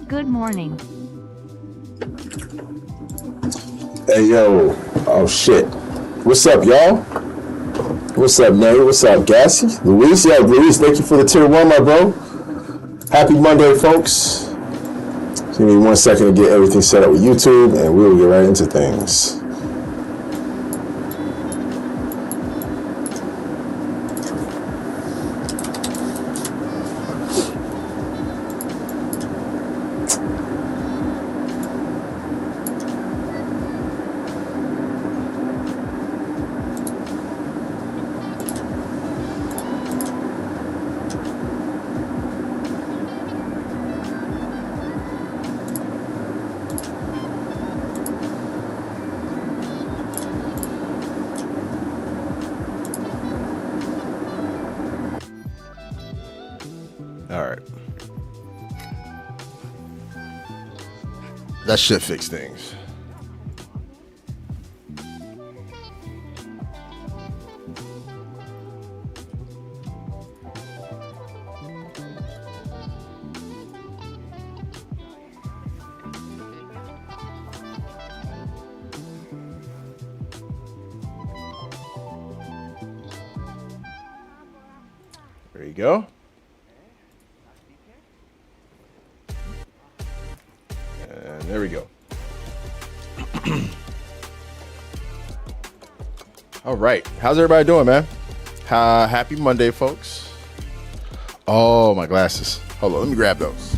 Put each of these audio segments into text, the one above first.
Good morning. Hey, yo. Oh, shit. What's up, y'all? What's up, Nate? What's up, Gassy? Luis? Yeah, Luis, thank you for the tier 1, my bro. Happy Monday, folks. Give me 1 second to get everything set up with YouTube, and we'll get right into things. All right. That should fix things. There you go. And there we go. All right. How's everybody doing, man? Happy Monday, folks. Oh, my glasses. Hold on. Let me grab those.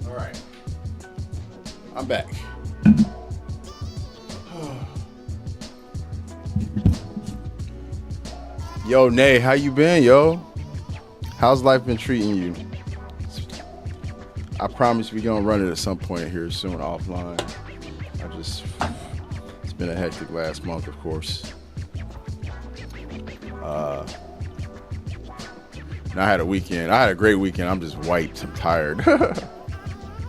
All right. I'm back. Yo, Nay, how you been, yo? How's life been treating you? I promise we gonna run it at some point here soon offline. It's been a hectic last month, of course. And I had a weekend. I had a great weekend. I'm just wiped. I'm tired.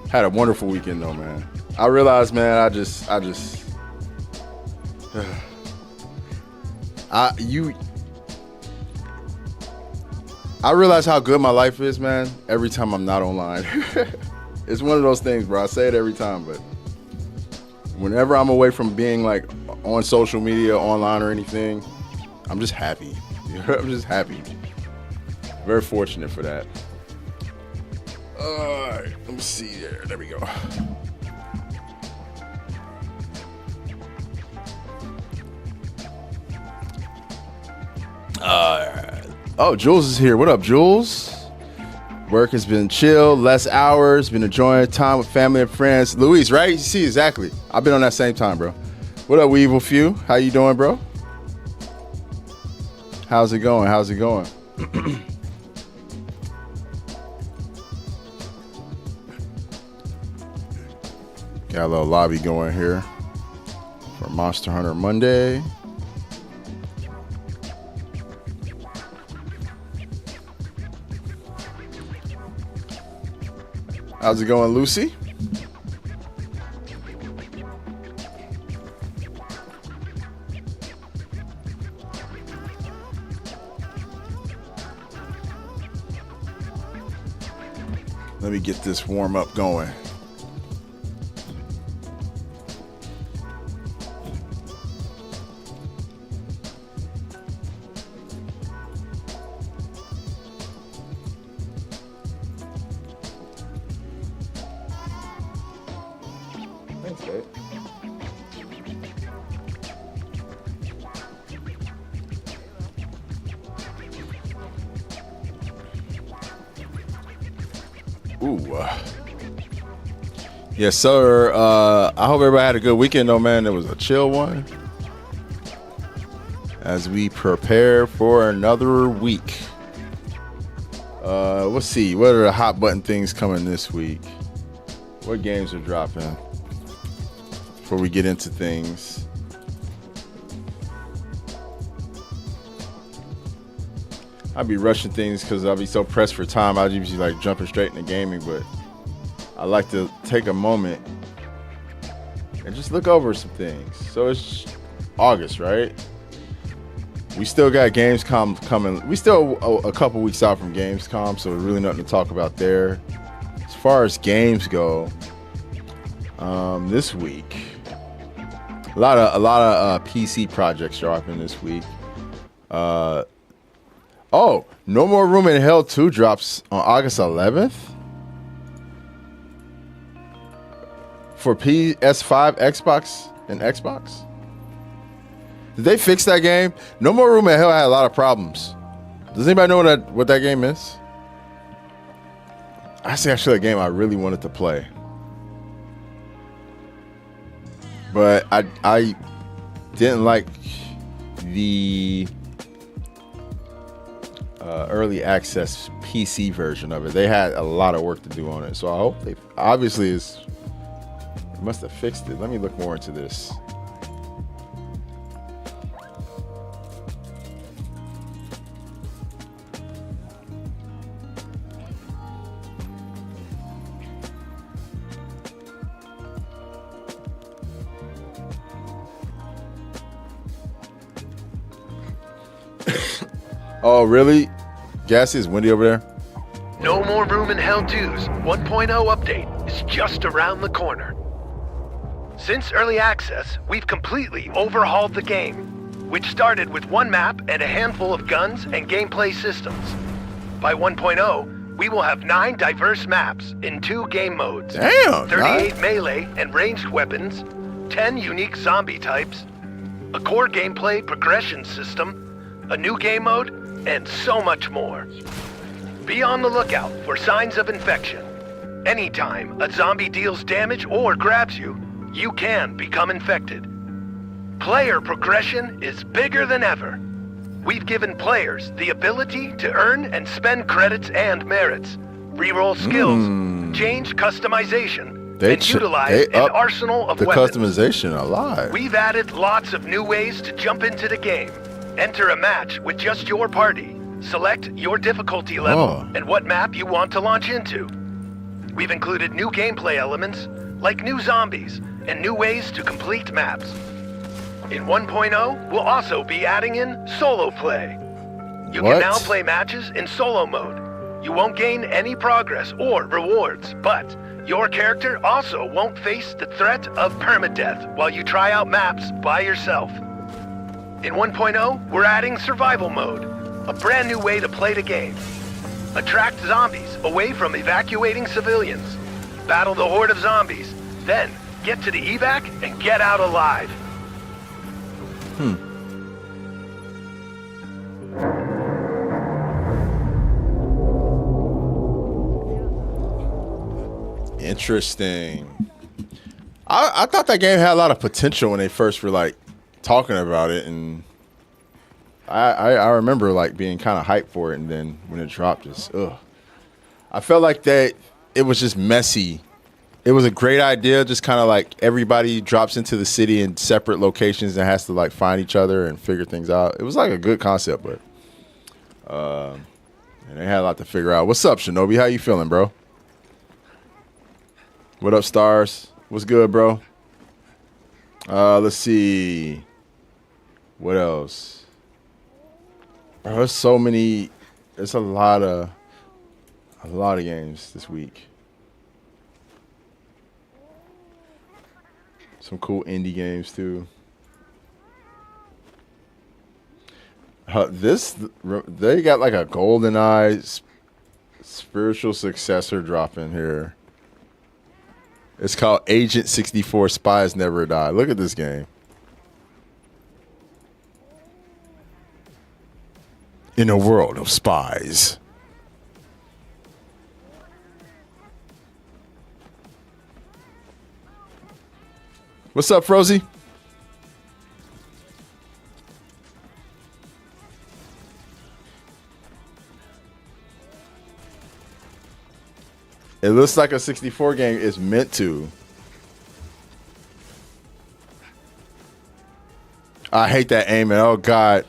Had a wonderful weekend though, man. I realized, man, I realize how good my life is, man, every time I'm not online. It's one of those things, bro. I say it every time, but whenever I'm away from being like on social media, online or anything, I'm just happy. I'm just happy. Very fortunate for that. All right, let me see there. There we go. Oh, Jules is here. What up, Jules? Work has been chill, less hours, been enjoying time with family and friends. Luis, right? You see, exactly. I've been on that same time, bro. What up, Weevil Few? How you doing, bro? How's it going? How's it going? Got a little lobby going here for Monster Hunter Monday. How's it going, Lucy? Let me get this warm up going. Thanks, babe. Ooh. Yes, sir. I hope everybody had a good weekend, though, man. It was a chill one. As we prepare for another week. Let's see. What are the hot button things coming this week? What games are dropping? Before we get into things. I'll be rushing things because I'll be so pressed for time. I'll usually like jumping straight into gaming, but I like to take a moment and just look over some things. So it's August, right? We still got Gamescom coming. We still a couple weeks out from Gamescom, so there's really nothing to talk about there. As far as games go, this week, a lot of PC projects dropping this week. Oh, No More Room in Hell 2 drops on August 11th for PS5, Xbox, and Xbox. Did they fix that game? No More Room in Hell had a lot of problems. Does anybody know what that game is? That's actually a game I really wanted to play. But I didn't like the early access PC version of it. They had a lot of work to do on it. So I hope they must have fixed it. Let me look more into this. Oh, really? Gassy, is windy over there? No More Room in Hell 2's 1.0 update is just around the corner. Since early access, we've completely overhauled the game, which started with one map and a handful of guns and gameplay systems. By 1.0, we will have 9 diverse maps in 2 game modes. Damn! 38 melee and ranged weapons, 10 unique zombie types, a core gameplay progression system, a new game mode, and so much more. Be on the lookout for signs of infection. Anytime a zombie deals damage or grabs you, you can become infected. Player progression is bigger than ever. We've given players the ability to earn and spend credits and merits, reroll skills, change customization, and utilize an arsenal of the weapons. customization a lot. We've added lots of new ways to jump into the game. Enter a match with just your party. Select your difficulty level and what map you want to launch into. We've included new gameplay elements like new zombies and new ways to complete maps. In 1.0, we'll also be adding in solo play. You can now play matches in solo mode. You won't gain any progress or rewards, but your character also won't face the threat of permadeath while you try out maps by yourself. In 1.0, we're adding survival mode, a brand new way to play the game. Attract zombies away from evacuating civilians. Battle the horde of zombies, then get to the evac and get out alive. Interesting. I thought that game had a lot of potential when they first were like talking about it, and I remember like being kind of hyped for it, and then when it dropped, just I felt like that it was just messy. It was a great idea, just kind of like everybody drops into the city in separate locations and has to like find each other and figure things out. It was like a good concept, but and they had a lot to figure out. What's up, Shinobi? How you feeling, bro? What up, Stars? What's good, bro? Let's see. What else? Bro, there's so many. There's a lot of games this week. Some cool indie games too. They got like a GoldenEye spiritual successor dropping here. It's called Agent 64 Spies Never Die. Look at this game. In a world of spies. What's up, Frozy? It looks like a 64 game is meant to. I hate that aiming. Oh, God.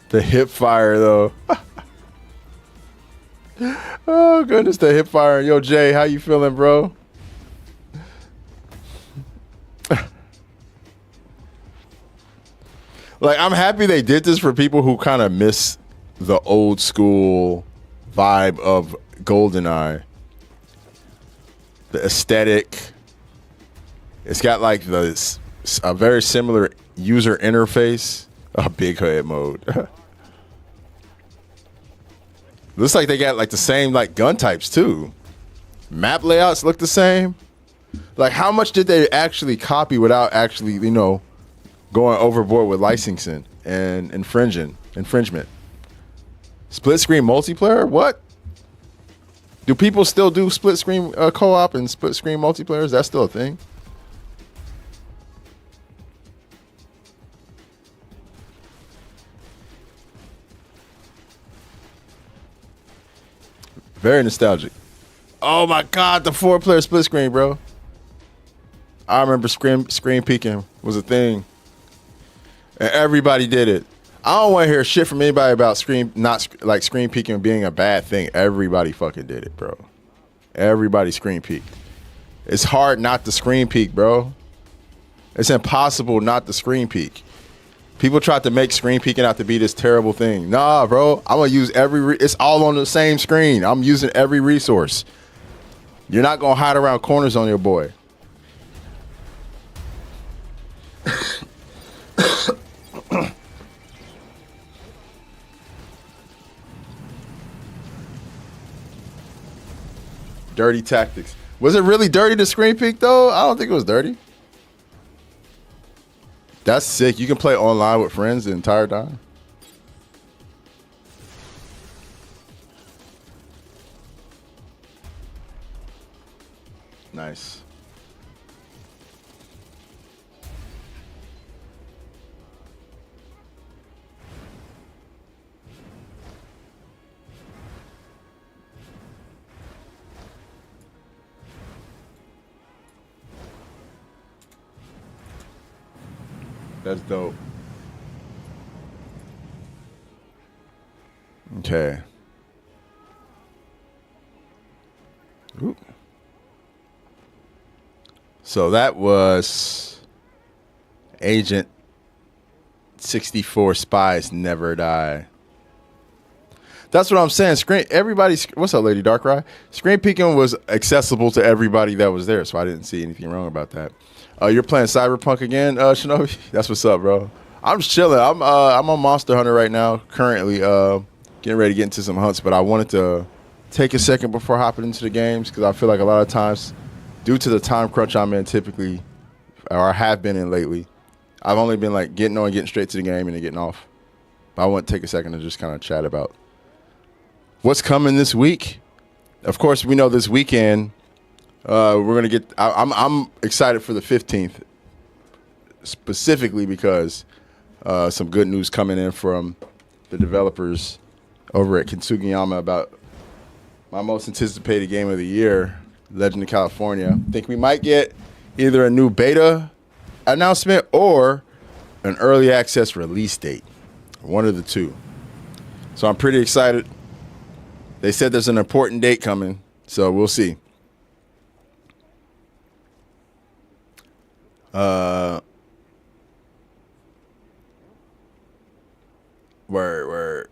The hip fire, though. Oh, goodness, the hip fire. Yo, Jay, how you feeling, bro? Like, I'm happy they did this for people who kind of miss the old school vibe of GoldenEye. The aesthetic. It's got like a very similar user interface. A big head mode. Looks like they got like the same like gun types too. Map layouts look the same. Like, how much did they actually copy without actually, you know, going overboard with licensing and infringement? Split screen multiplayer? What? Do people still do split screen co-op and split screen multiplayer? Is that still a thing? Very nostalgic. Oh my God, the 4-player split screen, bro. I remember screen peeking was a thing. And everybody did it. I don't want to hear shit from anybody about screen peeking being a bad thing. Everybody fucking did it, bro. Everybody screen peeked. It's hard not to screen peek, bro. It's impossible not to screen peek. People tried to make screen peeking out to be this terrible thing. Nah, bro. I'm going to use it's all on the same screen. I'm using every resource. You're not going to hide around corners on your boy. Dirty tactics. Was it really dirty to screen peek though? I don't think it was dirty. That's sick. You can play online with friends the entire time. Nice. That's dope. Okay. Ooh. So that was Agent 64 Spies Never Die. That's what I'm saying. What's up, Lady Darkrai? Screen peeking was accessible to everybody that was there, so I didn't see anything wrong about that. You're playing Cyberpunk again, Shinobi? That's what's up, bro. I'm just chilling. I'm on Monster Hunter right now, currently getting ready to get into some hunts, but I wanted to take a second before hopping into the games because I feel like a lot of times, due to the time crunch I'm in typically, or I have been in lately, I've only been like getting straight to the game and then getting off. But I want to take a second to just kind of chat about what's coming this week. Of course, we know this weekend we're gonna get. I'm excited for the 15th, specifically because some good news coming in from the developers over at Kitsugiyama about my most anticipated game of the year, Legend of California. I think we might get either a new beta announcement or an early access release date, one of the two. So I'm pretty excited. They said there's an important date coming, so we'll see. Word.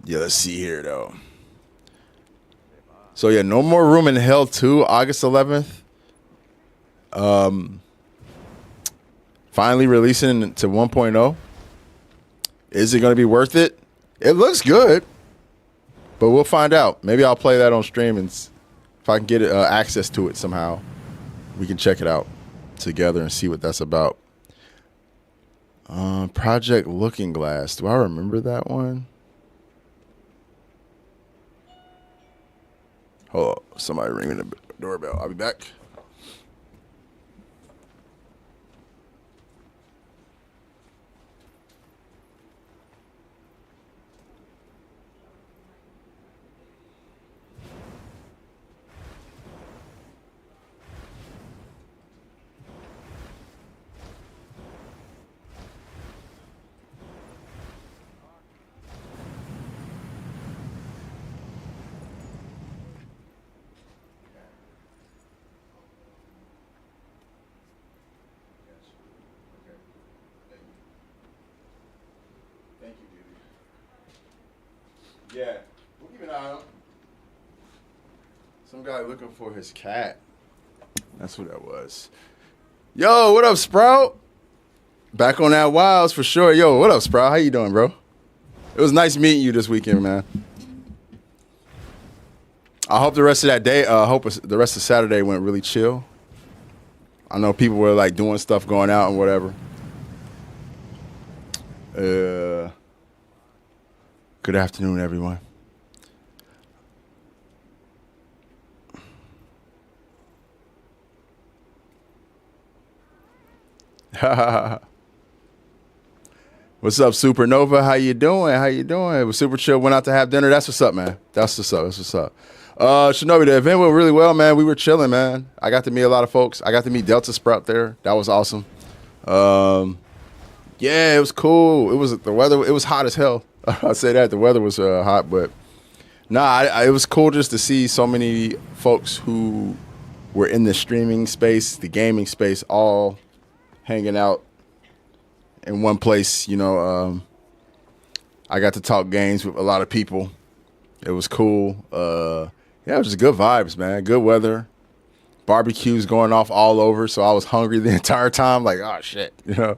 Yeah, let's see here though. So yeah, No More Room in Hell 2, August 11th. Finally releasing to 1.0. Is it going to be worth it? It looks good, but we'll find out. Maybe I'll play that on stream, and if I can get access to it somehow, we can check it out together and see what that's about. Project Looking Glass. Do I remember that one? Hold up. Somebody ringing the doorbell. I'll be back. Yeah, we'll keep an eye on him. Some guy looking for his cat. That's who that was. Yo, what up, Sprout? Back on that Wilds for sure. Yo, what up, Sprout? How you doing, bro? It was nice meeting you this weekend, man. I hope the rest of that day, the rest of Saturday went really chill. I know people were like doing stuff, going out and whatever. Good afternoon, everyone. What's up, Supernova? How you doing? Was Super Chill went out to have dinner. That's what's up, man. That's what's up. Shinobi, the event went really well, man. We were chilling, man. I got to meet a lot of folks. I got to meet Delta Sprout there. That was awesome. Yeah, it was cool. The weather. It was hot as hell. I'll say that. The weather was hot, but it was cool just to see so many folks who were in the streaming space, the gaming space, all hanging out in one place. You know, I got to talk games with a lot of people. It was cool. Yeah, it was just good vibes, man. Good weather. Barbecues going off all over, so I was hungry the entire time. Like, oh shit, you know.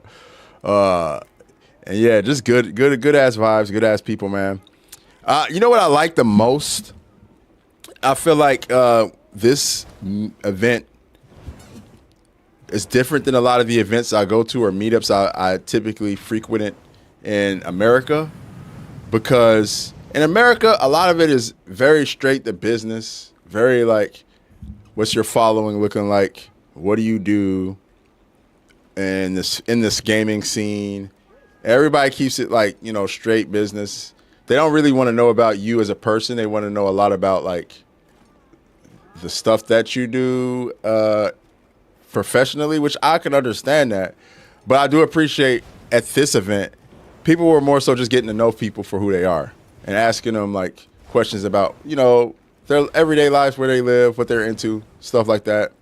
And yeah, just good ass vibes, good ass people, man. You know what I like the most I feel like this event is different than a lot of the events I go to or meetups I typically frequent in America, because in America, a lot of it is very straight to business, very like, what's your following looking like? What do you do in this gaming scene? Everybody keeps it like, straight business. They don't really want to know about you as a person. They want to know a lot about like the stuff that you do professionally, which I can understand that. But I do appreciate at this event, people were more so just getting to know people for who they are and asking them like questions about, their everyday lives, where they live, what they're into, stuff like that.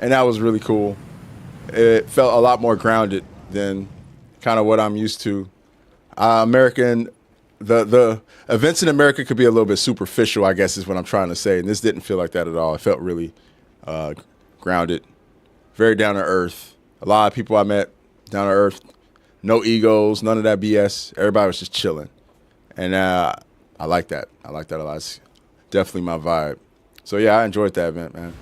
And that was really cool. It felt a lot more grounded than kind of what I'm used to. The events in America could be a little bit superficial, I guess is what I'm trying to say. And this didn't feel like that at all. It felt really grounded, very down to earth. A lot of people I met, down to earth, no egos, none of that BS. Everybody was just chilling. And I like that. I like that a lot. It's definitely my vibe. So yeah, I enjoyed that event, man.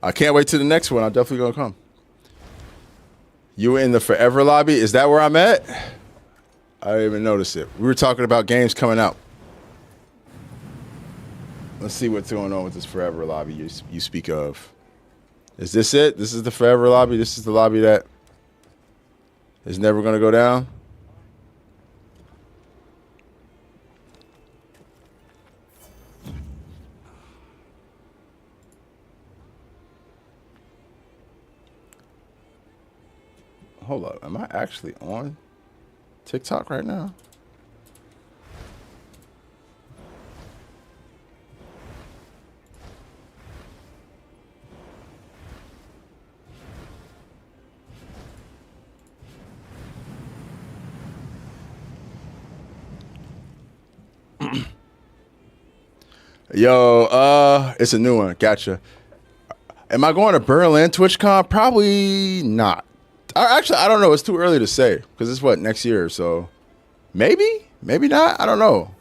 I can't wait to the next one. I'm definitely gonna come. You were in the Forever lobby. Is that where I'm at? I didn't even notice it. We were talking about games coming out. Let's see what's going on with this Forever lobby you speak of. Is this it? This is the Forever lobby? This is the lobby that is never going to go down? Hold up. Am I actually on TikTok right now? Yo, it's a new one. Gotcha. Am I going to Berlin TwitchCon? Probably not. Actually, I don't know. It's too early to say because it's next year. So maybe not. I don't know.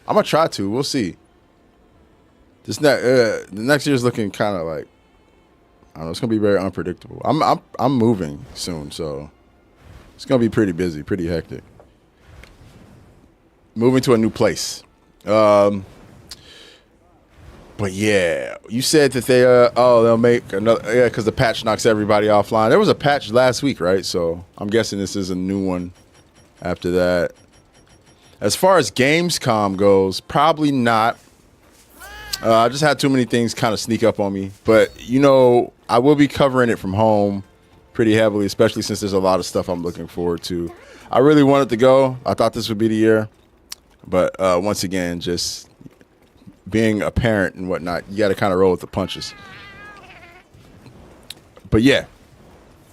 I'm gonna try to. We'll see. The next year is looking kind of like, I don't know. It's gonna be very unpredictable. I'm moving soon, so it's gonna be pretty busy, pretty hectic. Moving to a new place. But yeah, you said that they'll make another, because the patch knocks everybody offline. There was a patch last week, right? So I'm guessing this is a new one after that. As far as Gamescom goes, probably not. I just had too many things kind of sneak up on me. But, I will be covering it from home pretty heavily, especially since there's a lot of stuff I'm looking forward to. I really wanted to go. I thought this would be the year. But once again, just being a parent and whatnot, you got to kind of roll with the punches. But yeah,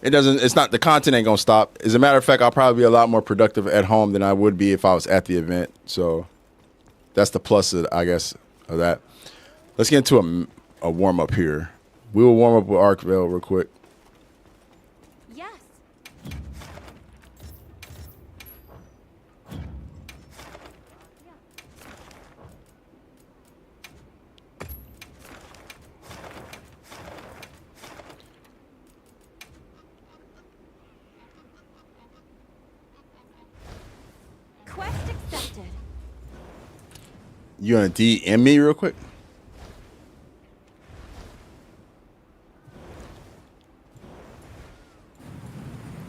the content ain't going to stop. As a matter of fact, I'll probably be a lot more productive at home than I would be if I was at the event. So that's the plus, I guess, of that. Let's get into a warm up here. We will warm up with Arkvale real quick. Yes. Quest accepted. You gonna DM me real quick?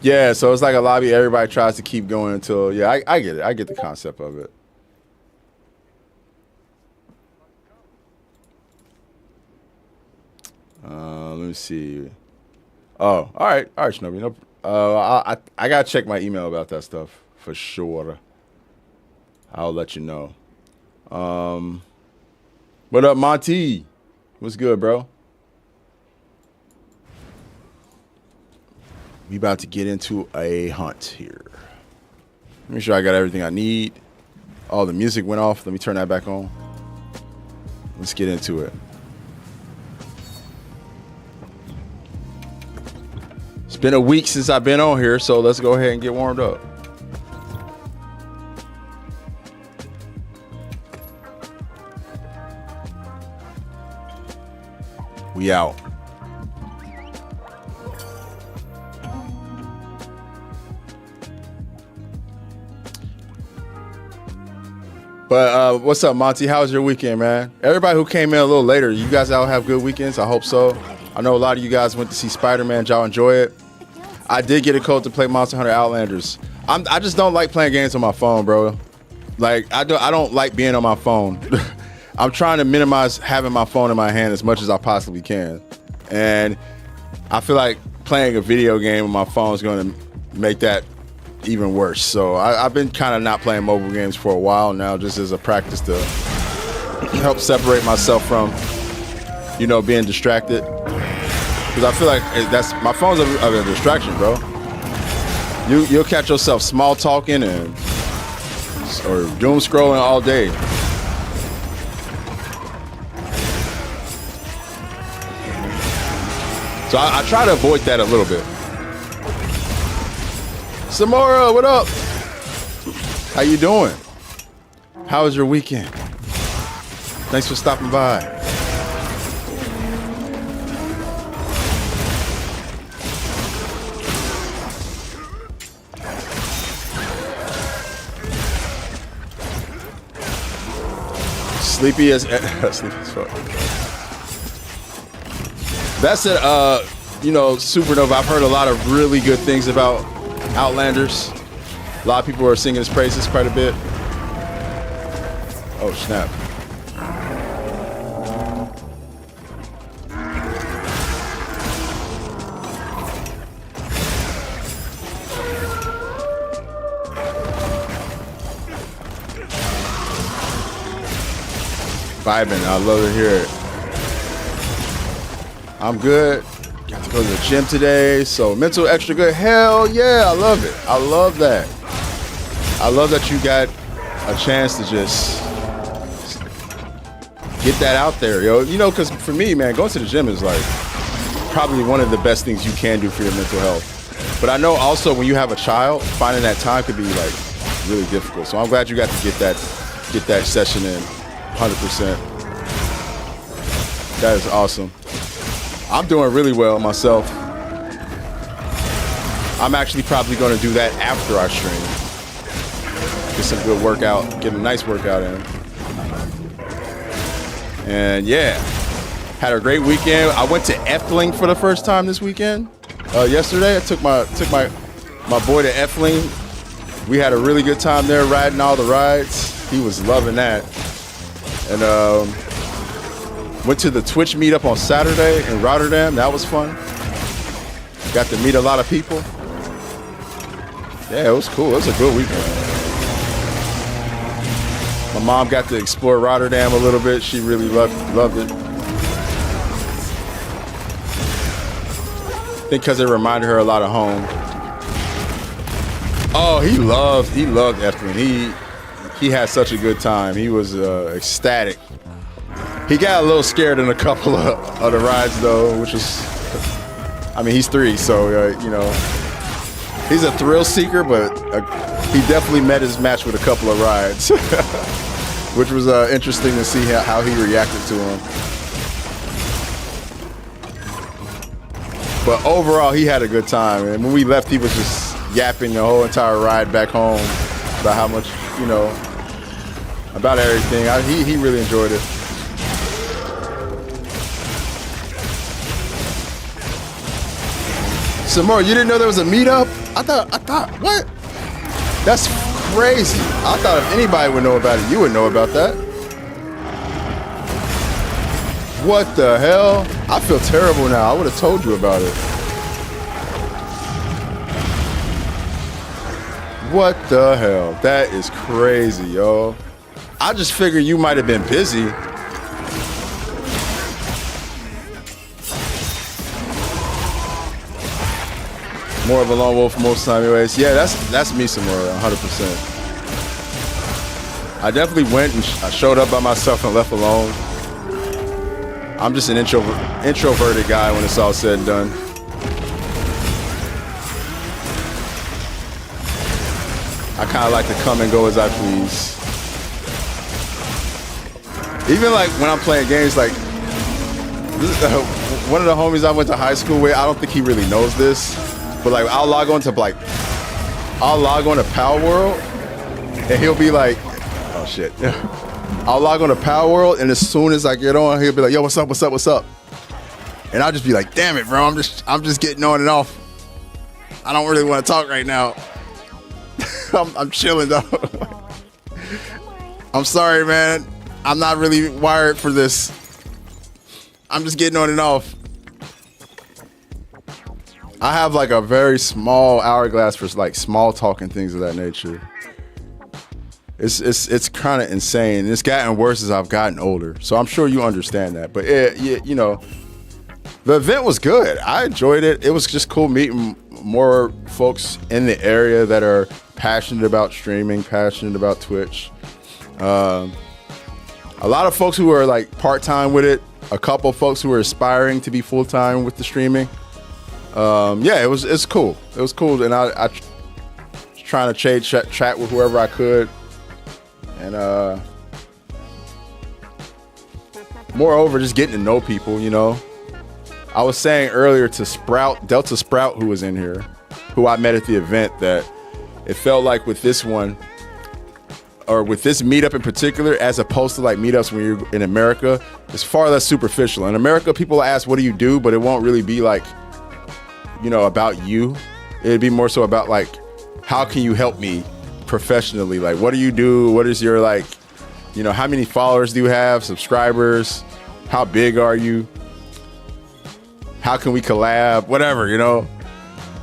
Yeah, so it's like a lobby everybody tries to keep going until, I get it. I get the concept of it. Let me see. Oh, all right, Shinobi. Nope. I gotta check my email about that stuff for sure. I'll let you know. What up, Monty? What's good, bro? We about to get into a hunt here. Make sure I got everything I need. Oh, the music went off. Let me turn that back on. Let's get into it. It's been a week since I've been on here, so let's go ahead and get warmed up. We out. But what's up, Monty? How was your weekend, man? Everybody who came in a little later, you guys all have good weekends? I hope so. I know a lot of you guys went to see Spider-Man. Y'all enjoy it? I did get a code to play Monster Hunter Outlanders. I just don't like playing games on my phone, bro. Like, I don't like being on my phone. I'm trying to minimize having my phone in my hand as much as I possibly can. And I feel like playing a video game on my phone is going to make that even worse. So I've been kind of not playing mobile games for a while now, just as a practice to help separate myself from, you know, being distracted. Because I feel like my phone's a distraction, bro. You'll catch yourself small talking or doom scrolling all day. So I try to avoid that a little bit. Samora, what up? How you doing? How was your weekend? Thanks for stopping by. Sleepy as fuck. That's it. You know, Supernova. I've heard a lot of really good things about Outlanders. A lot of people are singing his praises quite a bit. Oh, snap. Vibing. I love to hear it. I'm good. Got to go to the gym today, so mental extra good. Hell yeah, I love it. I love that. I love that you got a chance to just get that out there, yo. You know, because for me, man, going to the gym is like probably one of the best things you can do for your mental health. But I know also when you have a child, finding that time could be like really difficult. So I'm glad you got to get that session in 100%. That is awesome. I'm doing really well myself. I'm actually probably going to do that after I stream. Get some good workout, get a nice workout in. And yeah, had a great weekend. I went to Effling for the first time this weekend. Yesterday, I took my boy to Effling. We had a really good time there, riding all the rides. He was loving that. And went to the Twitch meetup on Saturday in Rotterdam. That was fun. Got to meet a lot of people. Yeah, it was cool. It was a good weekend. My mom got to explore Rotterdam a little bit. She really loved it. I think because it reminded her a lot of home. Oh, he loved Efteling. He had such a good time. He was ecstatic. He got a little scared in a couple of the rides, though, which is, I mean, he's 3, so, you know, he's a thrill seeker, but he definitely met his match with a couple of rides, which was interesting to see how he reacted to him. But overall, he had a good time. And when we left, he was just yapping the whole entire ride back home about how much, you know, about everything. He really enjoyed it. Some more. You didn't know there was a meetup? I thought, what? That's crazy. I thought if anybody would know about it, you would know about that. What the hell? I feel terrible now. I would have told you about it. What the hell? That is crazy, yo. I just figured you might have been busy. More of a lone wolf most of the time anyways. Yeah, that's me somewhere, 100%. I definitely went and I showed up by myself and left alone. I'm just an introverted guy when it's all said and done. I kind of like to come and go as I please. Even like when I'm playing games, like One of the homies I went to high school with, I don't think he really knows this, but like I'll log on to Power World, and he'll be like, oh shit. I'll log on to Power World, and as soon as I get on, he'll be like, yo, what's up? And I'll just be like, damn it, bro, I'm just getting on and off. I don't really want to talk right now. I'm chilling though. I'm sorry, man. I'm not really wired for this. I'm just getting on and off. I have like a very small hourglass for like small talk and things of that nature. It's kind of insane. It's gotten worse as I've gotten older. So I'm sure you understand that. But you know, the event was good. I enjoyed it. It was just cool meeting more folks in the area that are passionate about streaming, passionate about Twitch. A lot of folks who are like part-time with it. A couple of folks who are aspiring to be full-time with the streaming. Yeah, it's cool. It was cool, and I was trying to chat with whoever I could, and moreover, just getting to know people. You know, I was saying earlier to Delta Sprout, who was in here, who I met at the event, that it felt like with this one, or with this meetup in particular, as opposed to like meetups when you're in America, it's far less superficial. In America, people ask, what do you do? But it won't really be like, you know, about you. It'd be more so about like, how can you help me professionally? Like, what do you do? What is your like, you know, how many followers do you have? Subscribers? How big are you? How can we collab? Whatever, you know?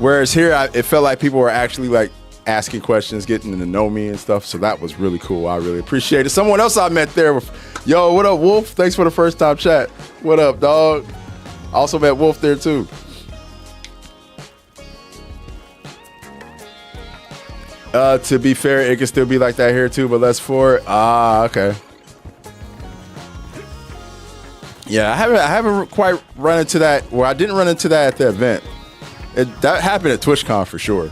Whereas here, it felt like people were actually like asking questions, getting to know me and stuff. So that was really cool. I really appreciate it. Someone else I met there. Yo, what up, Wolf? Thanks for the first time chat. What up, dog? I also met Wolf there too. To be fair, it can still be like that here too, but less for it. Okay. Yeah, I haven't quite run into that. Well, I didn't run into that at the event. That happened at TwitchCon for sure.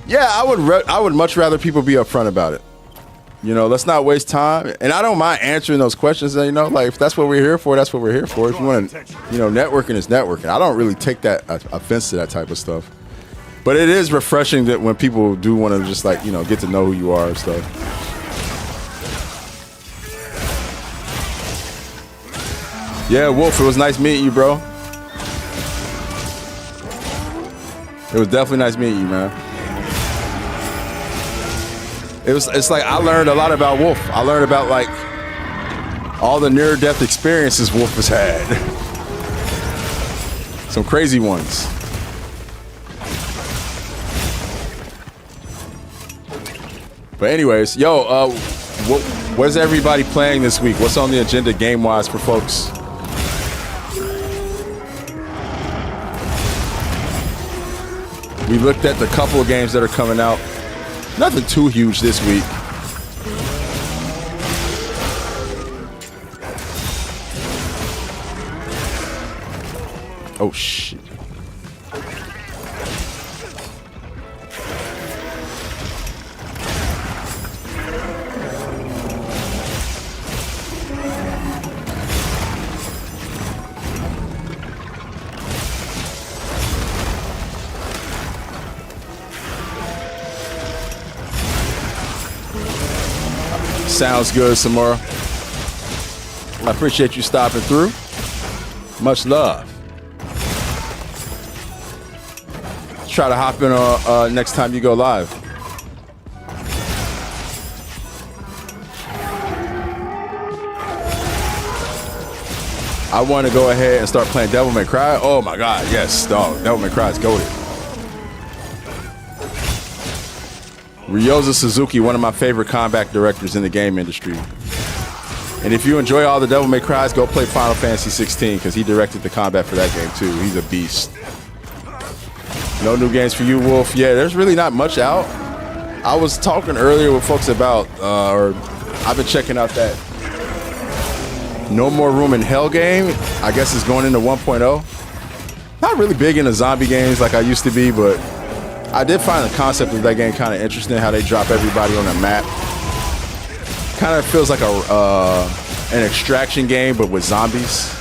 Yeah, I would much rather people be upfront about it. You know, let's not waste time. And I don't mind answering those questions. You know, like if that's what we're here for, that's what we're here for. If you want to, you know, networking is networking. I don't really take that offense to that type of stuff. But it is refreshing that when people do want to just like, you know, get to know who you are and stuff. Yeah, Wolf, it was nice meeting you, bro. It was definitely nice meeting you, man. It's like I learned a lot about Wolf. I learned about like all the near-death experiences Wolf has had. Some crazy ones. But anyways, yo, what's everybody playing this week? What's on the agenda game-wise for folks? We looked at the couple of games that are coming out. Nothing too huge this week. Oh, shit. Sounds good, Samara. I appreciate you stopping through. Much love. Try to hop in next time you go live. I want to go ahead and start playing Devil May Cry. Oh my God, yes, dog. Devil May Cry is goated. Ryoza Suzuki, one of my favorite combat directors in the game industry. And if you enjoy all the Devil May Cries, go play Final Fantasy 16 because he directed the combat for that game too. He's a beast. No new games for you, Wolf. Yeah, there's really not much out. I was talking earlier with folks about, or I've been checking out that No More Room in Hell game. I guess it's going into 1.0. Not really big into zombie games like I used to be, but I did find the concept of that game kind of interesting, how they drop everybody on a map. Kind of feels like a an extraction game, but with zombies.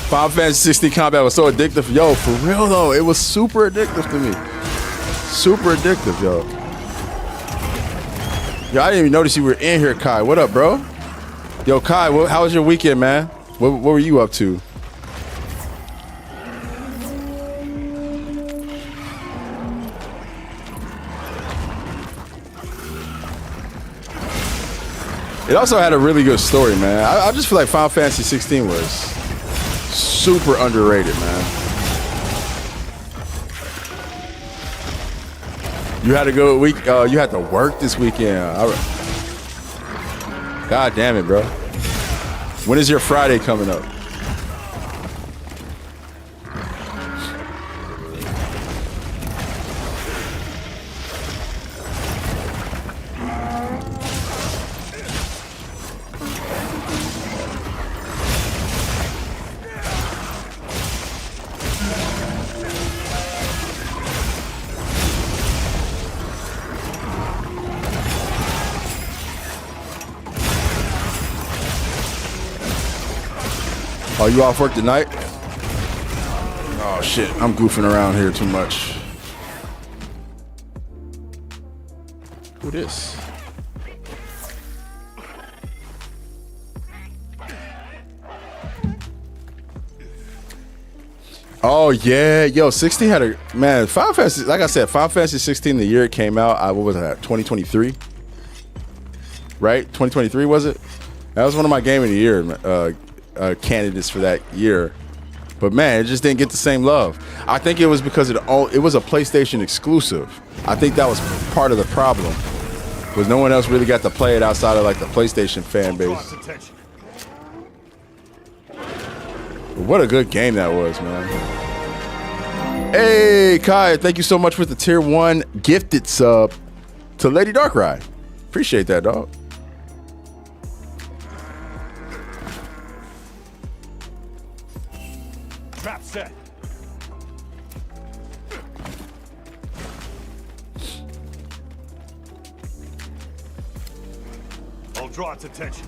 Final Fantasy 16 combat was so addictive. Yo, for real though, it was super addictive to me. Super addictive, yo. Yo, I didn't even notice you were in here, Kai. What up, bro? Yo, Kai, how was your weekend, man? What were you up to? It also had a really good story, man. I just feel like Final Fantasy 16 was super underrated, man. You had a good week. You had to work this weekend. God damn it, bro. When is your Friday coming up? Oh, you off work tonight? Oh shit, I'm goofing around here too much. Who this? Oh yeah, yo, 16 had a man. Final Fantasy, like I said, Final Fantasy 16, the year it came out, what was that? 2023, right? 2023 was it? That was one of my game of the year candidates for that year, but man, it just didn't get the same love. I think it was because it was a PlayStation exclusive. I think that was part of the problem, was no one else really got to play it outside of like the PlayStation fan base. But what a good game that was, man. Hey Kai, thank you so much for the tier 1 gifted sub to Lady Darkrai. Appreciate that, dog. Trap set. I'll draw its attention.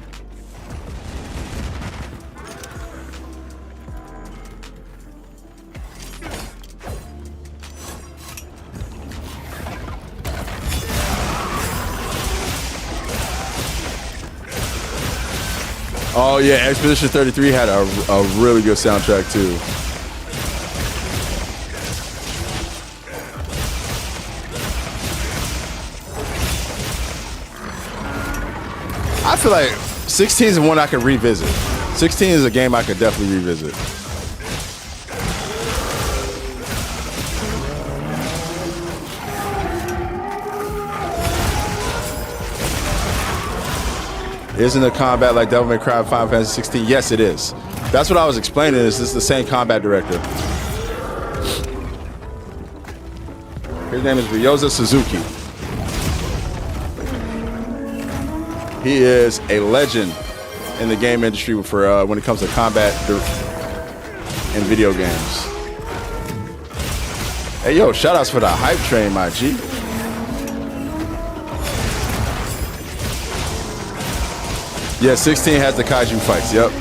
Oh yeah, Expedition 33 had a really good soundtrack too. I feel like 16 is one I could revisit. 16 is a game I could definitely revisit. Isn't the combat like Devil May Cry Final Fantasy 16? Yes, it is. That's what I was explaining. Is this the same combat director? His name is Ryoza Suzuki. He is a legend in the game industry for when it comes to combat in video games. Hey, yo, shout outs for the hype train, my G. Yeah, 16 has the kaiju fights, yep.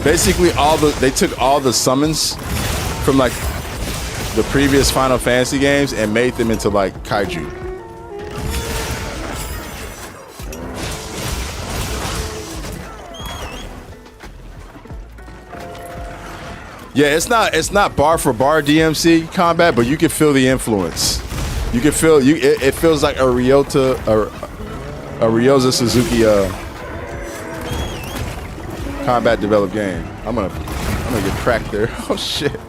Basically, they took all the summons from like the previous Final Fantasy games and made them into like kaiju. Yeah, it's not bar for bar DMC combat, but you can feel the influence. You can feel it feels like a Ryoza Suzuki combat developed game. I'm gonna get cracked there. Oh shit.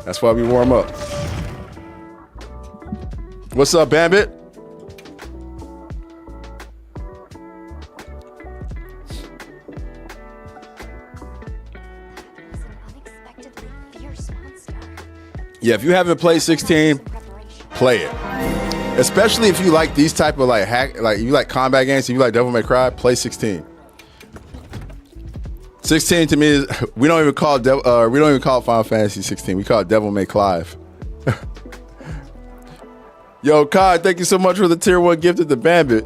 That's why we warm up. What's up, Bambit? Yeah, if you haven't played 16, play it. Especially if you like these type of like hack, like you like combat games, and you like Devil May Cry, play 16. 16 to me is we don't even call it Final Fantasy 16. We call it Devil May Clive. Yo, Kai, thank you so much for the tier 1 gift at the Bandit.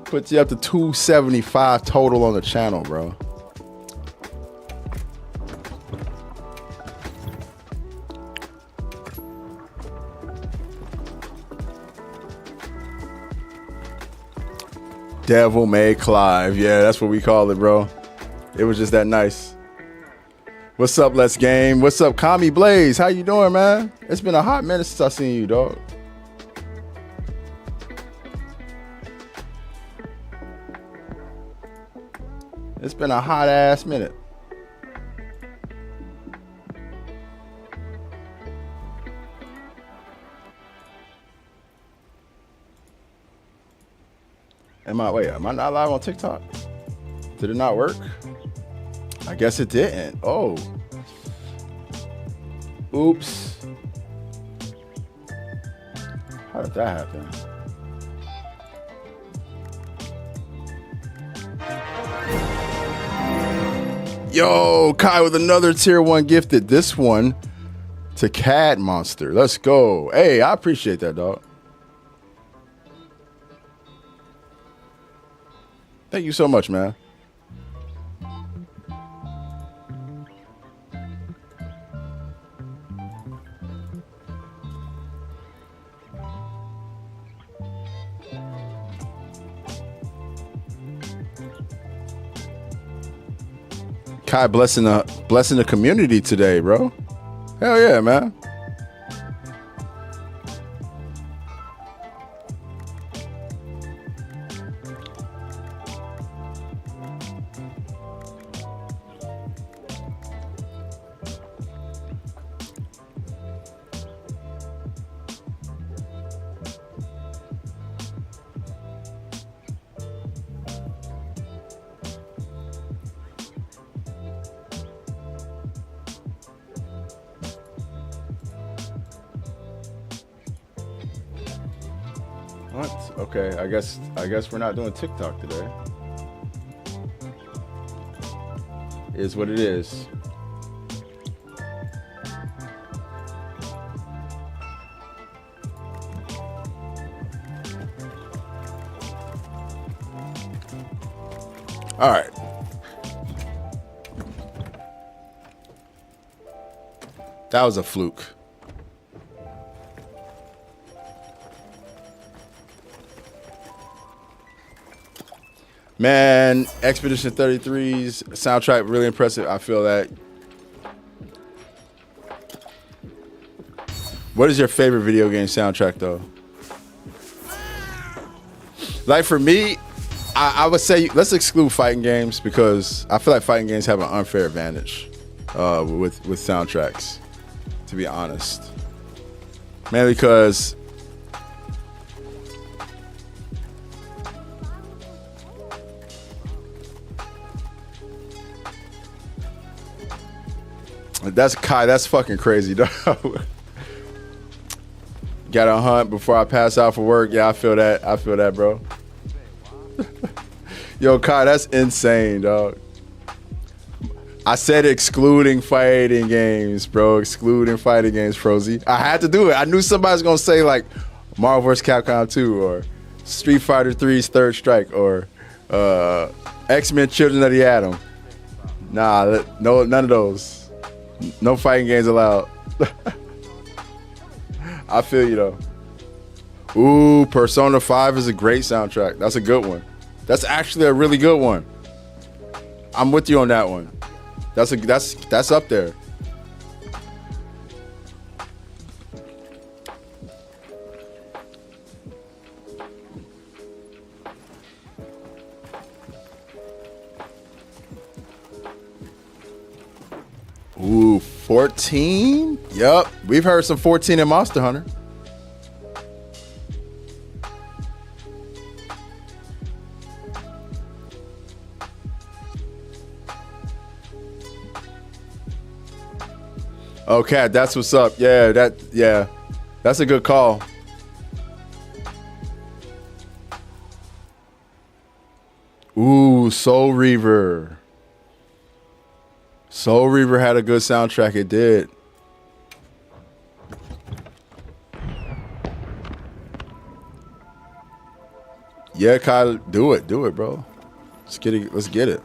Puts you up to 275 total on the channel, bro. Devil May Clive. Yeah, that's what we call it, bro. It was just that nice. What's up, Let's Game? What's up, Kami Blaze? How you doing, man? It's been a hot minute since I seen you, dog. It's been a hot ass minute. Am I not live on TikTok? Did it not work? I guess it didn't. Oh. Oops. How did that happen? Yo, Kai with another tier 1 gifted. This one to Cat Monster. Let's go. Hey, I appreciate that, dog. Thank you so much, man. Kai blessing the community today, bro. Hell yeah, man. What? Okay, I guess we're not doing TikTok today. Is what it is. All right. That was a fluke. Man, Expedition 33's soundtrack really impressive. I feel that. What is your favorite video game soundtrack though? Like for me, I would say let's exclude fighting games because I feel like fighting games have an unfair advantage with soundtracks, to be honest. Mainly because that's Kai. That's fucking crazy, dog. Gotta hunt before I pass out for work. Yeah, I feel that. I feel that, bro. Yo, Kai, that's insane, dog. I said excluding fighting games, bro. Excluding fighting games, Frozy. I had to do it. I knew somebody was gonna say like Marvel vs. Capcom 2 or Street Fighter 3's Third Strike or X-Men Children of the Atom. Nah, no, none of those. No fighting games allowed. I feel you though. Ooh, Persona 5 is a great soundtrack. That's a good one. That's actually a really good one. I'm with you on that one. That's up there. Ooh, 14? Yup. We've heard some 14 in Monster Hunter. Okay, that's what's up. Yeah, that's a good call. Ooh, Soul Reaver. Soul Reaver had a good soundtrack. It did. Yeah, Kyle, do it, bro. Let's get it. Let's get it.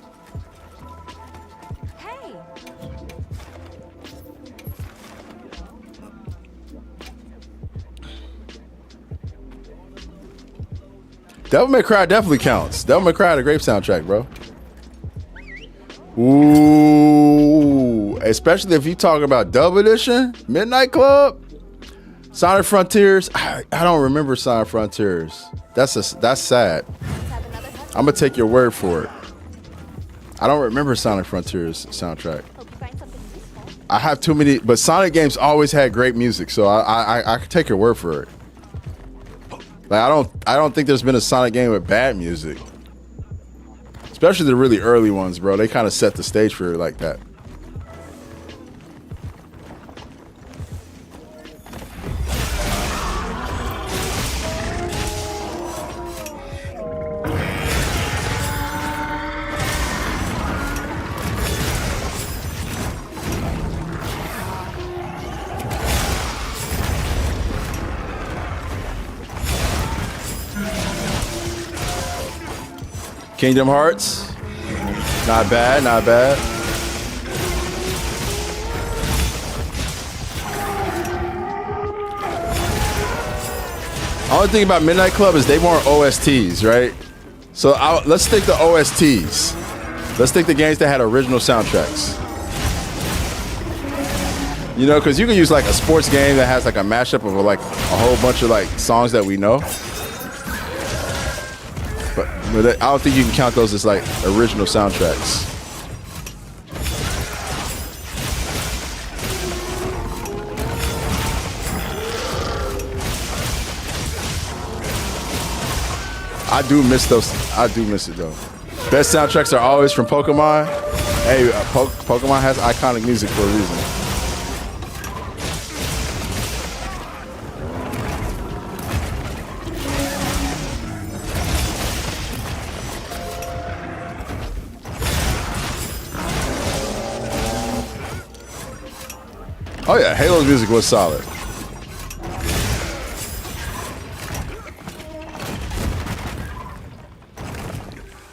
Hey. Devil May Cry definitely counts. Devil May Cry had a great soundtrack, bro. Ooh, especially if you talk about Dub Edition, Midnight Club, Sonic Frontiers. I don't remember Sonic Frontiers. That's sad. I'm gonna take your word for it. I don't remember Sonic Frontiers soundtrack. Hope you find something useful. I have too many, but Sonic games always had great music, so I can take your word for it. Like I don't think there's been a Sonic game with bad music. Especially the really early ones, bro. They kind of set the stage for it like that. Kingdom Hearts, not bad, not bad. Only thing about Midnight Club is they weren't OSTs, right? So let's take the OSTs. Let's take the games that had original soundtracks. You know, because you can use like a sports game that has like a mashup of like a whole bunch of like songs that we know. But I don't think you can count those as like original soundtracks. I do miss those. I do miss it though. Best soundtracks are always from Pokemon. Hey, Pokemon has iconic music for a reason. Oh yeah, Halo's music was solid.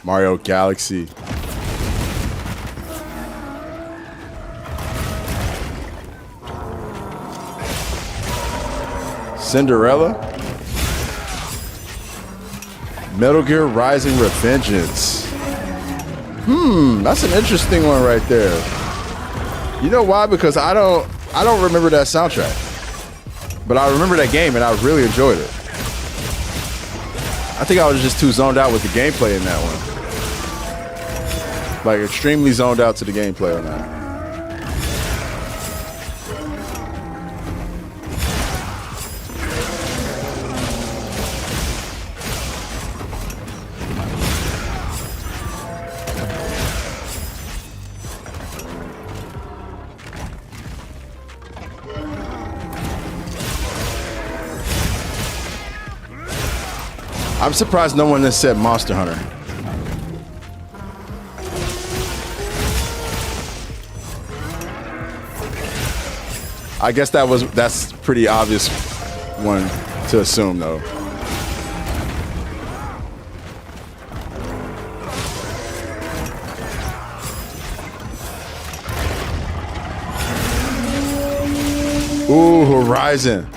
Mario Galaxy. Cinderella. Metal Gear Rising Revengeance. That's an interesting one right there. You know why? Because I don't remember that soundtrack, but I remember that game and I really enjoyed it. I think I was just too zoned out with the gameplay in that one. Like extremely zoned out to the gameplay on that. I'm surprised no one has said Monster Hunter. I guess that's pretty obvious one to assume though. Ooh, Horizon.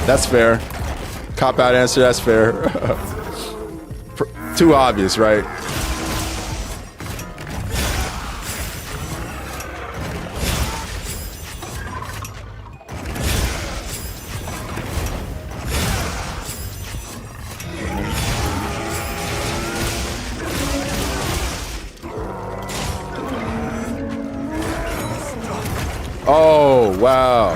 That's fair. Cop out answer, that's fair. Too obvious, right? Oh, wow.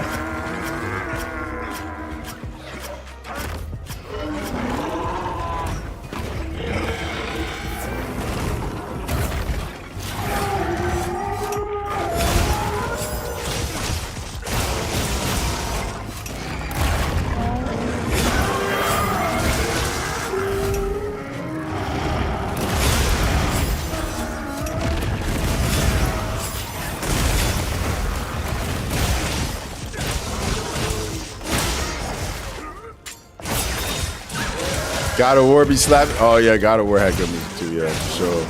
God of War be slapping. Oh yeah, God of War had good music too. Yeah, for sure.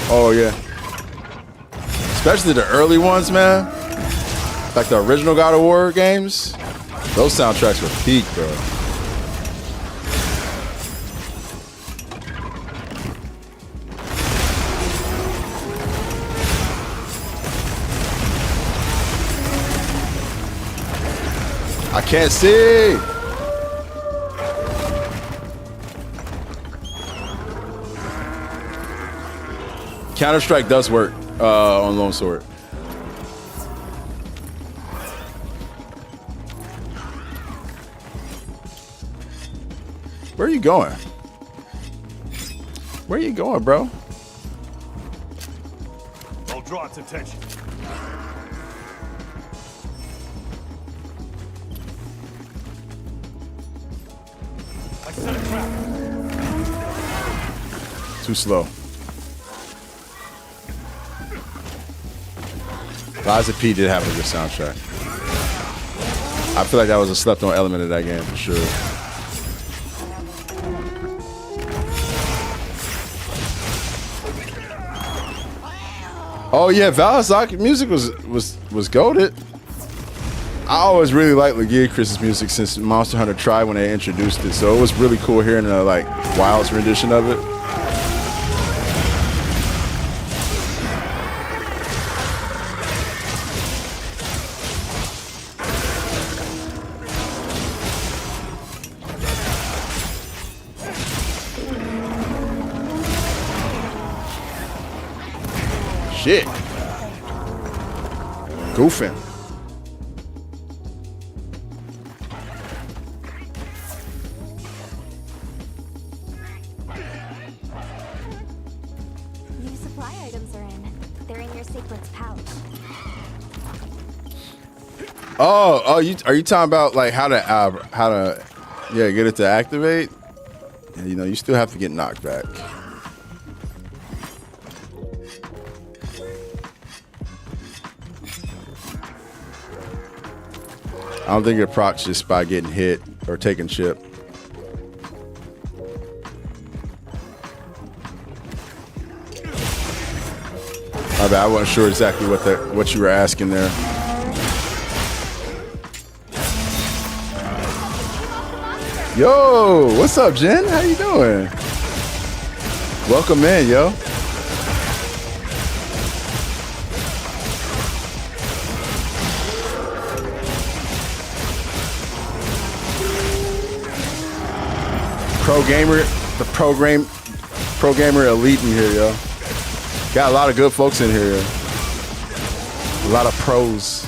Oh yeah. Especially the early ones, man. Like the original God of War games. Those soundtracks were peak, bro. I can't see. Counter-Strike does work on Lone Sword. Where are you going? Where are you going, bro? I'll draw its attention. I set a trap. Too slow. Liza P did have a good soundtrack. I feel like that was a slept-on element of that game for sure. Oh yeah, Valazak music was goated. I always really liked Legia Chris's music since Monster Hunter Tri when they introduced it, so it was really cool hearing the like Wild's rendition of it. Shit. Goofing. New supply items are in. They're in your sequence pouch. Oh, are you talking about like how to get it to activate? Yeah, you know, you still have to get knocked back. I don't think it procs just by getting hit or taking chip. My bad, I wasn't sure exactly what you were asking there. Yo, what's up, Jen? How you doing? Welcome in, yo. Pro gamer elite in here, yo. Got a lot of good folks in here. A lot of pros.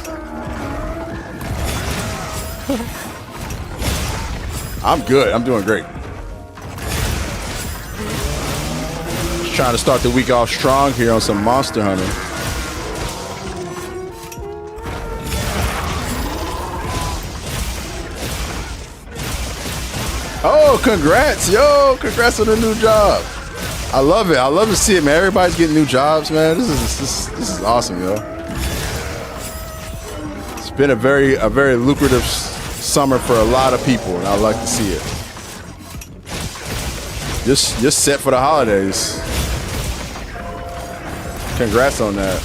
I'm good. I'm doing great. Just trying to start the week off strong here on some Monster Hunter. Oh, congrats, yo. Congrats on the new job. I love it. I love to see it, man. Everybody's getting new jobs, man. This is awesome, yo. It's been a very lucrative summer for a lot of people, and I like to see it. Just set for the holidays. Congrats on that.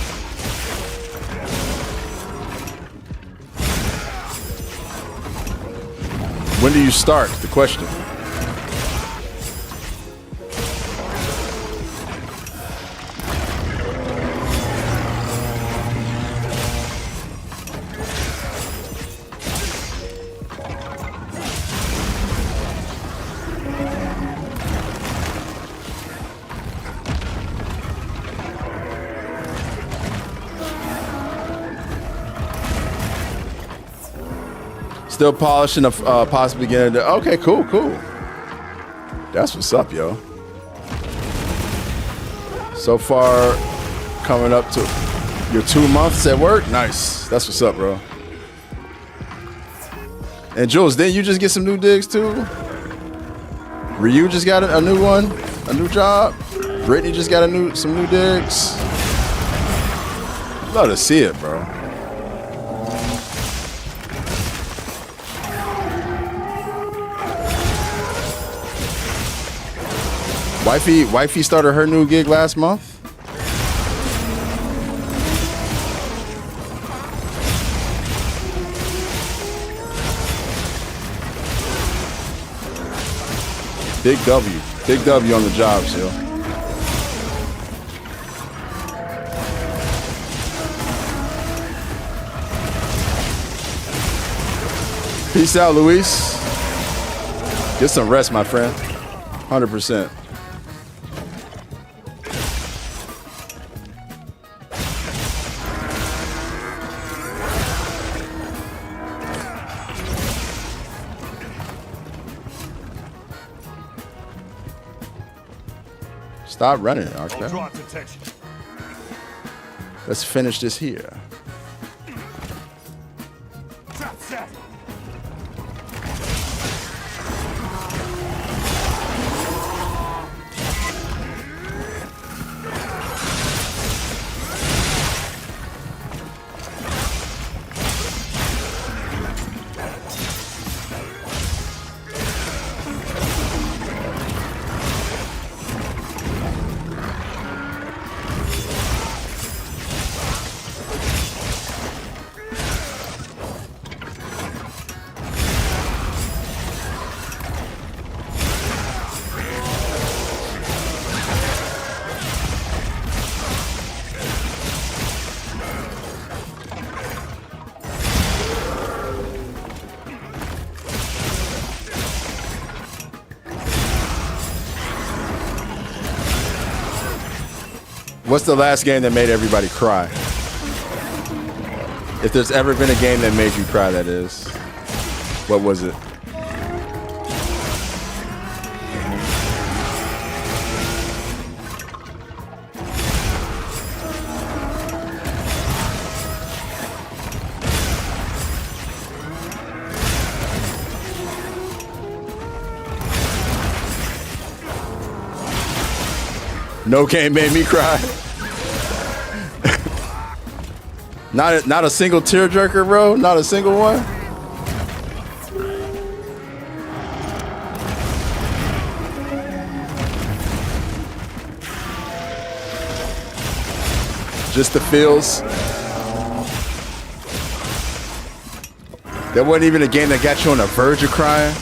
When do you start? The question. Still polishing, possibly getting to. Okay, cool. That's what's up, yo. So far, coming up to your 2 months at work. Nice. That's what's up, bro. And Jules, didn't you just get some new digs too? Ryu just got a new one, a new job. Brittany just got some new digs. Love to see it, bro. Wifey started her new gig last month. Big W on the jobs, yo. Peace out, Luis. Get some rest, my friend. 100%. Stop running, I'll Arcta. draw its attention. Let's finish this here. Trap set. What's the last game that made everybody cry? If there's ever been a game that made you cry, that is. What was it? No game made me cry. Not a single tearjerker, bro. Not a single one. Just the feels. There wasn't even a game that got you on the verge of crying.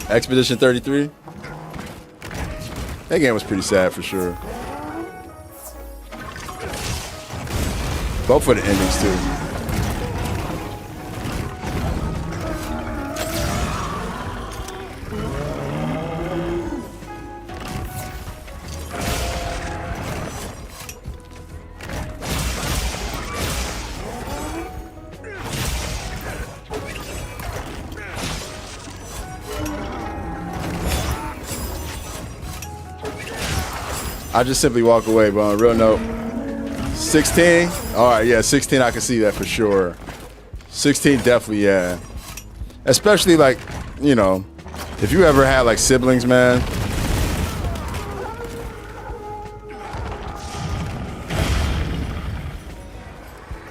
Expedition 33. That game was pretty sad for sure. Both for the endings too. I just simply walk away, but on a real note, 16? All right, yeah, 16, I can see that for sure. 16, definitely, yeah. Especially, like, you know, if you ever had, like, siblings, man.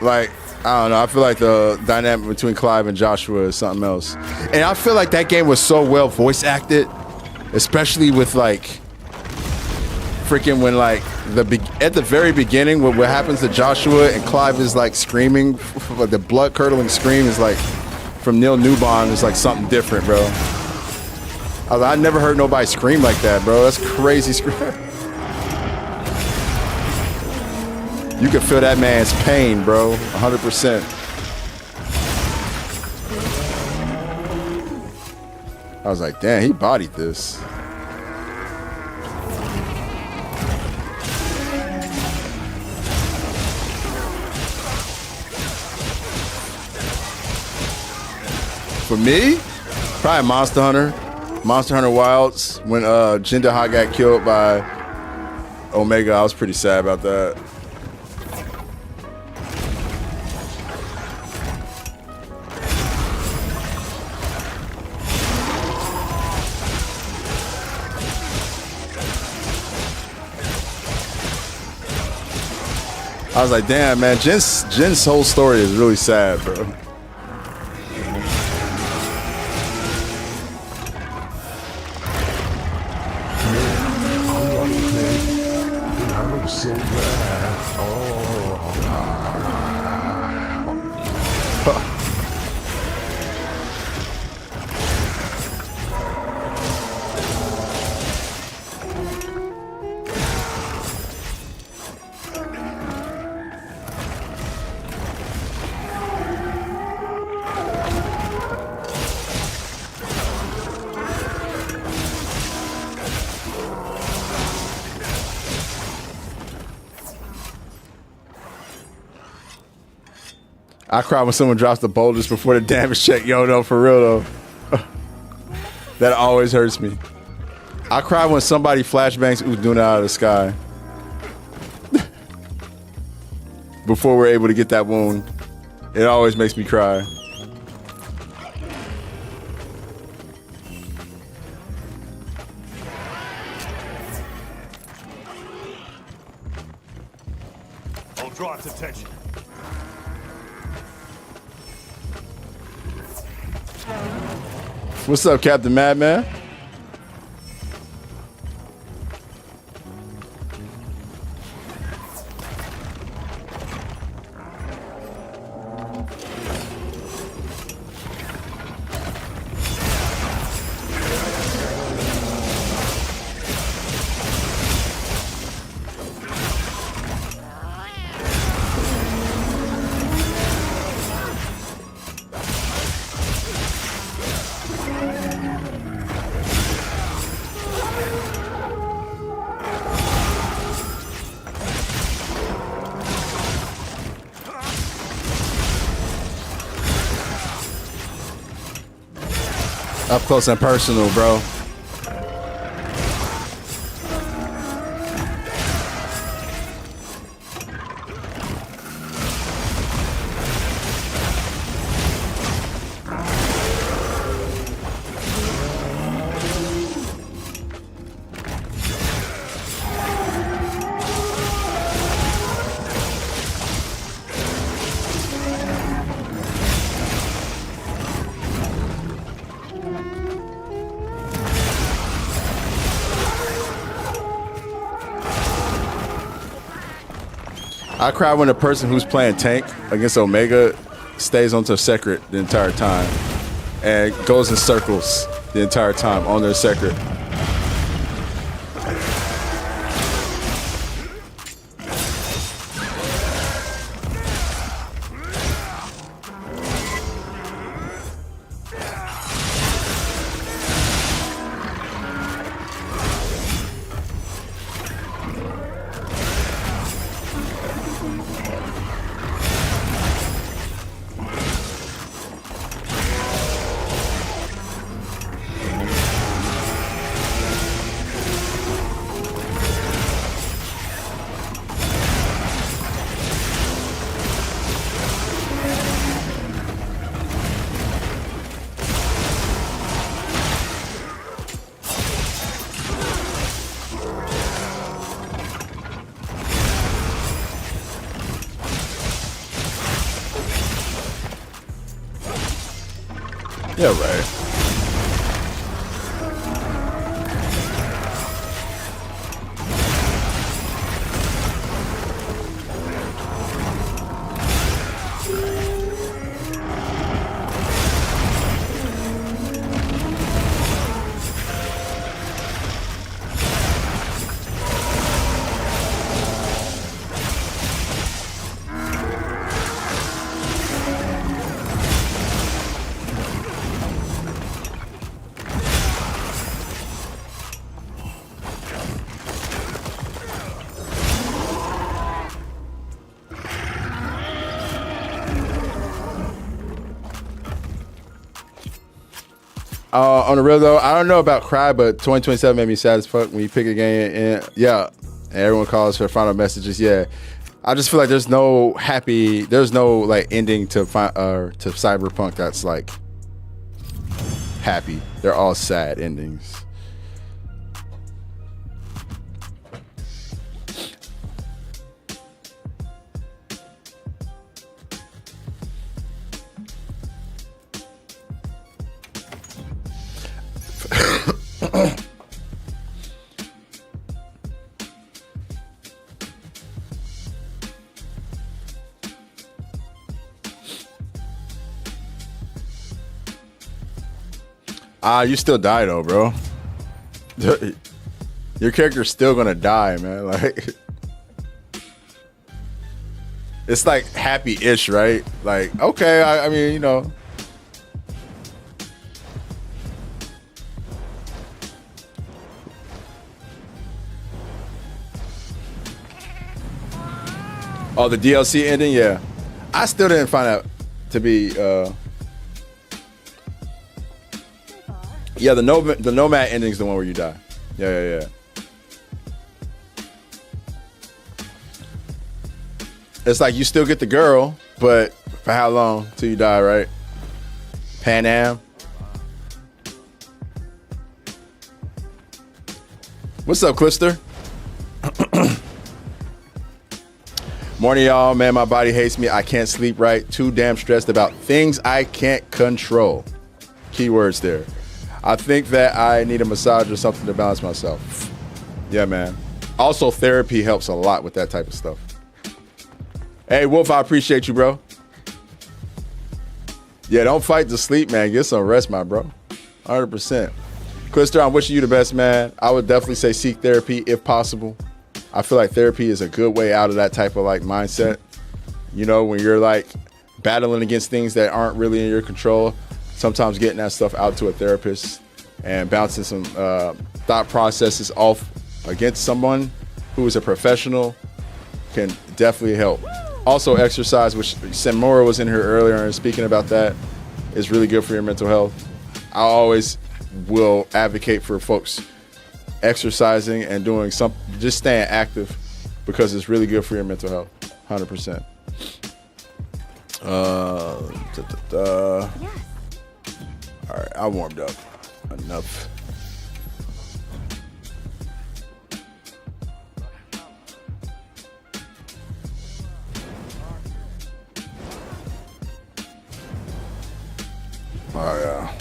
Like, I don't know, I feel like the dynamic between Clive and Joshua is something else. And I feel like that game was so well voice acted, especially with, like, freaking when like at the very beginning what happens to Joshua and Clive is like screaming, like the blood curdling scream is like from Neil Newbon is like something different, bro. I never heard nobody scream like that, bro. That's crazy scream. You can feel that man's pain, bro, 100%. I was like, damn, he bodied this. For me, probably Monster Hunter. Monster Hunter Wilds. When Jinder got killed by Omega, I was pretty sad about that. I was like, damn, man, Jin's whole story is really sad, bro. So bad. I cry when someone drops the boulders before the damage check. Yo, no, for real though. That always hurts me. I cry when somebody flashbangs Uduna out of the sky. Before we're able to get that wound. It always makes me cry. Don't draw its attention. What's up, Captain Madman? Up close and personal, bro. I cry when a person who's playing tank against Omega stays onto Secret the entire time and goes in circles the entire time on their Secret. Yeah, right. On the real though, I don't know about Cry, but 2027 made me sad as fuck when you pick a game and yeah, and everyone calls for final messages. Yeah, I just feel like there's no like ending to Cyberpunk that's like happy. They're all sad endings. You still die though, bro. Your character's still gonna die, man. Like, it's like happy-ish, right? Like, okay, I mean, you know. Oh, the DLC ending, yeah. I still didn't find out to be. Yeah, the Nomad ending is the one where you die. Yeah. It's like you still get the girl, but for how long till you die, right? Pan Am. What's up, Clister? Morning, y'all. Man, my body hates me. I can't sleep right. Too damn stressed about things I can't control. Keywords there. I think that I need a massage or something to balance myself. Yeah, man. Also, therapy helps a lot with that type of stuff. Hey, Wolf, I appreciate you, bro. Yeah, don't fight to sleep, man. Get some rest, my bro. 100%. Clister, I'm wishing you the best, man. I would definitely say seek therapy if possible. I feel like therapy is a good way out of that type of like mindset. You know, when you're like battling against things that aren't really in your control, sometimes getting that stuff out to a therapist and bouncing some thought processes off against someone who is a professional can definitely help. Also, exercise, which Samora was in here earlier and speaking about that, is really good for your mental health. I always will advocate for folks exercising and doing something, just staying active, because it's really good for your mental health. 100%. Yes. All right, I warmed up enough. Oh yeah.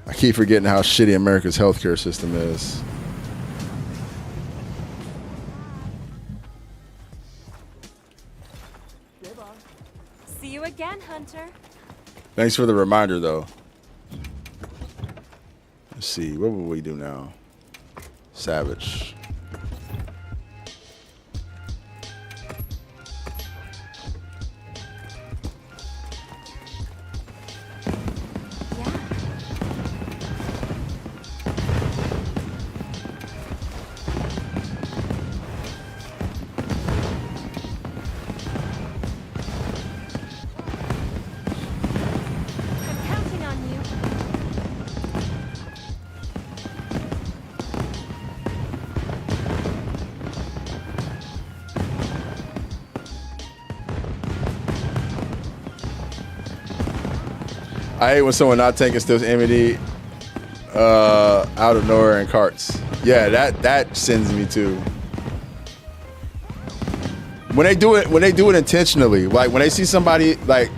I keep forgetting how shitty America's healthcare system is. See you again, Hunter. Thanks for the reminder, though. Let's see, what will we do now? Savage. I hate when someone not taking steals MED out of nowhere in carts. Yeah, that sends me to. When they do it intentionally, like when they see somebody, like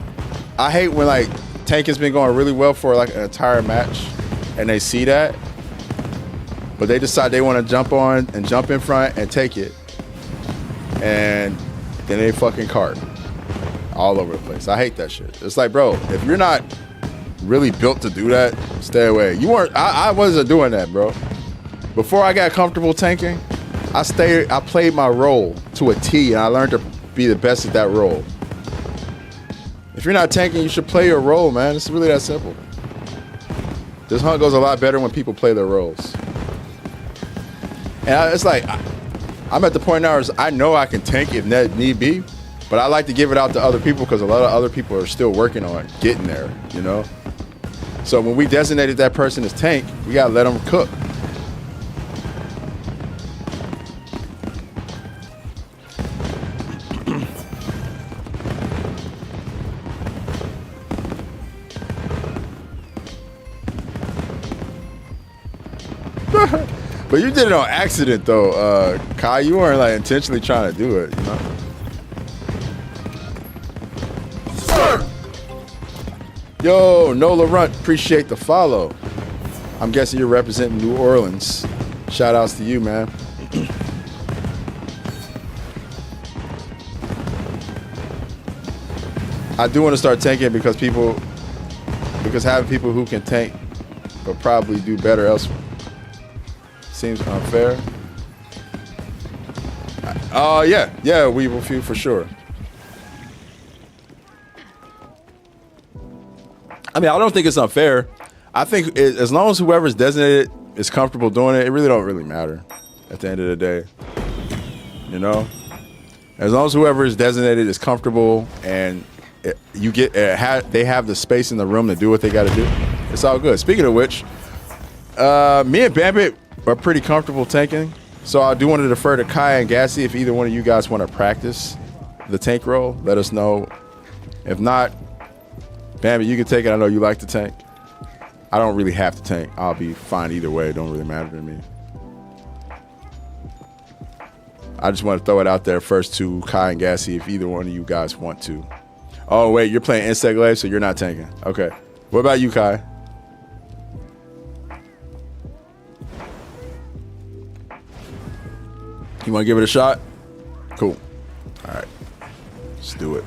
I hate when like tank has been going really well for like an entire match and they see that, but they decide they want to jump on and jump in front and take it, and then they fucking cart all over the place. I hate that shit. It's like, bro, if you're not really built to do that, stay away. You weren't. I wasn't doing that, bro. Before I got comfortable tanking, I played my role to a T, and I learned to be the best at that role. If you're not tanking, you should play your role, man. It's really that simple. This hunt goes a lot better when people play their roles. And it's like, I'm at the point now where I know I can tank if need be, but I like to give it out to other people because a lot of other people are still working on getting there, you know? So when we designated that person as tank, we gotta let them cook. But you did it on accident though, Kai. You weren't like intentionally trying to do it, you know? Yo, Nola Runt, appreciate the follow. I'm guessing you're representing New Orleans. Shout outs to you, man. I do want to start tanking because people because having people who can tank but probably do better elsewhere seems unfair. Yeah, Weevil Few for sure. I mean, I don't think it's unfair. I think as long as whoever's designated is comfortable doing it, it really don't really matter at the end of the day. You know, as long as whoever is designated is comfortable and they have the space in the room to do what they got to do, it's all good. Speaking of which, me and Bambit are pretty comfortable tanking, so I do want to defer to Kai and Gassy. If either one of you guys want to practice the tank role, let us know. If not, Bambit, you can take it. I know you like to tank. I don't really have to tank. I'll be fine either way. It don't really matter to me. I just want to throw it out there first to Kai and Gassy if either one of you guys want to. Oh, wait, you're playing Insect Glaive, so you're not tanking. Okay. What about you, Kai? You want to give it a shot? Cool. All right. Let's do it.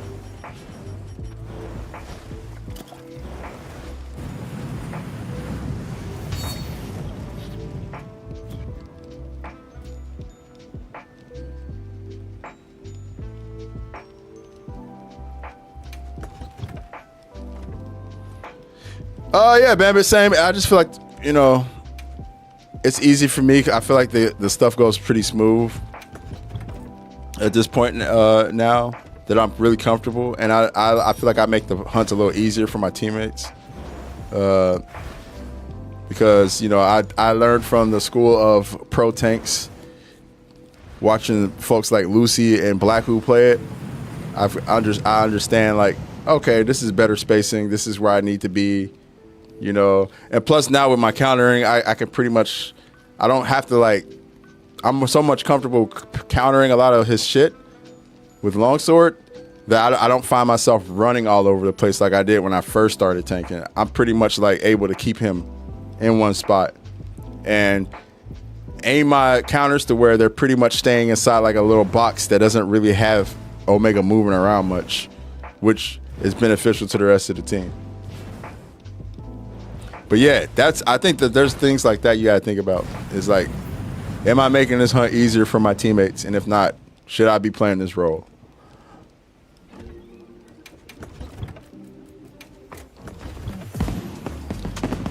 Yeah, Bambit, same. I just feel like, you know, it's easy for me. I feel like the stuff goes pretty smooth at this point now that I'm really comfortable. And I feel like I make the hunt a little easier for my teammates. Because, you know, I learned from the school of pro tanks, watching folks like Lucy and Blackwoo play it. I understand, like, okay, this is better spacing. This is where I need to be. You know, and plus now with my countering, I can pretty much, I don't have to like, I'm so much comfortable countering a lot of his shit with longsword that I don't find myself running all over the place like I did when I first started tanking. I'm pretty much like able to keep him in one spot and aim my counters to where they're pretty much staying inside like a little box that doesn't really have Omega moving around much, which is beneficial to the rest of the team. But yeah, I think that there's things like that you gotta think about. It's like, am I making this hunt easier for my teammates? And if not, should I be playing this role?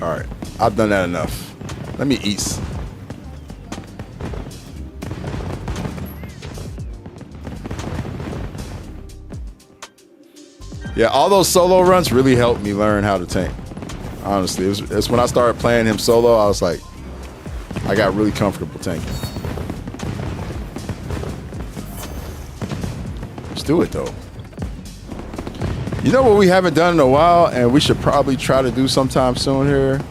All right, I've done that enough. Let me eat. Yeah, all those solo runs really helped me learn how to tank. Honestly, it's when I started playing him solo, I was like, I got really comfortable tanking. Let's do it though. You know what we haven't done in a while, and we should probably try to do sometime soon here?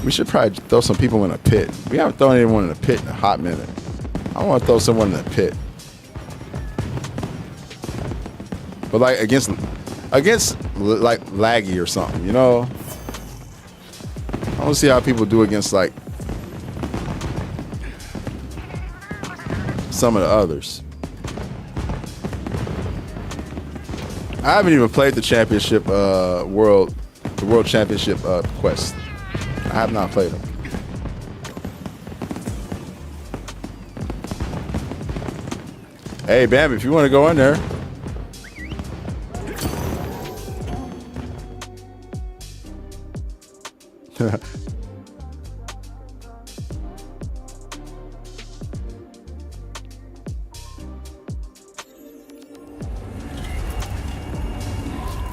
We should probably throw some people in a pit. We haven't thrown anyone in a pit in a hot minute. I want to throw someone in a pit. But like against like Laggy or something, you know? I want to see how people do against like some of the others. I haven't even played the championship the world championship quest. I have not played them. Hey Bam, if you want to go in there.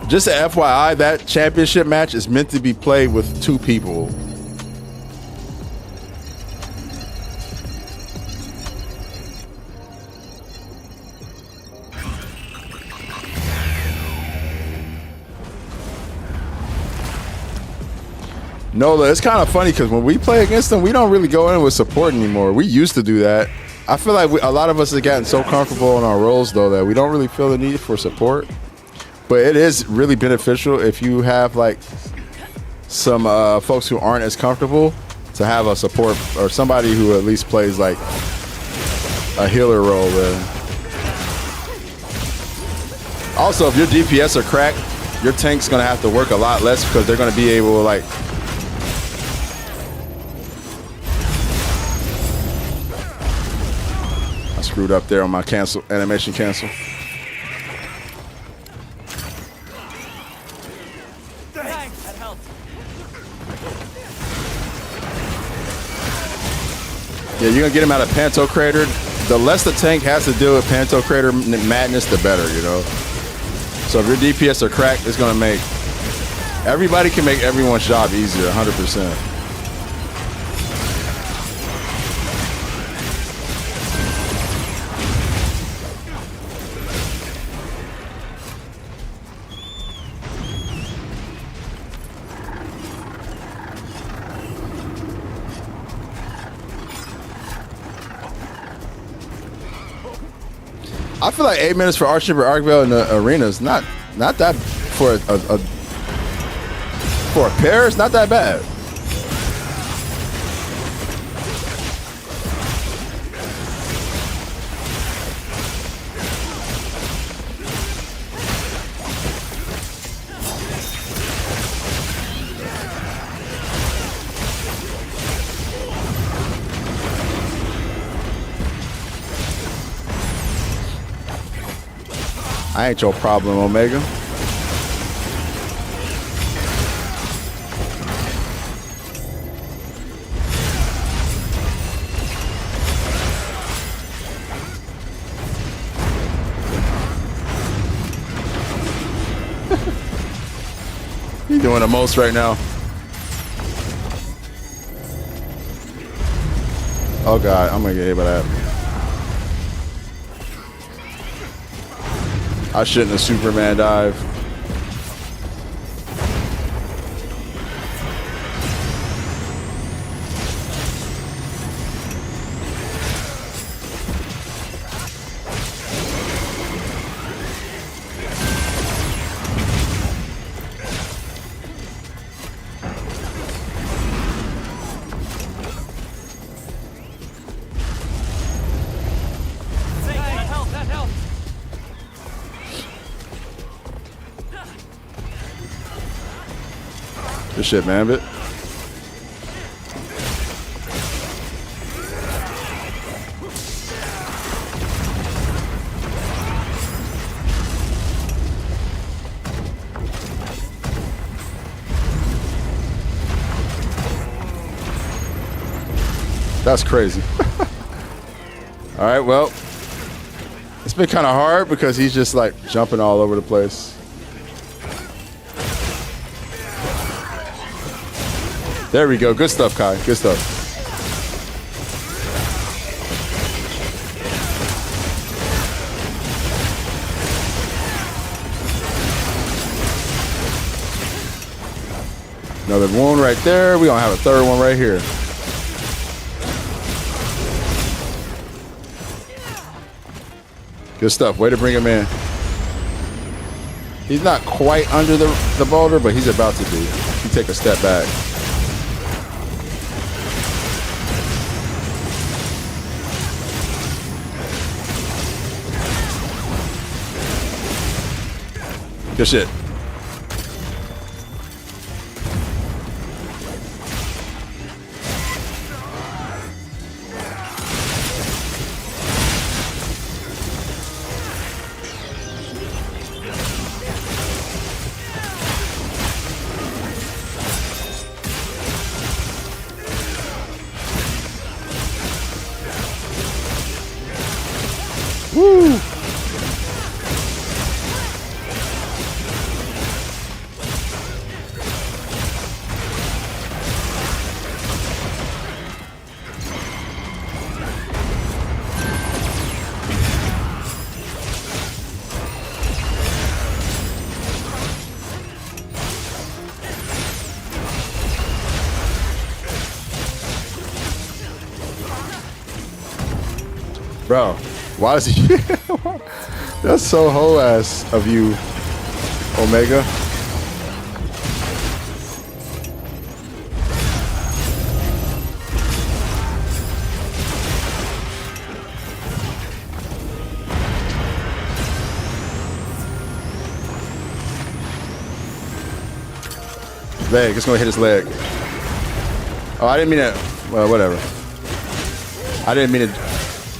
Just a FYI, that championship match is meant to be played with 2 people. Nola, it's kind of funny because when we play against them, we don't really go in with support anymore. We used to do that. I feel like a lot of us have gotten so comfortable in our roles, though, that we don't really feel the need for support. But it is really beneficial if you have like some folks who aren't as comfortable to have a support or somebody who at least plays like a healer role there. Also, if your DPS are cracked, your tank's gonna have to work a lot less because they're gonna be able to like. I screwed up there on my cancel animation cancel. Thanks. That helped. Yeah, you're gonna get him out of Panto Crater. The less the tank has to deal with Panto Crater madness, the better, you know. So if your DPS are cracked, it's gonna make everybody can make everyone's job easier, 100%. I feel like 8 minutes for Archbishop Arkvale in the arena is not that for a pair. It's not that bad. I ain't your problem, Omega. You doing the most right now. Oh God, I'm gonna get hit by that. I shouldn't have Superman dive. That helped. Good shit, Mambit. That's crazy. All right, well, it's been kind of hard because he's just like jumping all over the place. There we go. Good stuff, Kai. Good stuff. Another wound right there. We're going to have a third one right here. Good stuff. Way to bring him in. He's not quite under the boulder, but he's about to be. He take a step back. Good shit. Woo! Bro, why does he? That's so whole ass of you, Omega. Leg. It's gonna hit his leg. Oh, I didn't mean to. Well, whatever. I didn't mean to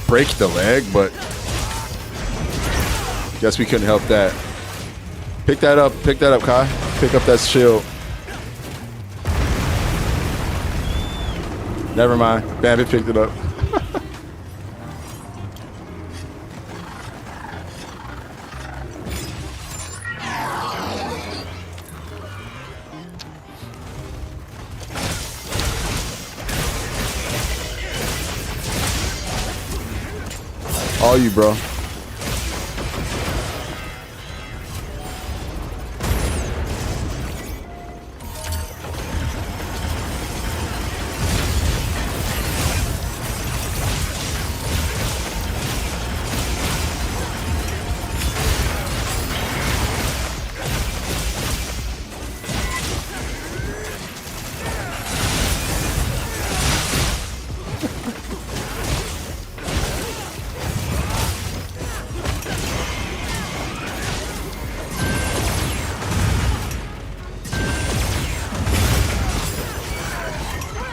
break the leg, but guess we couldn't help that. Pick that up. Pick that up, Kai. Pick up that shield. Never mind. Bandit picked it up. All you, bro.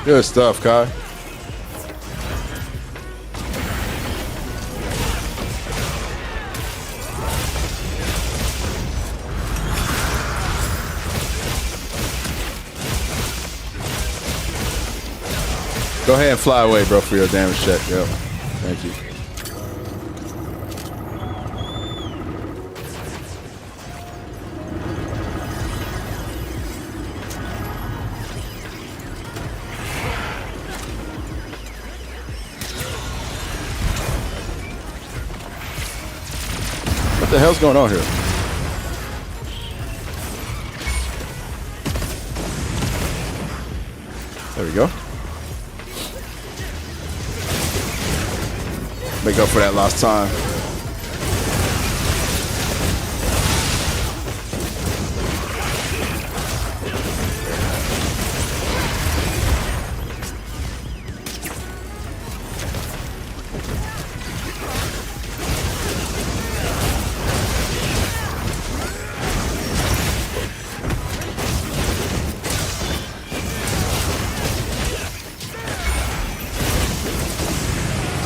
Good stuff, Kai. Go ahead and fly away, bro, for your damage check. Yep. Thank you. What the hell's going on here? There we go. Make up for that lost time.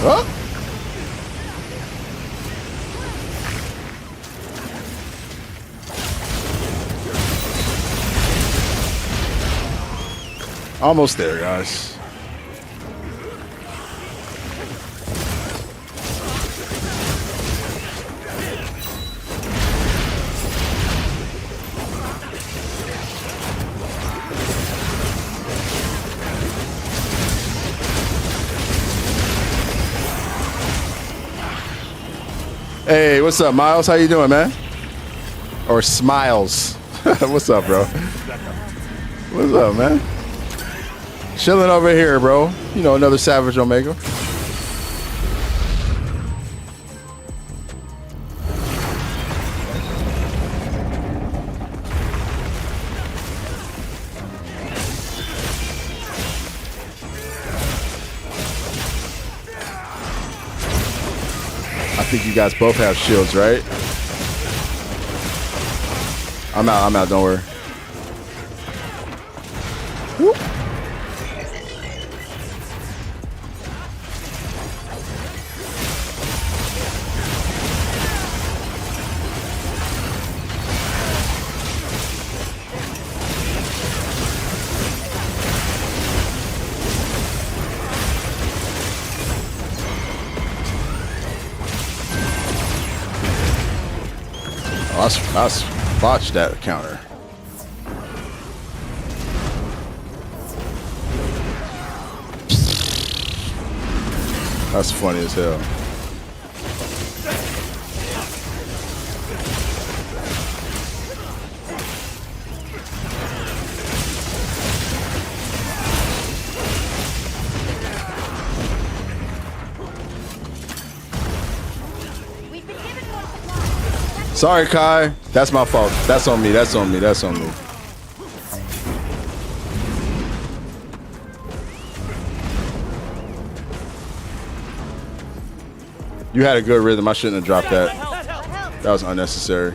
Oh. Almost there, guys. Hey, what's up, Miles? How you doing, man? Or Smiles? What's up, bro? What's up, man? Chilling over here, bro. You know, another Savage Omega. I think you guys both have shields, right? I'm out, don't worry. Whoop. I botched that counter. That's funny as hell. Sorry, Kai. That's my fault. That's on me. That's on me. That's on me. You had a good rhythm. I shouldn't have dropped that. That was unnecessary.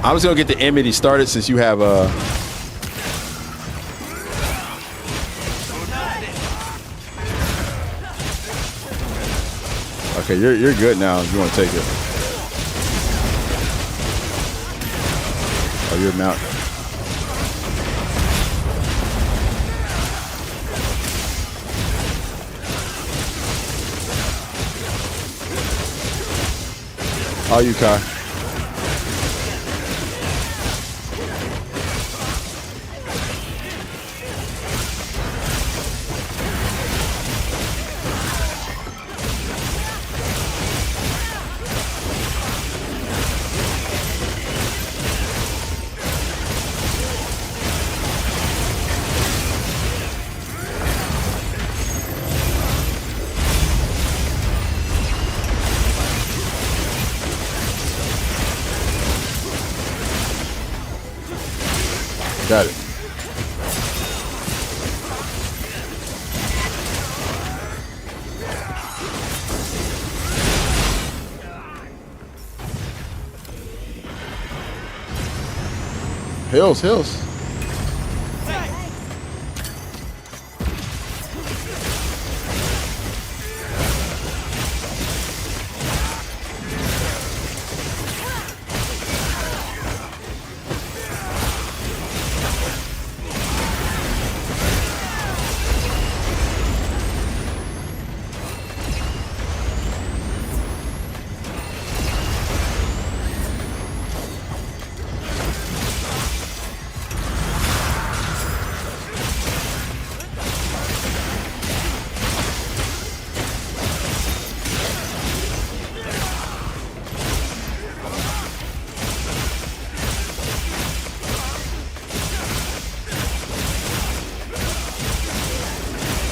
I was gonna get the enmity started since you have Okay, you're good now if you want to take it. Oh, you're mount. Oh, you Kai. Got it. Hills.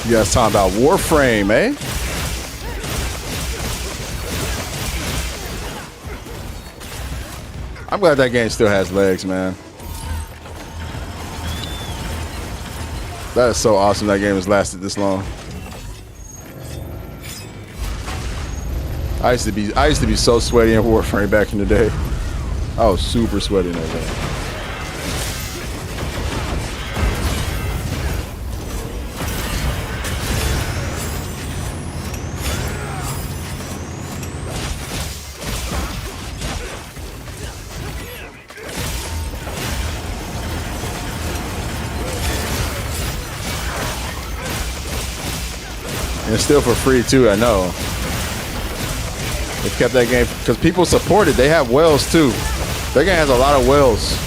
You guys talking about Warframe, eh? I'm glad that game still has legs, man. That is so awesome that game has lasted this long. I used to be so sweaty in Warframe back in the day. I was super sweaty in that game. And it's still for free too, I know. They kept that game because people support it. They have whales too. That game has a lot of whales.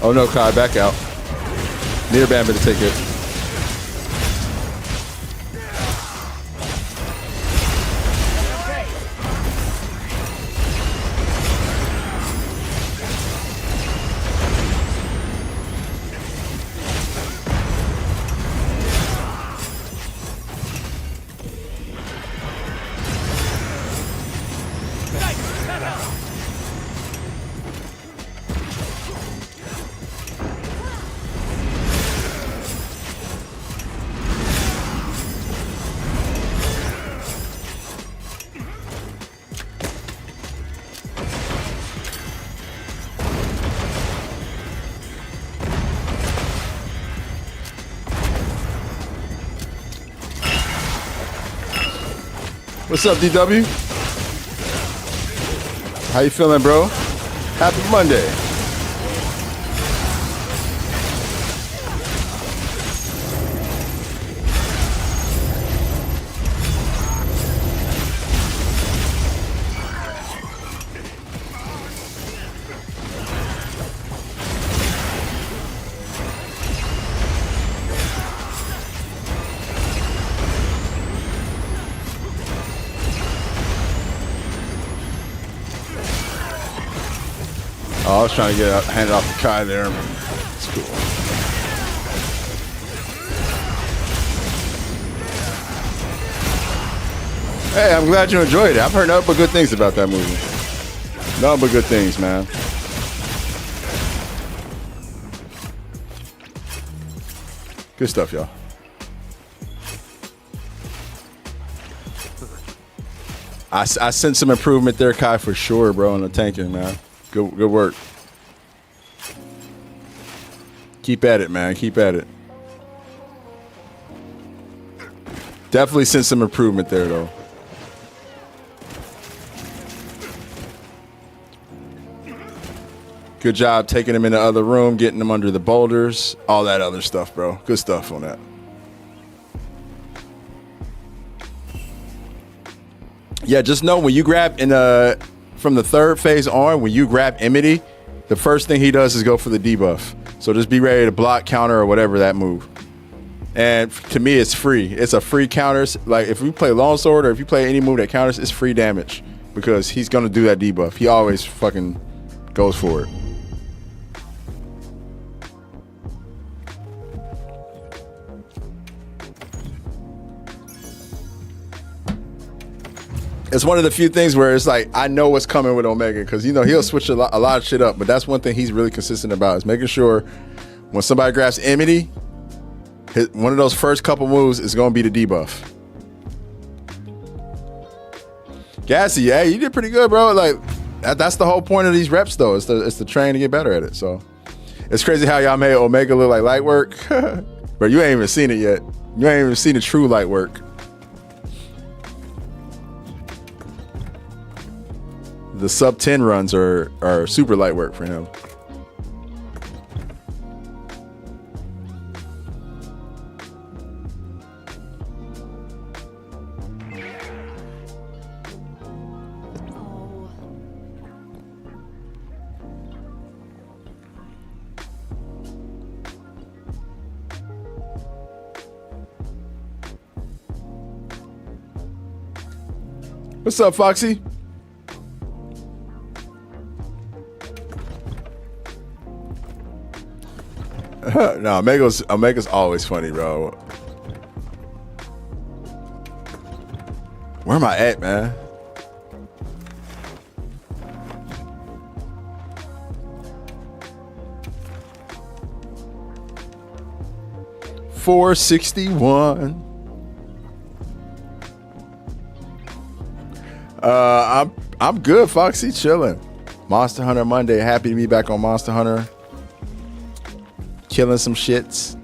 Oh no, Kai, back out. Need a Bamba to take it. What's up, DW? How you feeling, bro? Happy Monday. Oh, I was trying to get handed off to Kai there. It's cool. Hey, I'm glad you enjoyed it. I've heard nothing but good things about that movie. Nothing but good things, man. Good stuff, y'all. I sense some improvement there, Kai, for sure, bro, on the tanking, man. Good work. Keep at it, man. Keep at it. Definitely sense some improvement there, though. Good job taking him in the other room, getting him under the boulders, all that other stuff, bro. Good stuff on that. Yeah, just know when you grab from the third phase on, when you grab Enmity, the first thing he does is go for the debuff. So just be ready to block, counter, or whatever that move. And to me, it's free. It's a free counter. Like if you play longsword or if you play any move that counters, it's free damage because he's gonna do that debuff. He always fucking goes for it. It's one of the few things where it's like, I know what's coming with Omega because, you know, he'll switch a lot of shit up. But that's one thing he's really consistent about is making sure when somebody grabs Enmity, one of those first couple moves is going to be the debuff. Gassy, yeah, you did pretty good, bro. Like, that's the whole point of these reps, though. It's to train to get better at it. So it's crazy how y'all made Omega look like light work. But you ain't even seen it yet. You ain't even seen the true light work. The sub 10 runs are super light work for him. What's up, Foxy? No, Omega's always funny, bro. Where am I at, man? $461. I'm good, Foxy, chilling. Monster Hunter Monday. Happy to be back on Monster Hunter. Killing some shits.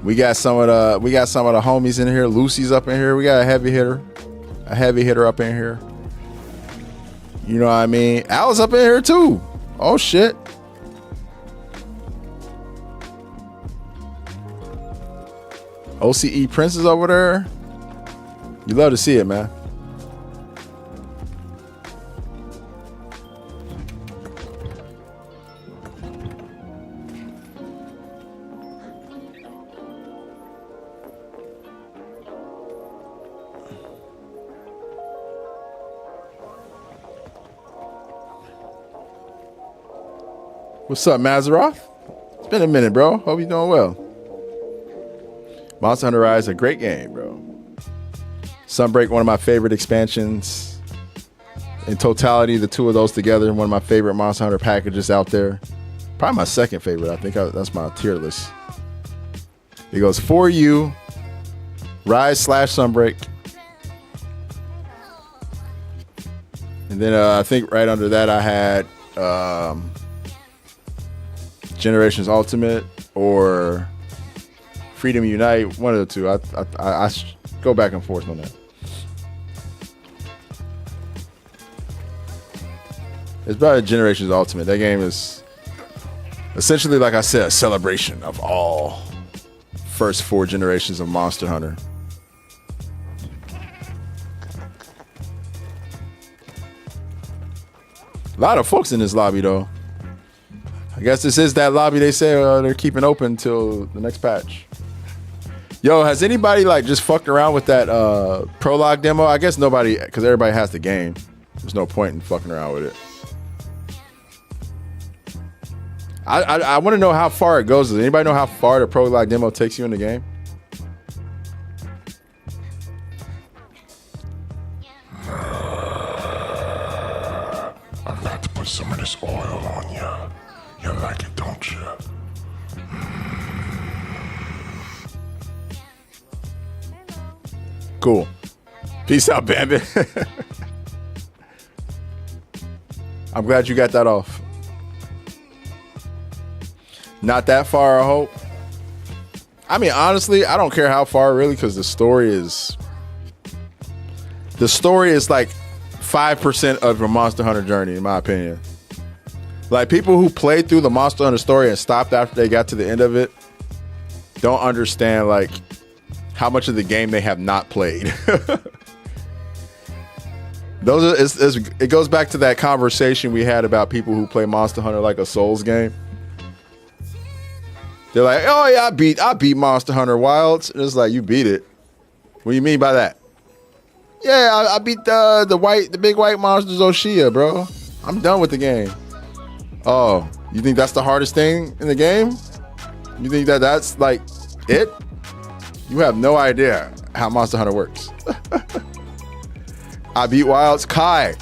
We got some of the homies in here. Lucy's up in here. We got a heavy hitter up in here. You know what I mean? Al's up in here too. Oh shit. OCE Prince is over there. You love to see it, man. What's up, Mazeroth? It's been a minute, bro. Hope you're doing well. Monster Hunter Rise is a great game, bro. Sunbreak, one of my favorite expansions. In totality, the two of those together, one of my favorite Monster Hunter packages out there. Probably my second favorite. I think that's my tier list. It goes For You, Rise / Sunbreak. And then I think right under that I had Generations Ultimate or Freedom Unite, one of the two. I go back and forth on that. It's about Generations Ultimate. That game is essentially, like I said, a celebration of all first 4 generations of Monster Hunter. A lot of folks in this lobby, though. I guess this is that lobby they say they're keeping open till the next patch. Yo, has anybody like just fucked around with that prologue demo? I guess nobody, because everybody has the game. There's no point in fucking around with it. I want to know how far it goes. Does anybody know how far the prologue demo takes you in the game? Cool. Peace out, Bandit. I'm glad you got that off. Not that far, I hope. I mean, honestly, I don't care how far, really, because the story is like 5% of a Monster Hunter journey, in my opinion. Like, people who played through the Monster Hunter story and stopped after they got to the end of it don't understand, like, how much of the game they have not played. It goes back to that conversation we had about people who play Monster Hunter like a Souls game. They're like, oh yeah, I beat Monster Hunter Wilds. And it's like, you beat it. What do you mean by that? Yeah, I beat the big white monsters Oshia, bro. I'm done with the game. Oh, you think that's the hardest thing in the game? You think that's like it? You have no idea how Monster Hunter works. I beat Wilds. Kai.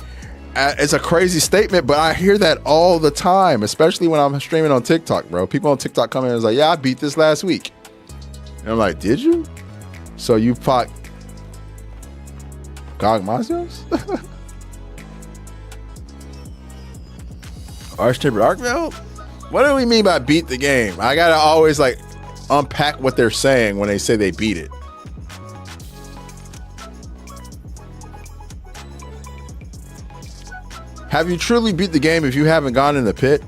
It's a crazy statement, but I hear that all the time, especially when I'm streaming on TikTok, bro. People on TikTok come in and is like, yeah, I beat this last week. And I'm like, did you? So you fought Gog Mazios? Archbishop Arkveld? What do we mean by beat the game? I gotta always like unpack what they're saying when they say they beat it. Have you truly beat the game if you haven't gone in the pit?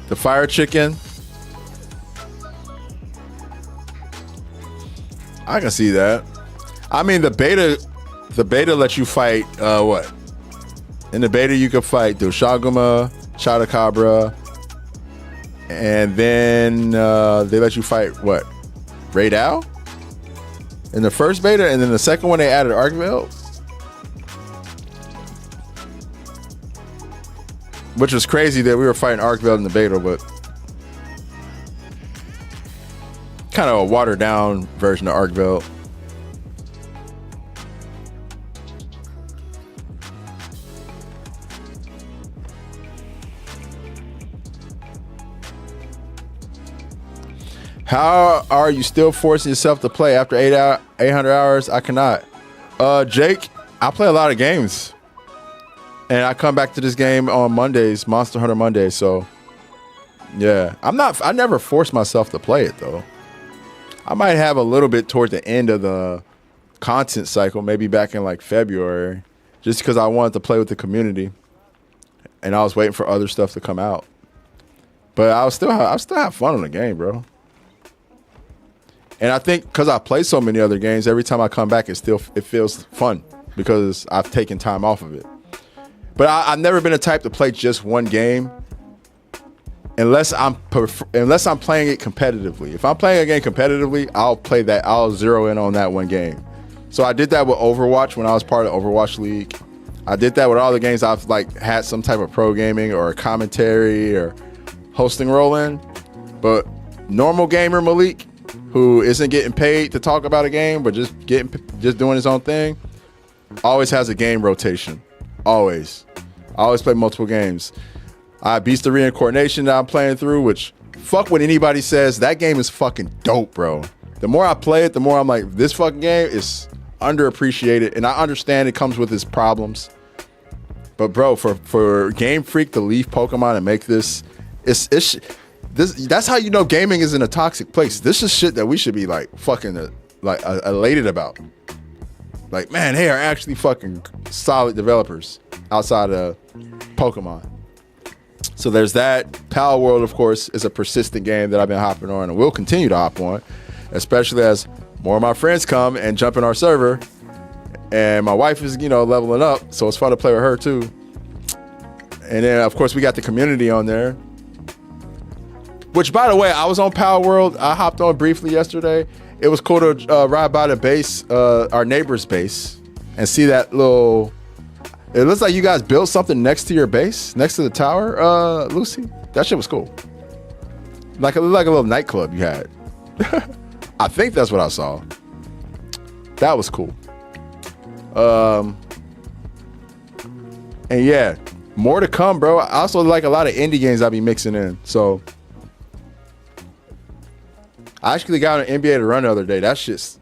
The fire chicken. I can see that. I mean, the beta lets you fight what? In the beta, you can fight Doshaguma, Chadacabra, and then they let you fight what? Raidao? In the first beta, and then the second one they added Arkveld, which was crazy that we were fighting Arkveld in the beta, but kind of a watered down version of Arkveld. How are you still forcing yourself to play after 800 hours? I cannot. Jake, I play a lot of games. And I come back to this game on Mondays, Monster Hunter Monday, so yeah. I never force myself to play it though. I might have a little bit toward the end of the content cycle, maybe back in like February, just because I wanted to play with the community. And I was waiting for other stuff to come out. But I still have fun on the game, bro. And I think because I play so many other games, every time I come back, it feels fun because I've taken time off of it. But I've never been a type to play just one game unless I'm playing it competitively. If I'm playing a game competitively, I'll play that. I'll zero in on that one game. So I did that with Overwatch when I was part of Overwatch League. I did that with all the games I've like had some type of pro gaming or commentary or hosting role in. But normal gamer Malik, who isn't getting paid to talk about a game, but just doing his own thing, always has a game rotation. Always. I always play multiple games. I Beast the Reincarnation that I'm playing through, which fuck what anybody says. That game is fucking dope, bro. The more I play it, the more I'm like, this fucking game is underappreciated, and I understand it comes with its problems. But bro, for Game Freak to leave Pokemon and make this, that's how you know gaming is in a toxic place. This is shit that we should be like fucking elated about. Like, man, they are actually fucking solid developers outside of Pokemon. So there's that. Power World, of course, is a persistent game that I've been hopping on and will continue to hop on, especially as more of my friends come and jump in our server. And my wife is, leveling up, so it's fun to play with her too. And then, of course, we got the community on there. Which, by the way, I was on Power World. I hopped on briefly yesterday. It was cool to ride by the base, our neighbor's base, and see that little... It looks like you guys built something next to your base, next to the tower, Lucy. That shit was cool. Like a little nightclub you had. I think that's what I saw. That was cool. And yeah, more to come, bro. I also like a lot of indie games I'll be mixing in. So I actually got an NBA to run the other day. That shit's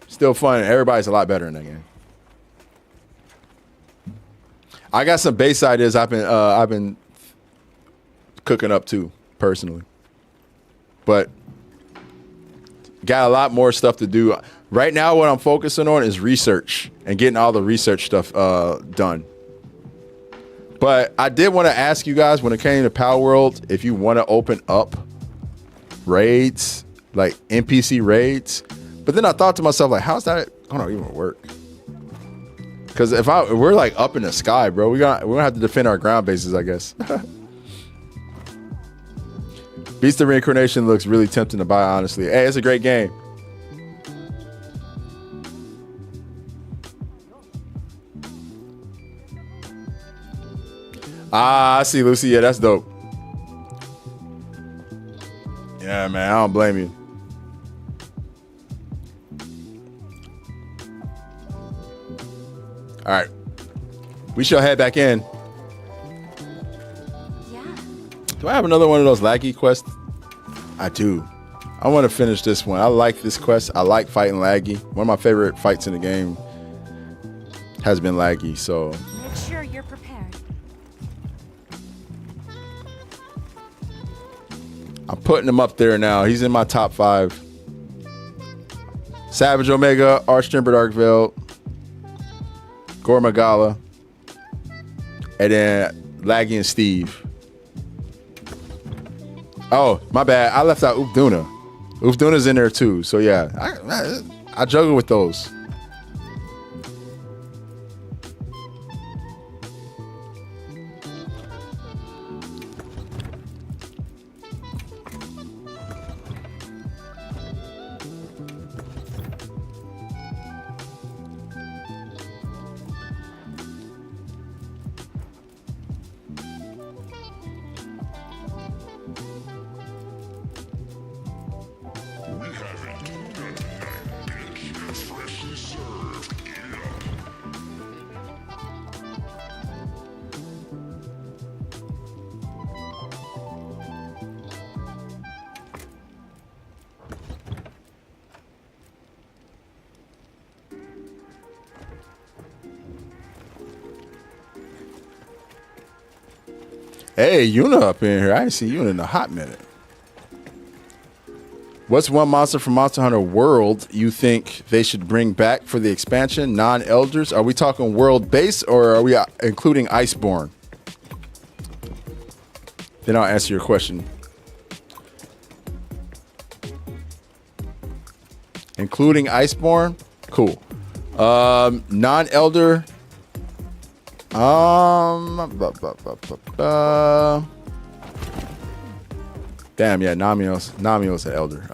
still fun. Everybody's a lot better in that game. I got some bass ideas I've been cooking up too, personally. But got a lot more stuff to do. Right now, what I'm focusing on is research and getting all the research stuff done. But I did want to ask you guys, when it came to Power World, if you want to open up raids, like NPC raids. But then I thought to myself, like, how's that gonna even work? Because if we're like up in the sky, bro, we're gonna have to defend our ground bases, I guess. Beast of Reincarnation looks really tempting to buy, honestly. Hey, it's a great game. I see, Lucy. Yeah, that's dope. Yeah, man, I don't blame you. All right. We shall head back in. Yeah. Do I have another one of those laggy quests? I do. I want to finish this one. I like this quest. I like fighting laggy. One of my favorite fights in the game has been laggy, so. Make sure you're prepared. I'm putting him up there now. He's in my top 5. Savage Omega, Archtimber Darkveil, Gore Magala, and then Laggy and Steve. Oh, my bad. I left out Ufduna. Ufduna's in there too. So yeah, I juggle with those. Hey, Yuna up in here. I ain't seen Yuna in a hot minute. What's one monster from Monster Hunter World you think they should bring back for the expansion? Non-elders? Are we talking world base or are we including Iceborne? Then I'll answer your question. Including Iceborne? Cool. Non-elder. Damn, yeah, Namios an elder.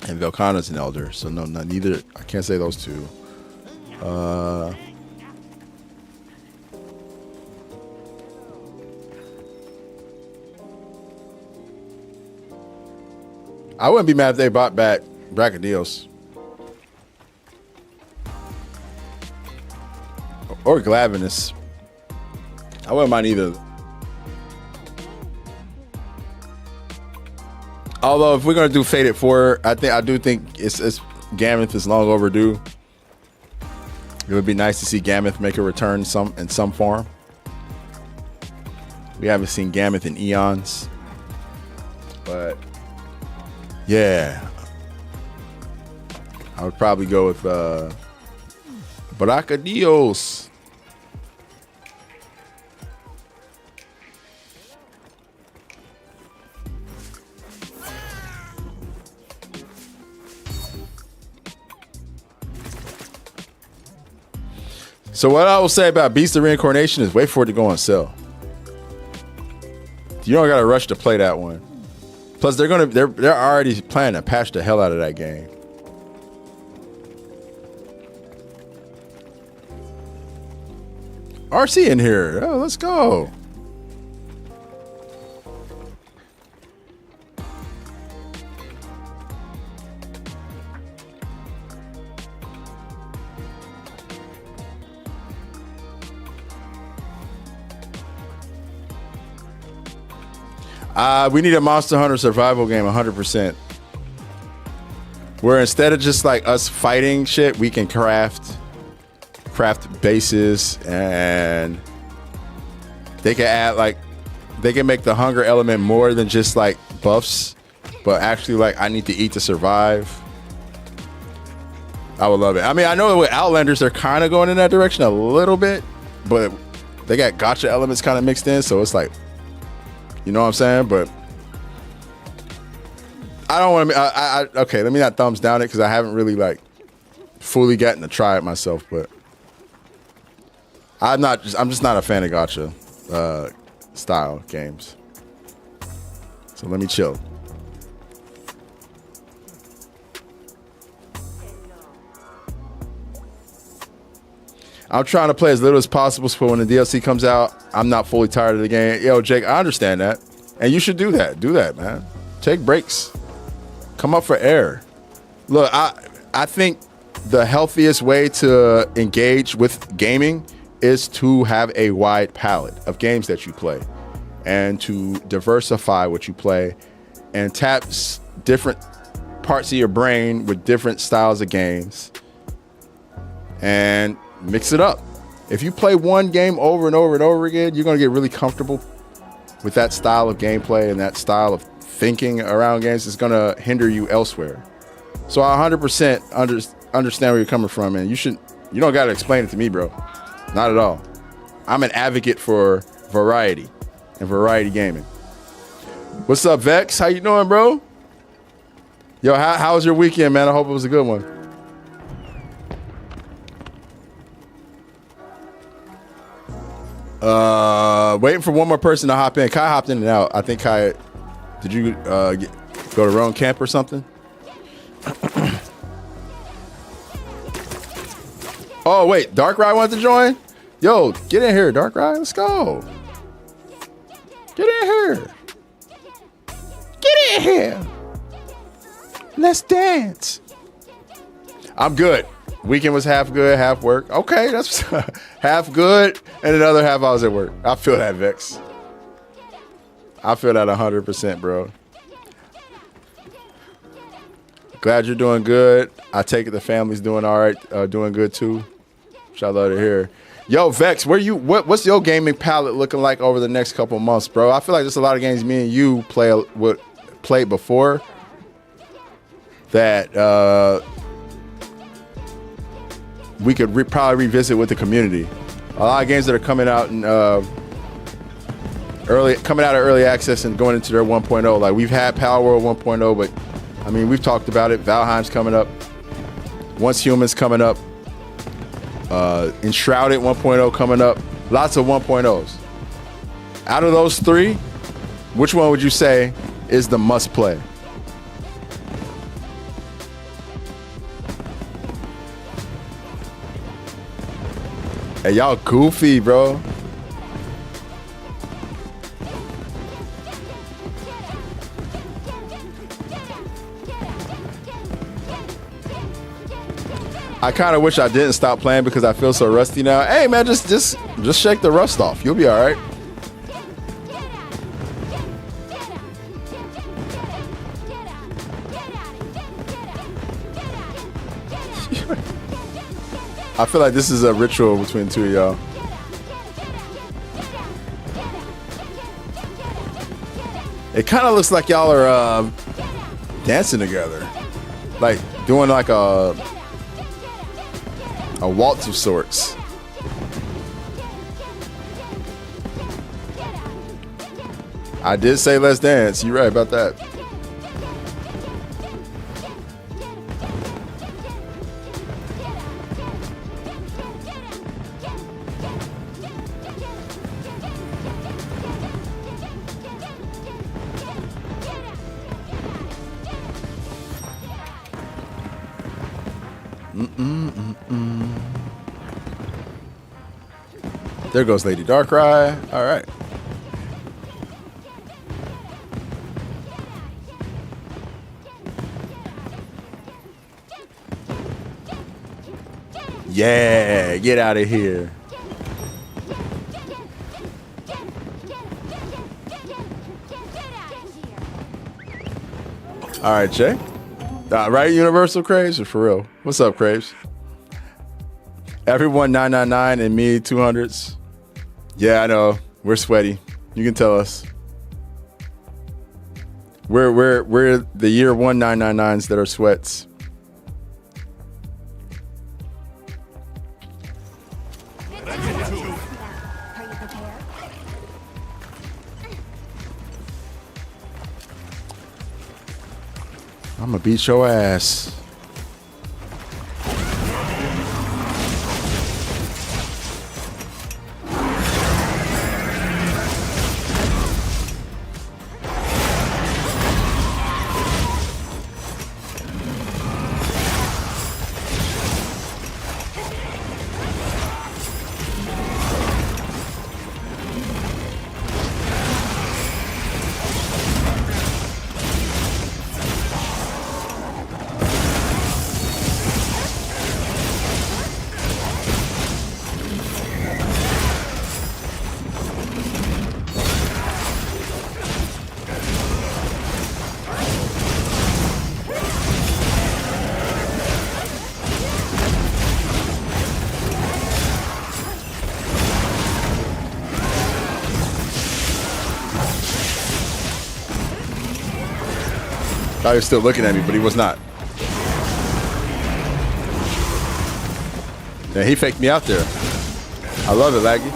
And Velkhana's an elder. So no, neither. I can't say those two. I wouldn't be mad if they brought back Brachydios. Or Glavenus. I wouldn't mind either. Although if we're gonna do Fated 4, I do think it's Gameth is long overdue. It would be nice to see Gameth make a return in some form. We haven't seen Gameth in eons. But yeah. I would probably go with Brachydios. So what I will say about Beast of Reincarnation is wait for it to go on sale. You don't gotta rush to play that one. Plus they're already planning to patch the hell out of that game. RC in here. Oh, let's go. We need a Monster Hunter survival game 100%. Where instead of just like us fighting shit, we can craft bases, and they can add like, they can make the hunger element more than just like buffs, but actually like I need to eat to survive. I would love it. I mean, I know with Outlanders they're kind of going in that direction a little bit, but they got gacha elements kind of mixed in, so it's like, you know what I'm saying? But I don't want to. Okay, let me not thumbs down it because I haven't really like fully gotten to try it myself. But I'm just not a fan of gacha style games. So let me chill. I'm trying to play as little as possible so when the DLC comes out, I'm not fully tired of the game. Yo, Jake, I understand that. And you should do that. Do that, man. Take breaks. Come up for air. Look, I think the healthiest way to engage with gaming is to have a wide palette of games that you play and to diversify what you play and tap different parts of your brain with different styles of games and mix it up. If you play one game over and over and over again, you're going to get really comfortable with that style of gameplay and that style of thinking around games. It's going to hinder you elsewhere. So I 100% understand where you're coming from, and you don't got to explain it to me, bro. Not at all. I'm an advocate for variety and variety gaming. What's up, Vex? How you doing, bro? Yo, how was your weekend, man? I hope it was a good one. Waiting for one more person to hop in. Kai hopped in and out. I think Kai, did you go to Roan Camp or something? Oh wait, Darkrai wanted to join? Yo, get in here, Darkrai. Let's go. Get in here. Get in here. Let's dance. I'm good. Weekend was half good, half work. Okay, that's half good, and another half I was at work. I feel that, Vex. I feel that 100%, bro. Glad you're doing good. I take it the family's doing all right, doing good too. Which I love to hear. Yo, Vex, what's your gaming palette looking like over the next couple months, bro? I feel like there's a lot of games me and you played before that we could probably revisit with the community. A lot of games that are coming out in coming out of early access and going into their 1.0. Like we've had Power World 1.0, but I mean we've talked about it. Valheim's coming up. Once Human's coming up. Enshrouded 1.0 coming up. Lots of 1.0s. Out of those three, which one would you say is the must play? Hey, y'all goofy, bro. I kind of wish I didn't stop playing because I feel so rusty now. Hey, man, just shake the rust off. You'll be all right. I feel like this is a ritual between the two of y'all. It kind of looks like y'all are dancing together, like doing like a waltz of sorts. I did say let's dance. You're right about that. There goes Lady Darkrai. All right. Yeah, get out of here. All right, Jay. Right, Universal Craves, or for real? What's up, Craves? Everyone 999 and me 200s. Yeah, I know. We're sweaty. You can tell us. We're the year 1999s that are sweats. Are you prepared? I'm gonna beat your ass. Thought he was still looking at me, but he was not. Yeah, he faked me out there. I love it, Laggy.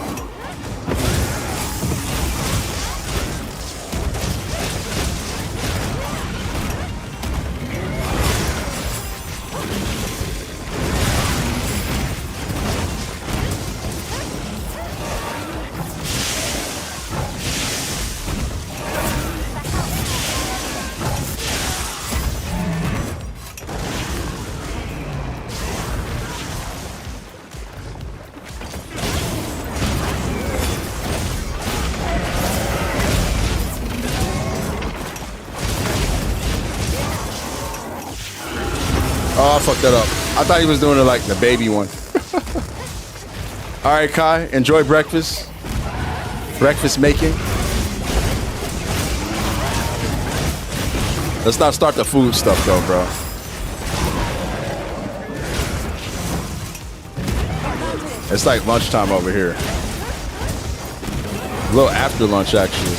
Oh, I fucked that up. I thought he was doing it like the baby one. All right, Kai, enjoy breakfast. Breakfast making. Let's not start the food stuff though, bro. It's like lunchtime over here. A little after lunch, actually.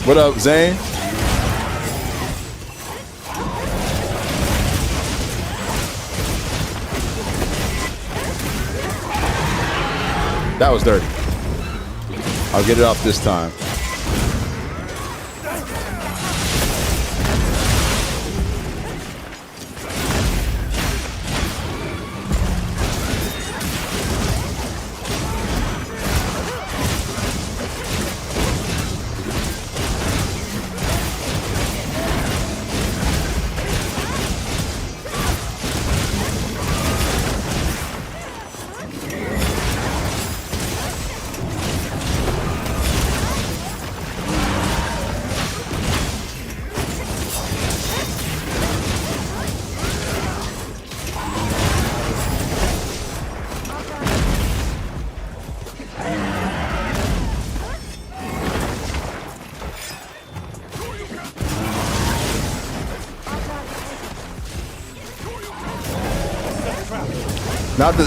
What up, Zane? That was dirty. I'll get it off this time.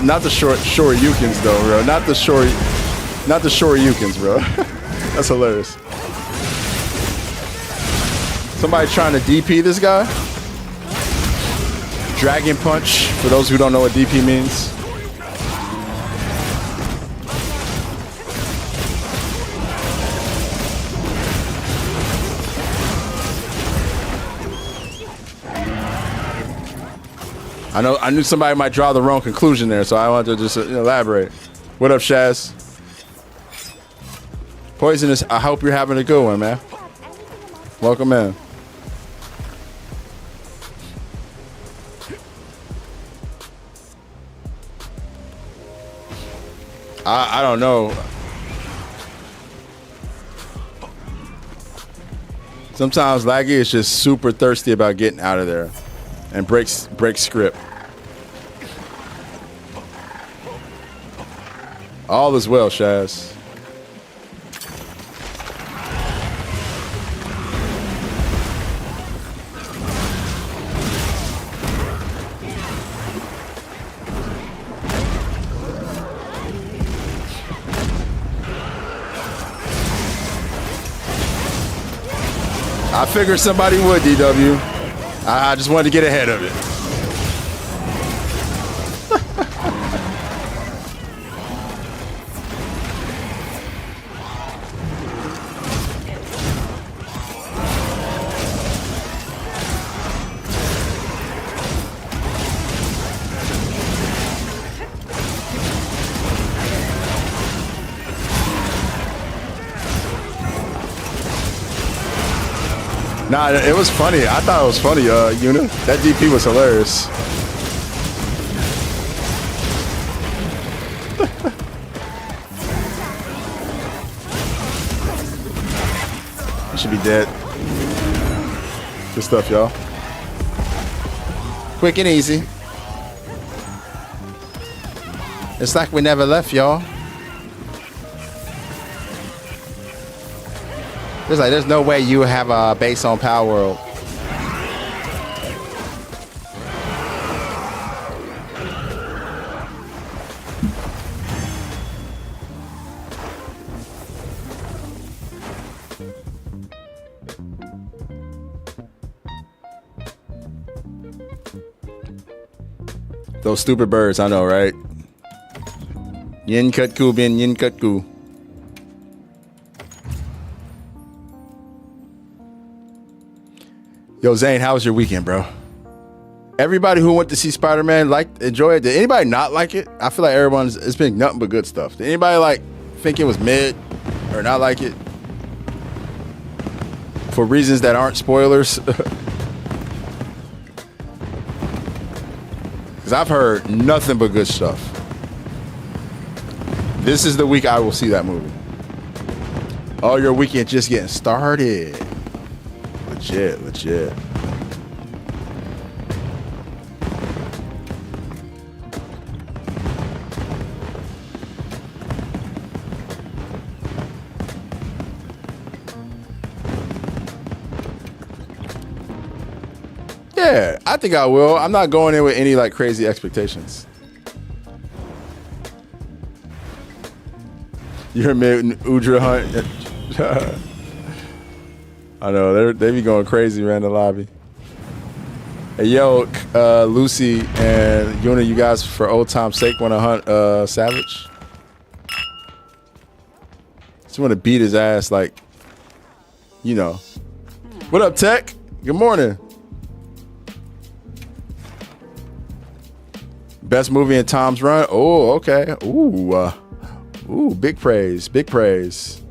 Not the Shoryukens though, bro. Not the Shoryukens, bro. That's hilarious. Somebody trying to DP this guy. Dragon Punch, for those who don't know what DP means. I knew somebody might draw the wrong conclusion there, so I wanted to just elaborate. What up, Shaz? Poisonous, I hope you're having a good one, man. Welcome in. I don't know. Sometimes Laggy is just super thirsty about getting out of there and breaks script. All is well, Shaz. I figured somebody would, DW. I just wanted to get ahead of it. Nah, it was funny. I thought it was funny, Yuna. That DP was hilarious. You should be dead. Good stuff, y'all. Quick and easy. It's like we never left, y'all. It's like there's no way you have a base on Power World. Those stupid birds, I know, right? Yin Kutku bin Yin Kutku. Yo, Zane, how was your weekend, bro? Everybody who went to see Spider-Man enjoyed it. Did anybody not like it? I feel like it's been nothing but good stuff. Did anybody think it was mid or not like it? For reasons that aren't spoilers? Because I've heard nothing but good stuff. This is the week I will see that movie. Oh, your weekend just getting started. Legit. Yeah, I think I will. I'm not going in with any crazy expectations. You're mid Udra hunt. I know they be going crazy around the lobby. Hey yo, Lucy and Yuna, you guys for old time's sake want to hunt Savage? Just want to beat his ass, What up, Tech? Good morning. Best movie in Tom's run? Oh, okay. Ooh, big praise. Big praise,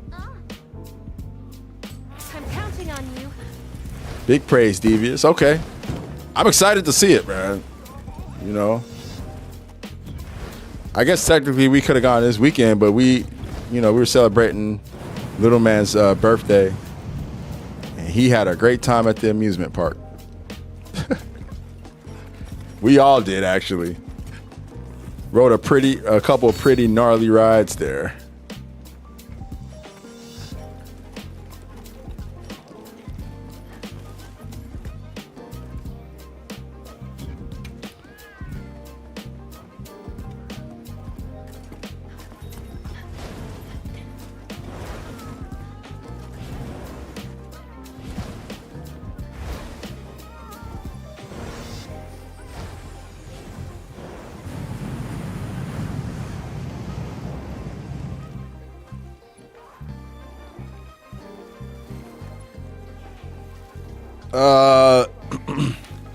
Devious. Okay. I'm excited to see it, man. I guess technically we could have gone this weekend, but we were celebrating little man's birthday. And he had a great time at the amusement park. We all did, actually. Rode a couple of pretty gnarly rides there.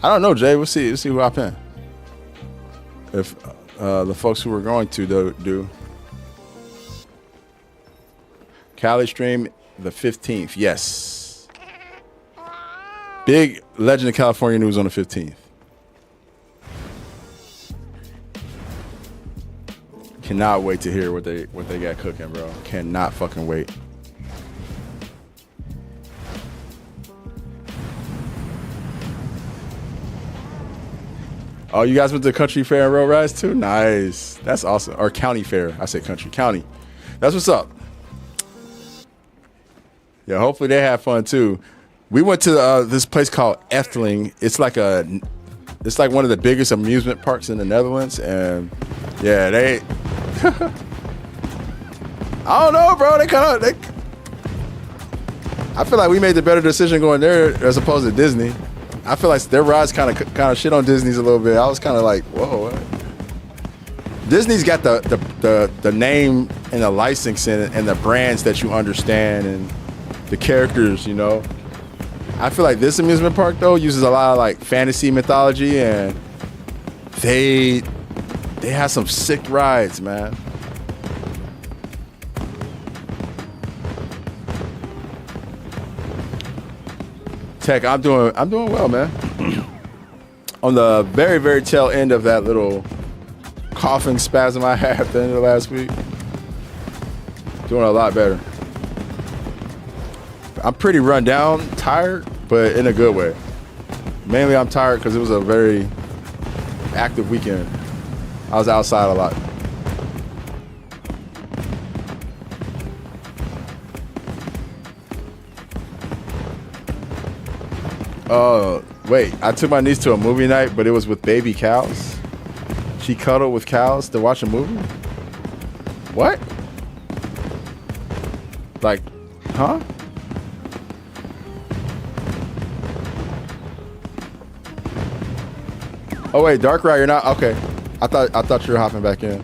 I don't know, Jay. We'll see who hop in. If the folks who we're going to do. Cali stream the 15th. Yes. Big Legend of California news on the 15th. Cannot wait to hear what they got cooking, bro. Cannot fucking wait. Oh, you guys went to Country Fair and Road Rides too? Nice. That's awesome. Or County Fair. I said Country. County. That's what's up. Yeah, hopefully they have fun too. We went to this place called Efteling. It's like one of the biggest amusement parks in the Netherlands, and yeah, they. I don't know, bro. I feel like we made the better decision going there as opposed to Disney. I feel like their rides kind of shit on Disney's a little bit. I was kind of like, whoa. What? Disney's got the name and the licensing and the brands that you understand and the characters, you know. I feel like this amusement park though uses a lot of like fantasy mythology, and they have some sick rides, man. Tech, I'm doing well, man. On the very, very tail end of that little coughing spasm I had at the end of last week, doing a lot better. I'm pretty run down, tired, but in a good way. Mainly I'm tired because it was a very active weekend. I was outside a lot. Wait, I took my niece to a movie night, but it was with baby cows. She cuddled with cows to watch a movie? What? Like, huh? Oh wait, Dark Ride, you're not okay. I thought you were hopping back in.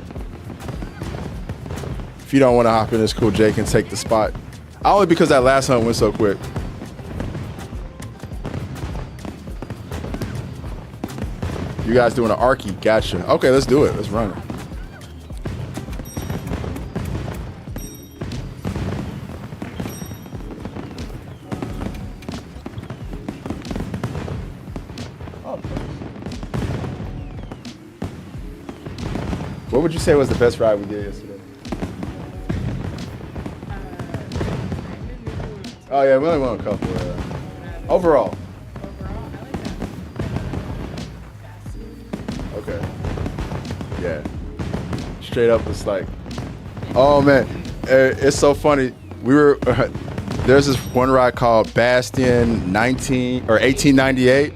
If you don't want to hop in, it's cool. Jay can take the spot. Only because that last hunt went so quick. You guys doing an Arky? Gotcha. Okay, let's do it. Let's run it. What would you say was the best ride we did yesterday? Oh yeah, we only won a couple. Overall. Okay. Yeah. Straight up, it's like, oh man, it's so funny. We were there's this one ride called Bastion 1898,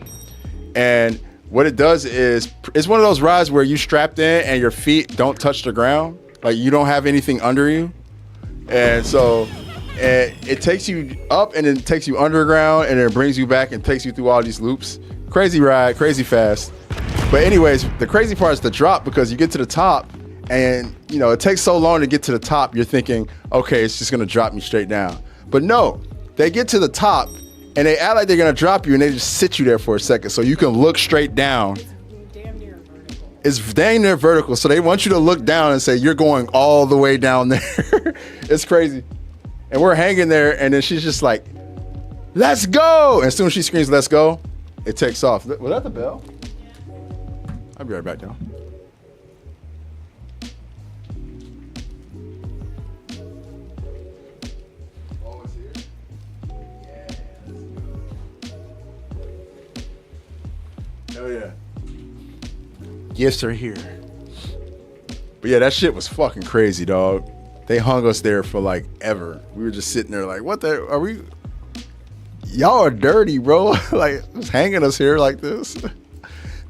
and what it does is it's one of those rides where you strapped in and your feet don't touch the ground, like you don't have anything under you, and so it takes you up and then takes you underground and then it brings you back and takes you through all these loops. Crazy ride, crazy fast. But anyways, the crazy part is the drop, because you get to the top and you know it takes so long to get to the top. You're thinking, okay, it's just gonna drop me straight down. But no, they get to the top and they act like they're gonna drop you and they just sit you there for a second so you can look straight down. It's dang near vertical, so they want you to look down and say you're going all the way down there. It's crazy. And we're hanging there, and then she's just like, let's go. And as soon as she screams, let's go, it takes off. Was that the bell? I'll be right back, y'all. Oh, it's here? Yeah. Hell yeah. Gifts are here. But yeah, that shit was fucking crazy, dog. They hung us there for like ever. We were just sitting there like, what the, are we, y'all are dirty, bro. Like, just hanging us here like this.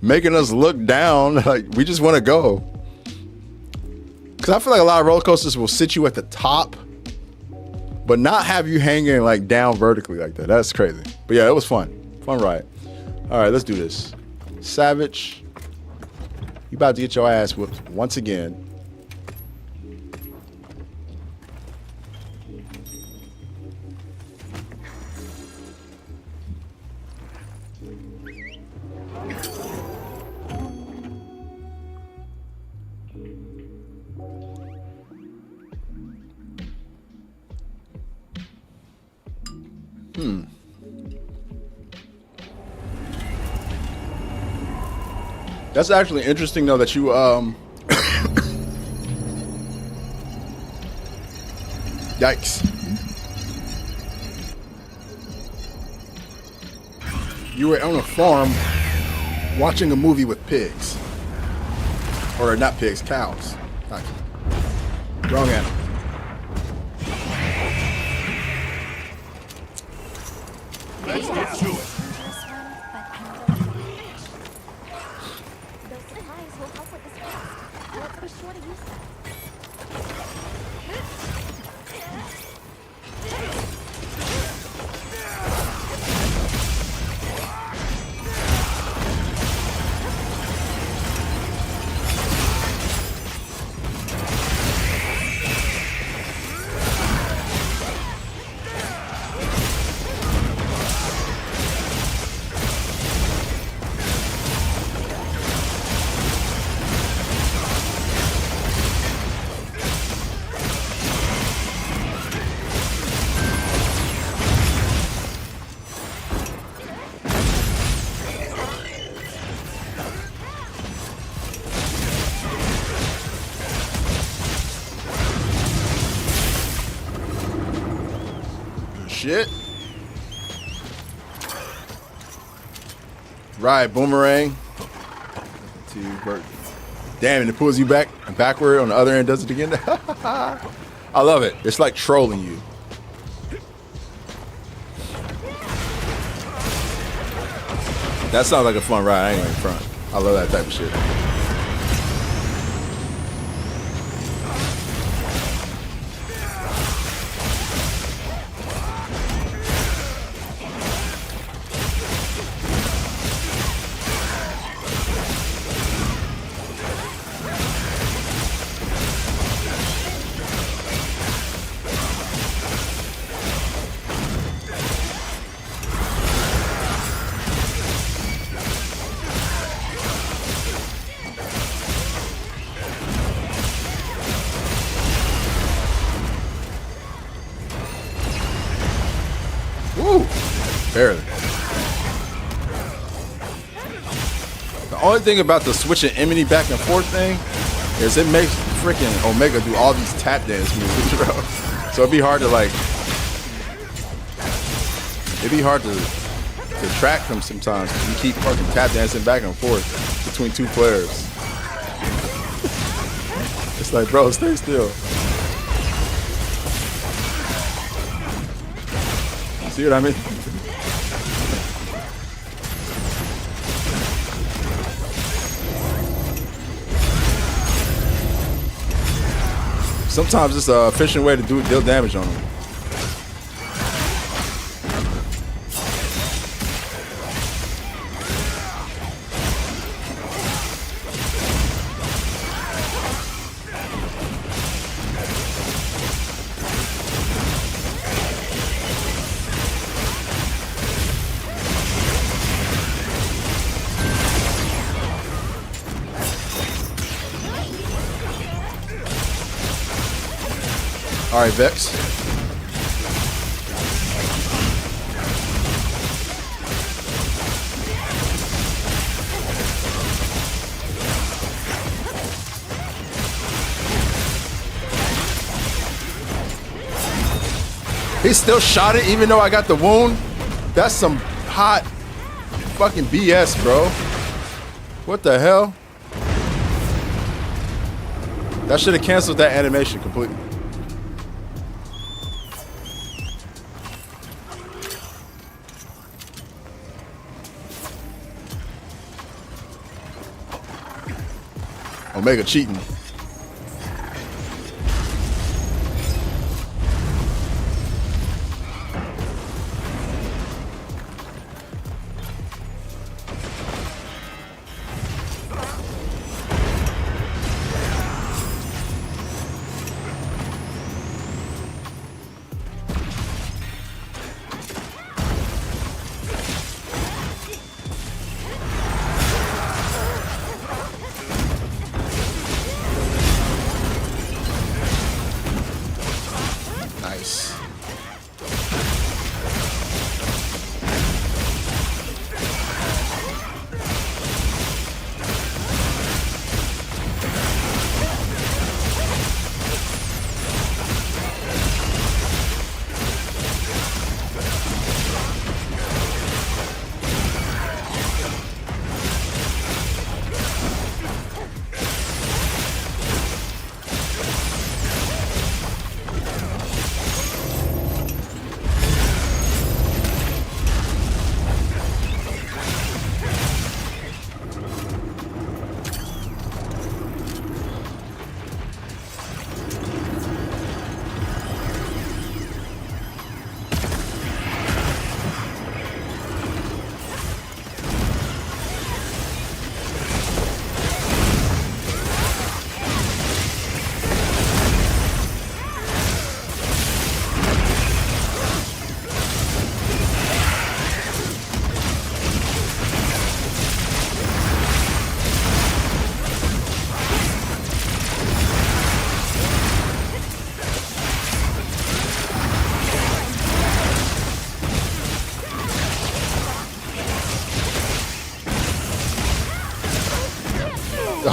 Making us look down, like we just want to go. Because I feel like a lot of roller coasters will sit you at the top, but not have you hanging like down vertically like that. That's crazy. But yeah, it was fun. Fun ride. All right, let's do this. Savage, you about to get your ass whooped once again. That's actually interesting though that you yikes. You were on a farm watching a movie with pigs. Or not pigs, cows. Not, wrong animal. Let's get to it. Those supplies will help with this quest. Let's be sure to use them. Shit. Right, boomerang. Damn, and it pulls you back and backward on the other end, does it again. I love it. It's like trolling you. That sounds like a fun ride. I ain't even front. I love that type of shit. Woo! Barely. The only thing about the switching enemy back and forth thing is it makes freaking Omega do all these tap dance moves, bro. So it'd be hard to track them sometimes because you keep fucking tap dancing back and forth between two players. It's like, bro, stay still. See what I mean? Sometimes it's an efficient way to deal damage on them. All right, Vex. He still shot it even though I got the wound? That's some hot fucking BS, bro. What the hell? That should have canceled that animation completely. Omega cheating. Nice.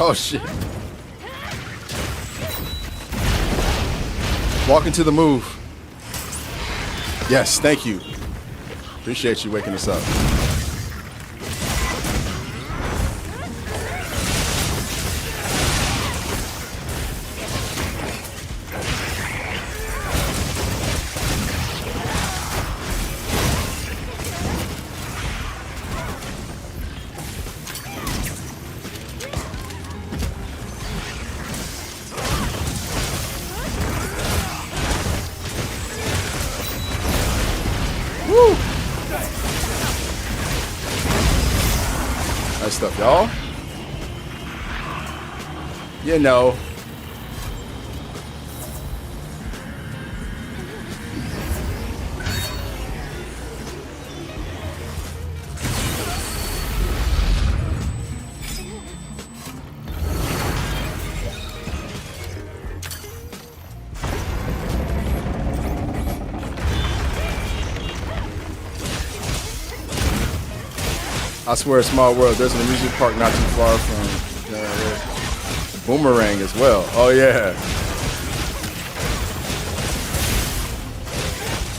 Oh shit. Walk into the move. Yes, thank you. Appreciate you waking us up. Nice stuff, y'all. You know. I swear, small world. There's an amusement park not too far from Boomerang as well. Oh yeah,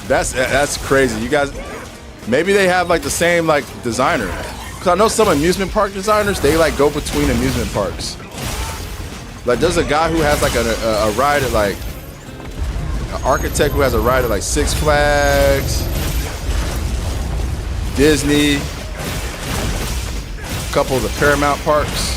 that's crazy. You guys, maybe they have like the same like designer. Cause I know some amusement park designers, they like go between amusement parks. Like there's a guy who has like a ride at like an architect who has a ride at like Six Flags, Disney. Couple of the Paramount parks.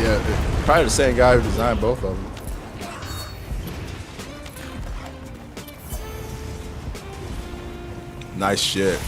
Yeah. Probably the same guy who designed both of them. Nice shit.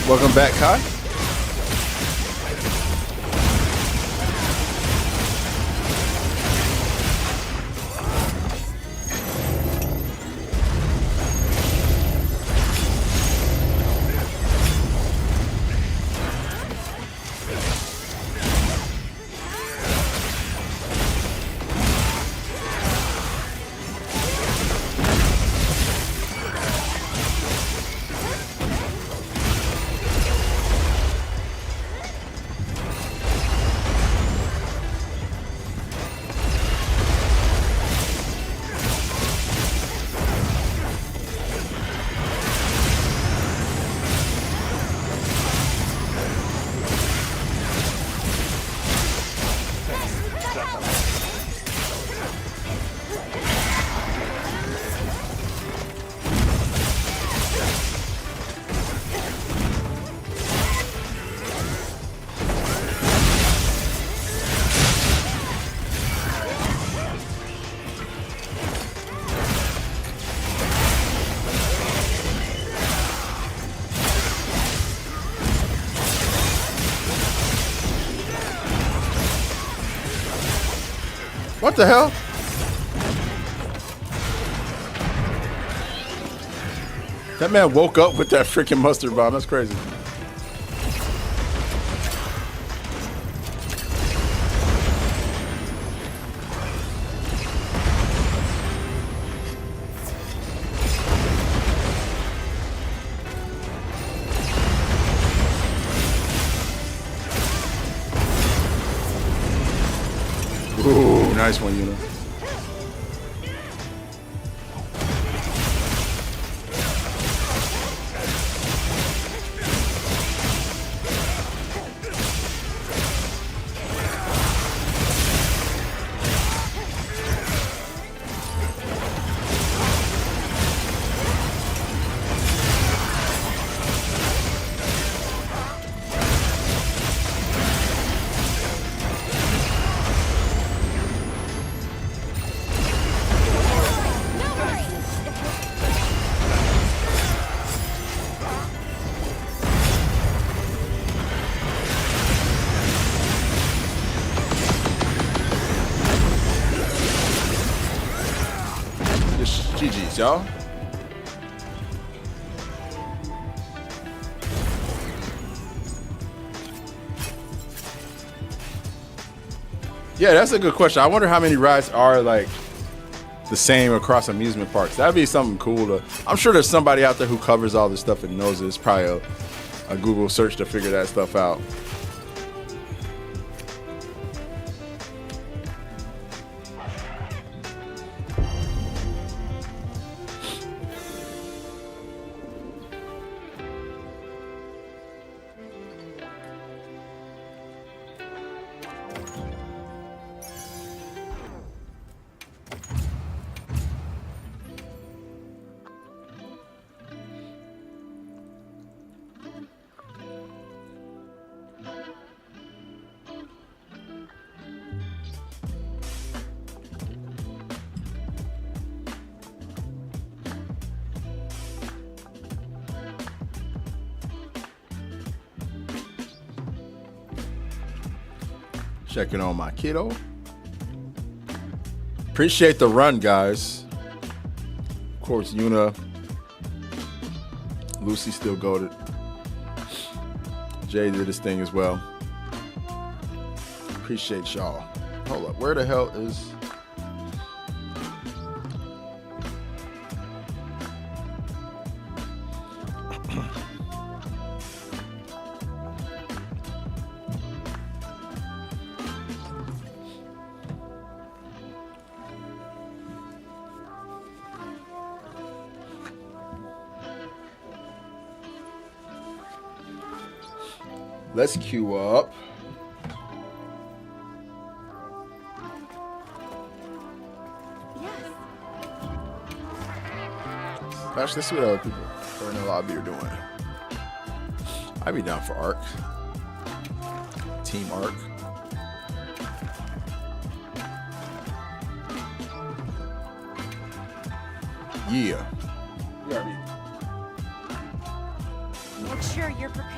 Welcome back, Kai. What the hell? That man woke up with that freaking mustard bomb. That's crazy. Ooh, nice one, Yuna. Nice, y'all. Yeah, that's a good question. I wonder how many rides are like the same across amusement parks. That'd be something cool to. I'm sure there's somebody out there who covers all this stuff and knows it. It's probably a Google search to figure that stuff out. Checking on my kiddo. Appreciate the run, guys. Of course, Yuna. Lucy still goated. Jay did his thing as well. Appreciate y'all. Hold up. Where the hell is... Let's queue up. Yes. Gosh, let's see what other people in the lobby are doing. I'd be down for Arc. Team Arc. Yeah. Make sure you're prepared.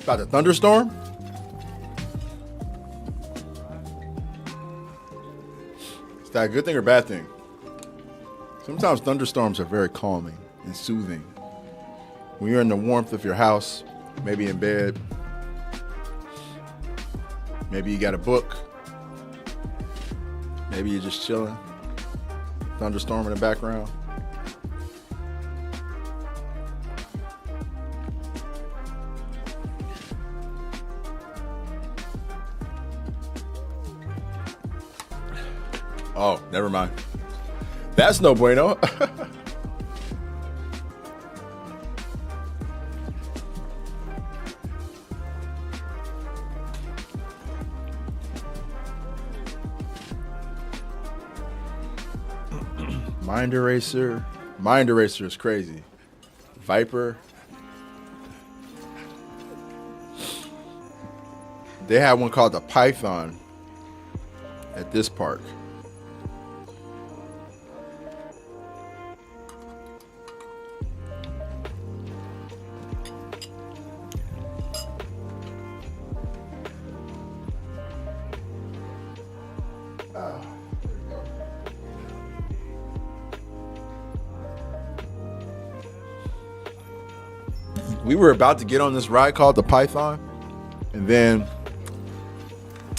About the thunderstorm? Is that a good thing or bad thing? Sometimes thunderstorms are very calming and soothing. When you're in the warmth of your house, maybe in bed, maybe you got a book, maybe you're just chilling, thunderstorm in the background. Oh, never mind. That's no bueno. Mind Eraser. Mind Eraser is crazy. Viper. They had one called the Python at this park. We were about to get on this ride called the Python,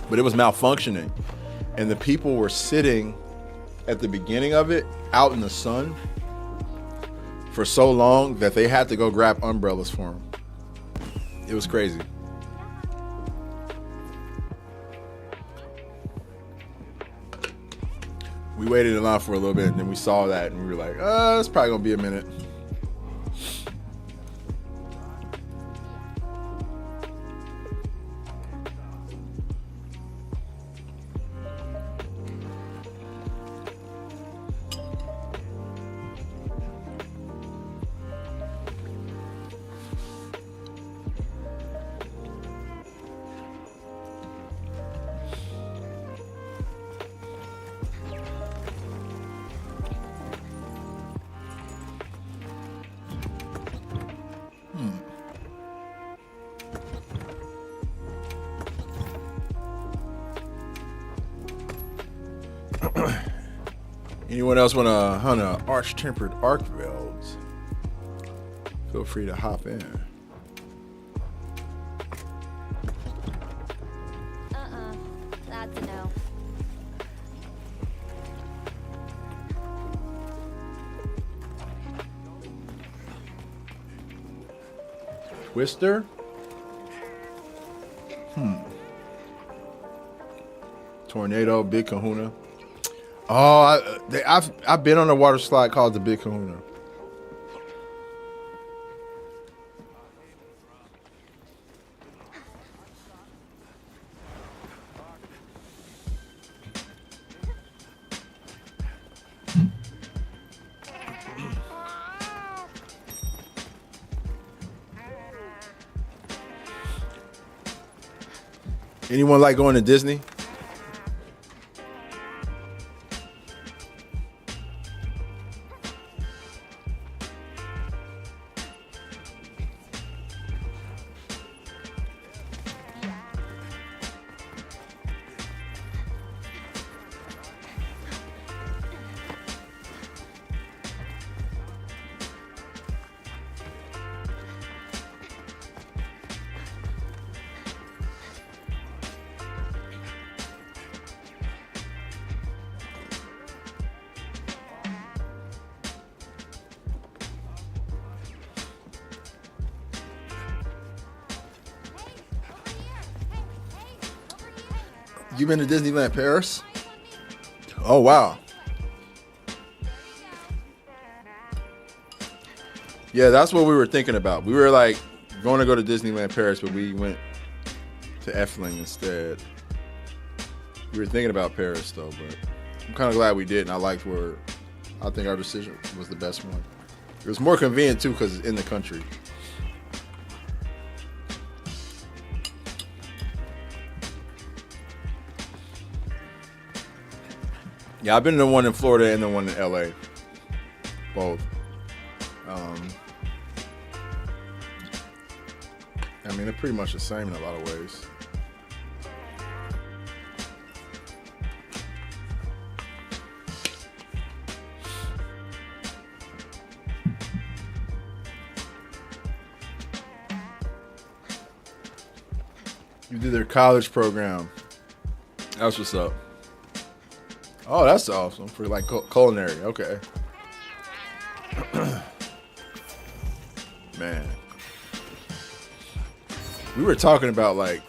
but it was malfunctioning, and the people were sitting at the beginning of it out in the sun for so long that they had to go grab umbrellas for them. It was crazy. We waited in line for a little bit, and then we saw that, and we were like, it's probably gonna be a minute. Anyone else want to hunt a arch-tempered Archveld? Feel free to hop in. That's a no. Twister? Tornado, Big Kahuna. Oh, I've been on a water slide called the Big Kahuna. Anyone like going to Disney? You been to Disneyland Paris? Oh, wow. Yeah, that's what we were thinking about. We were like going to go to Disneyland Paris, but we went to Efteling instead. We were thinking about Paris though, but I'm kind of glad we did, and I think our decision was the best one. It was more convenient too because it's in the country. Yeah, I've been to the one in Florida and the one in LA. Both. I mean, they're pretty much the same in a lot of ways. You did their college program. That's what's up. Oh, that's awesome for like culinary. Okay. Man. We were talking about like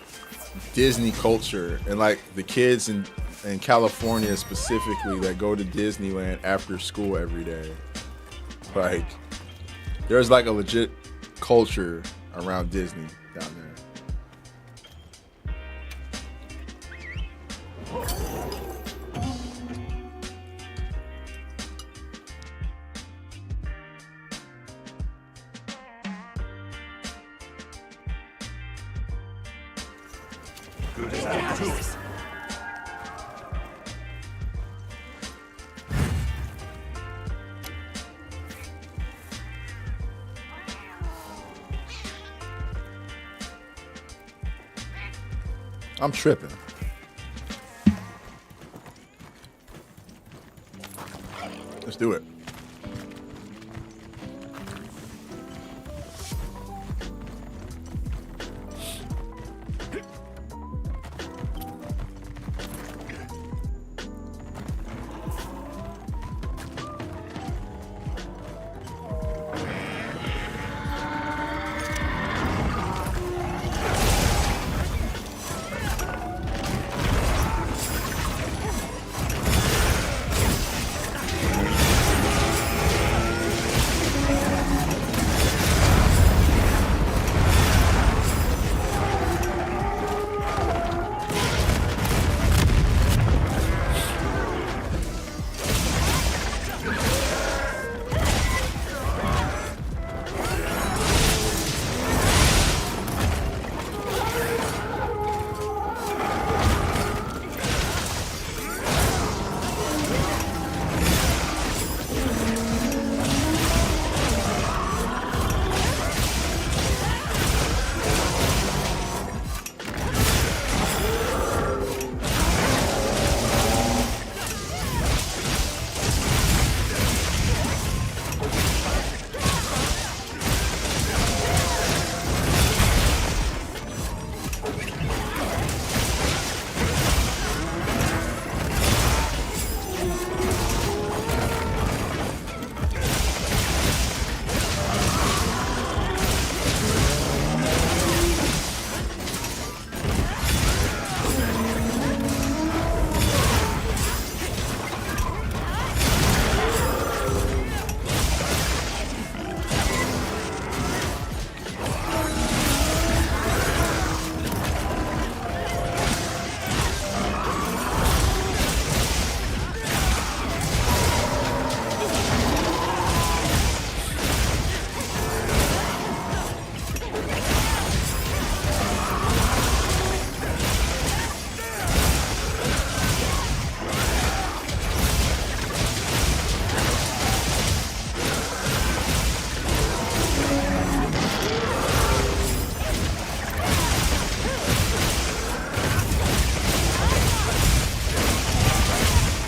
Disney culture and like the kids and in California specifically that go to Disneyland after school every day. Like, there's like a legit culture around Disney down there. Good as that too. I'm tripping. Let's do it.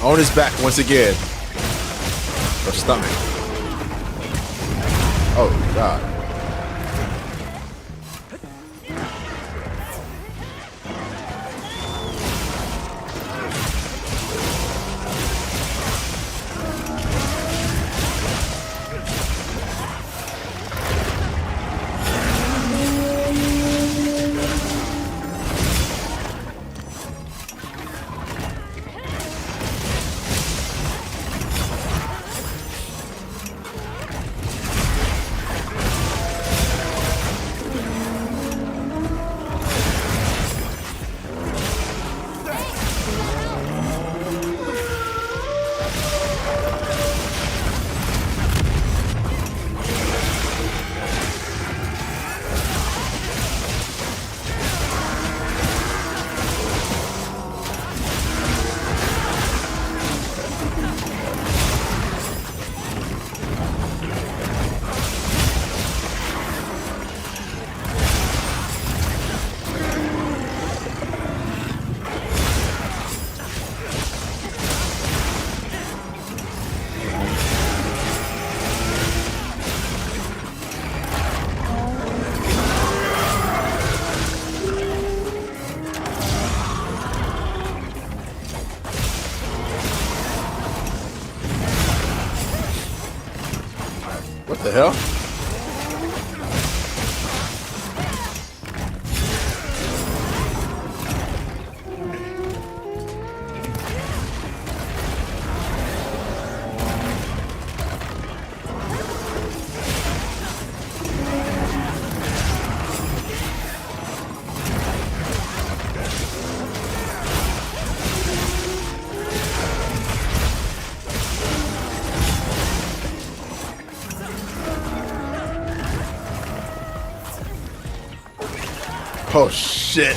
On his back once again. Or stomach. Oh, God. What the hell? Oh shit.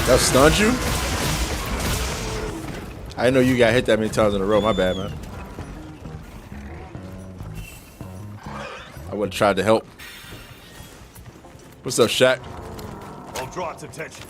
That stunned you? I didn't know you got hit that many times in a row. My bad, man. I would have tried to help. What's up, Shaq? I'll draw its attention.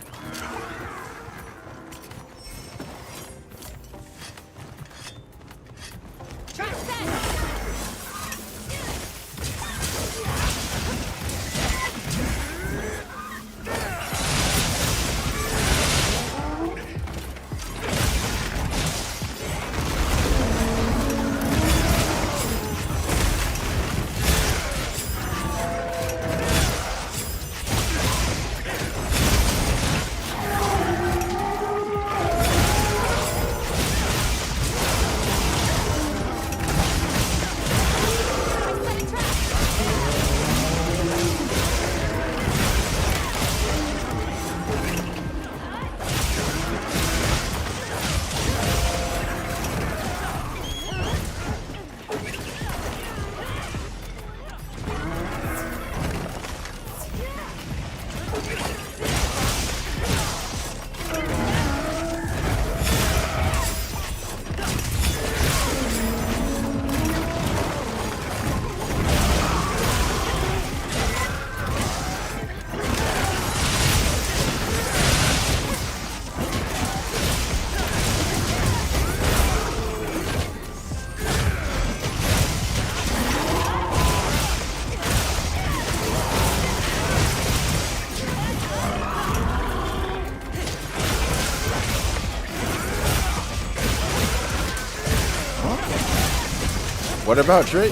What about Drake?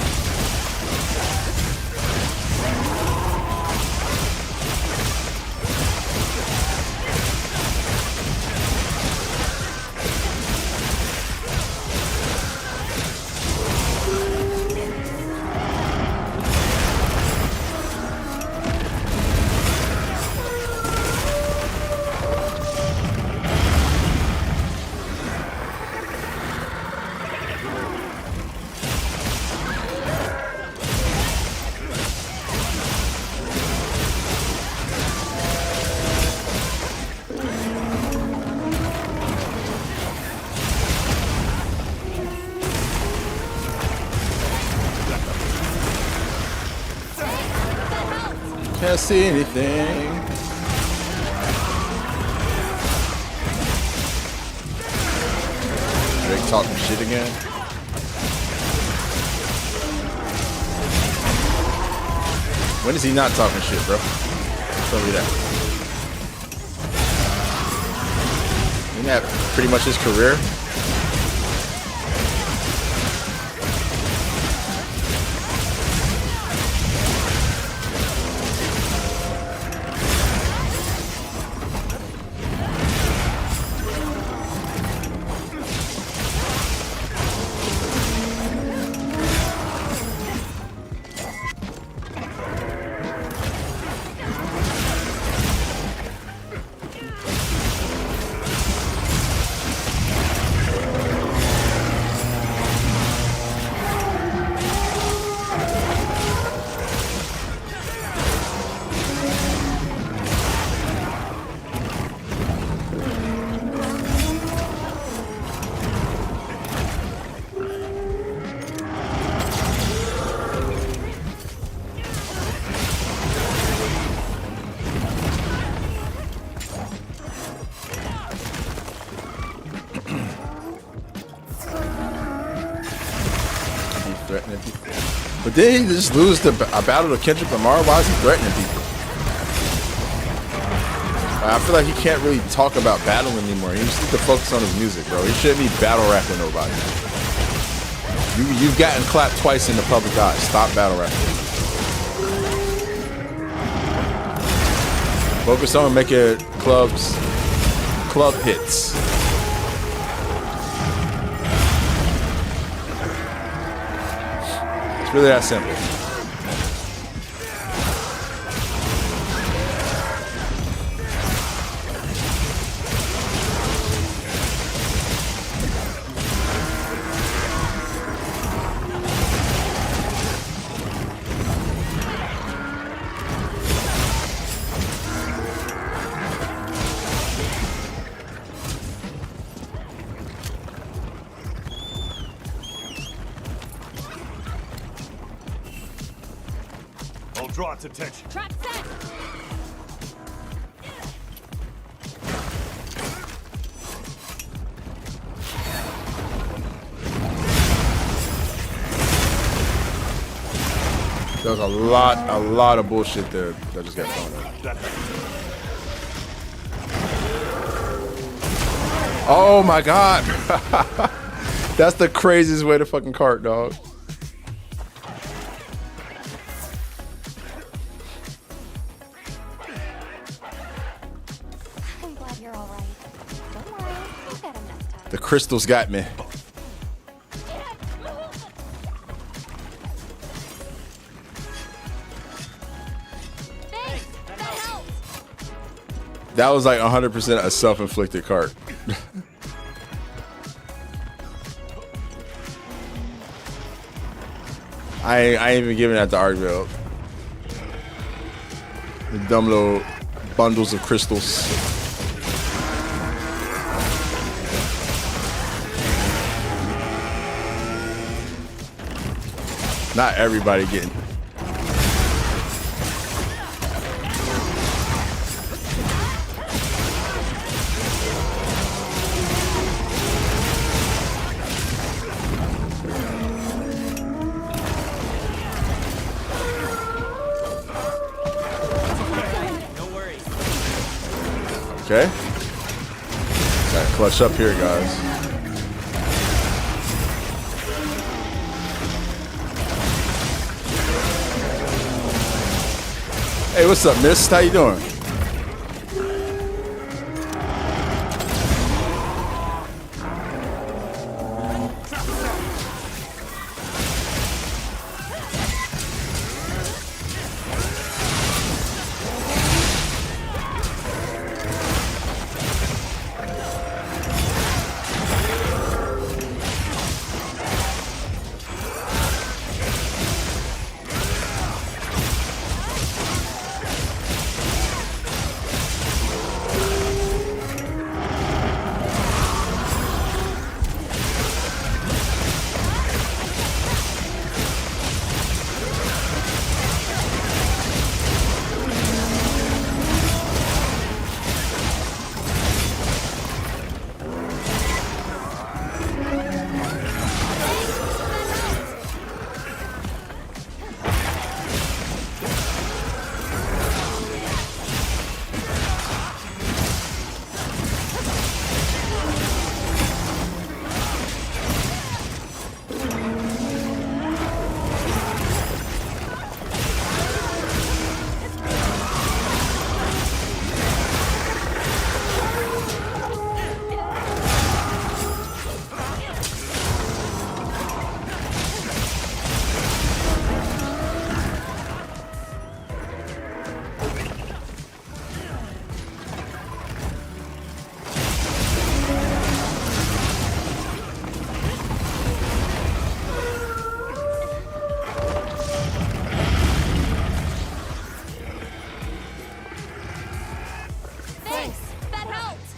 Can't see anything. Drake talking shit again. When is he not talking shit, bro? Tell me that. Isn't that pretty much his career? Threatening people. But did he just lose a battle to Kendrick Lamar? Why is he threatening people? I feel like he can't really talk about battling anymore. He just needs to focus on his music, bro. He shouldn't be battle rapping nobody. You've gotten clapped twice in the public eye. Stop battle rapping. Focus on making club hits. It's really that simple. draw its attention. Trap set. There was a lot of bullshit there that just got thrown out. Oh my god. That's the craziest way to fucking cart, dog. I'm glad you're all right. Don't worry, I'll get him next time. The crystals got me. Thanks, that helps. That was like 100% a self-inflicted cart. I ain't even giving that to Arkville. The dumb little bundles of crystals. Not everybody getting. Okay. Got to clutch up here, guys. Hey, what's up, miss? How you doing? Thanks, that helps.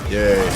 Yay.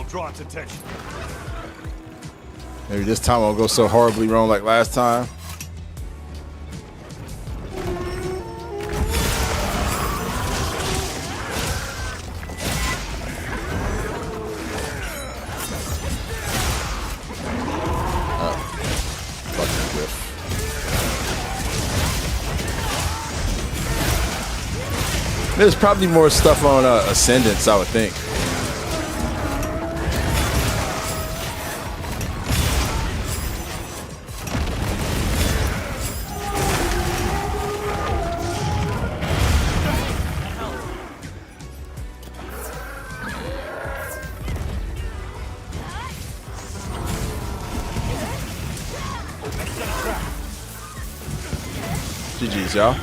draw its attention. Maybe this time I'll go so horribly wrong like last time. Fucking whiff. There's probably more stuff on Ascendance, I would think. GG's, y'all.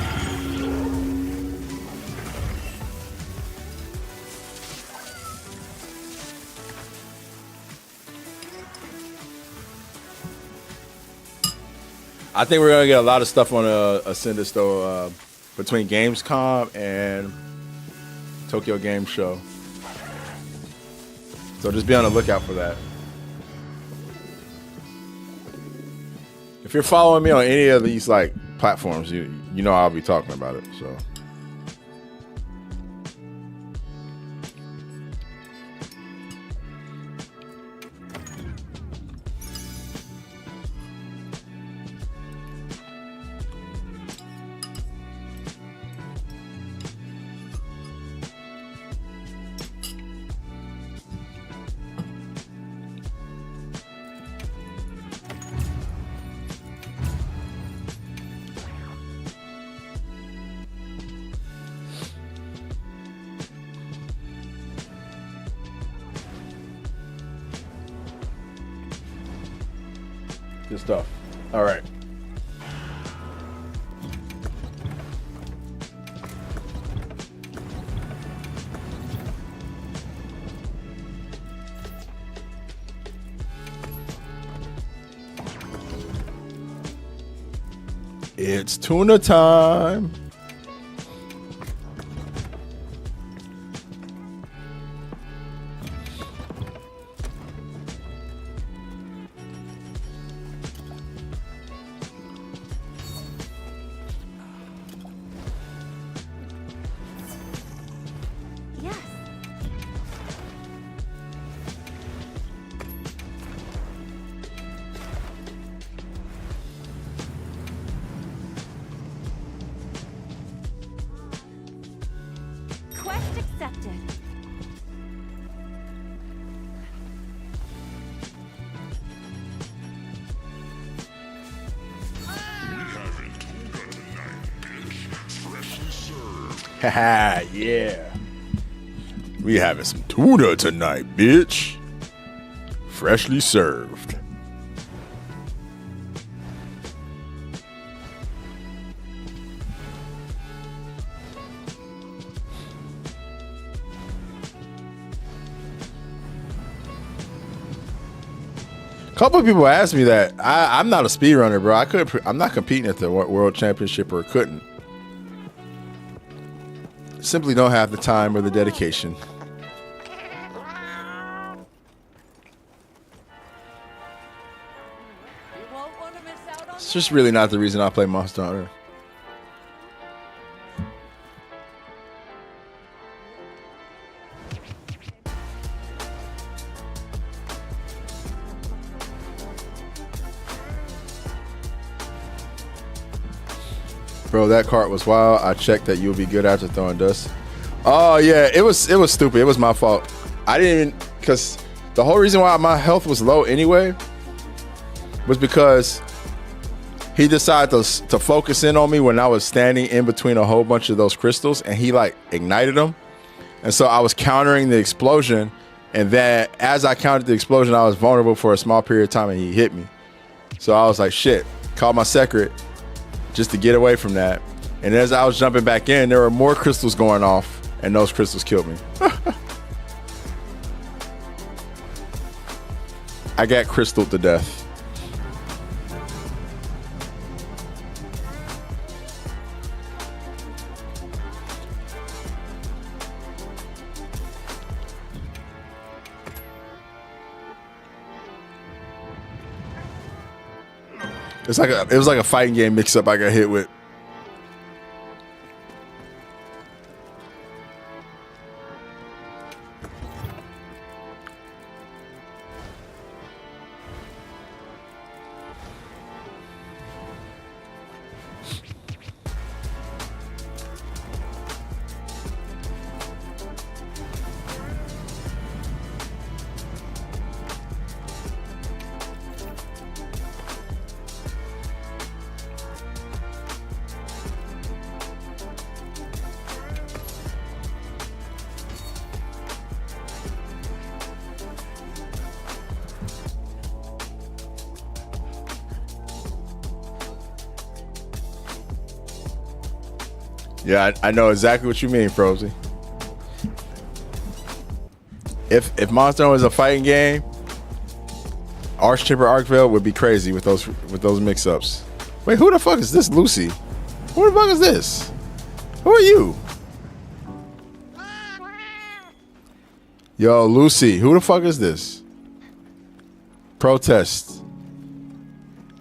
I think we're gonna get a lot of stuff on Ascendus though, between Gamescom and Tokyo Game Show. So just be on the lookout for that. If you're following me on any of these like platforms, you know I'll be talking about it. So. Good stuff. All right. It's tuna time. Yes. Quest accepted. Haha, yeah. We having some tuna tonight, bitch. Freshly served. A couple of people asked me that. I'm not a speedrunner, bro. I'm not competing at the World Championship, or couldn't. Simply don't have the time or the dedication. It's just really not the reason I play Monster Hunter. Bro, that cart was wild. I checked that you'll be good after throwing dust. Oh yeah, it was stupid. It was my fault. I didn't, because the whole reason why my health was low anyway was because he decided to focus in on me when I was standing in between a whole bunch of those crystals, and he like ignited them. And so I was countering the explosion, and then as I countered the explosion, I was vulnerable for a small period of time, and he hit me. So I was like, shit, called my secret just to get away from that. And as I was jumping back in, there were more crystals going off, and those crystals killed me. I got crystalled to death. It was like a fighting game mix up I got hit with. Yeah, I know exactly what you mean, Frozy. If Monster was a fighting game, Archchipper Arkvale would be crazy with those mix-ups. Wait, who the fuck is this, Lucy? Who the fuck is this? Who are you? Yo, Lucy, who the fuck is this? Protest.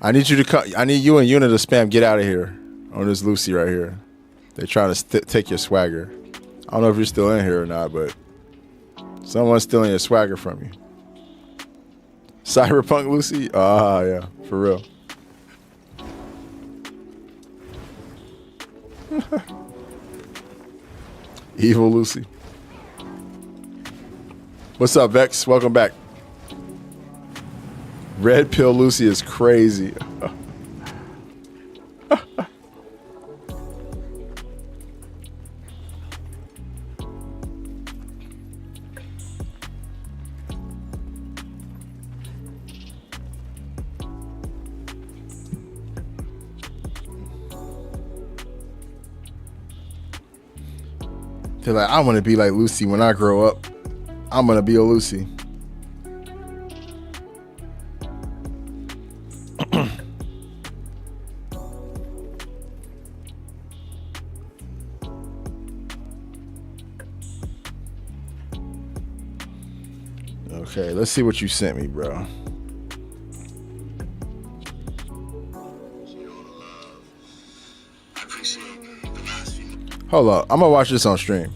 I need you to cut. I need you and Una to spam get out of here on this Lucy right here. They're trying to take your swagger. I don't know if you're still in here or not, but someone's stealing your swagger from you. Cyberpunk Lucy? Ah, yeah, for real. Evil Lucy. What's up, Vex? Welcome back. Red Pill Lucy is crazy. They're like, I want to be like Lucy when I grow up. I'm going to be a Lucy. Okay, let's see what you sent me, bro. Hold up, I'm gonna watch this on stream.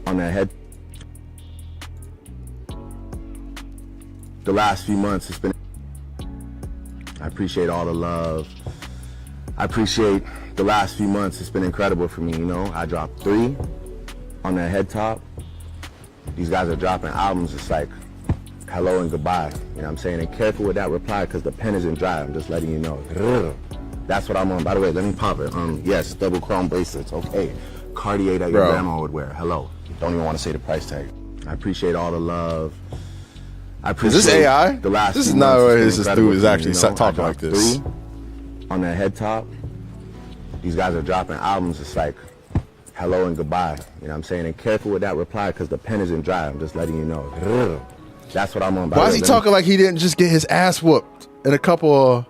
On that head. The last few months it's been. I appreciate all the love. I appreciate the last few months. It's been incredible for me, you know. I dropped 3 on that head top. These guys are dropping albums. It's like hello and goodbye. You know what I'm saying? And careful with that reply because the pen isn't dry. I'm just letting you know. That's what I'm on. By the way, let me pop it. Yes, double chrome bracelets. Okay. Cartier that your grandma would wear. Hello. Don't even want to say the price tag. I appreciate all the love. I appreciate is this AI? The last this is few not months. what this dude is actually You know, talking like this. 3 on that head top. These guys are dropping albums. It's like hello and goodbye. You know what I'm saying? And careful with that reply because the pen isn't dry. I'm just letting you know. That's what I'm on. Why is he talking like he didn't just get his ass whooped in a couple of...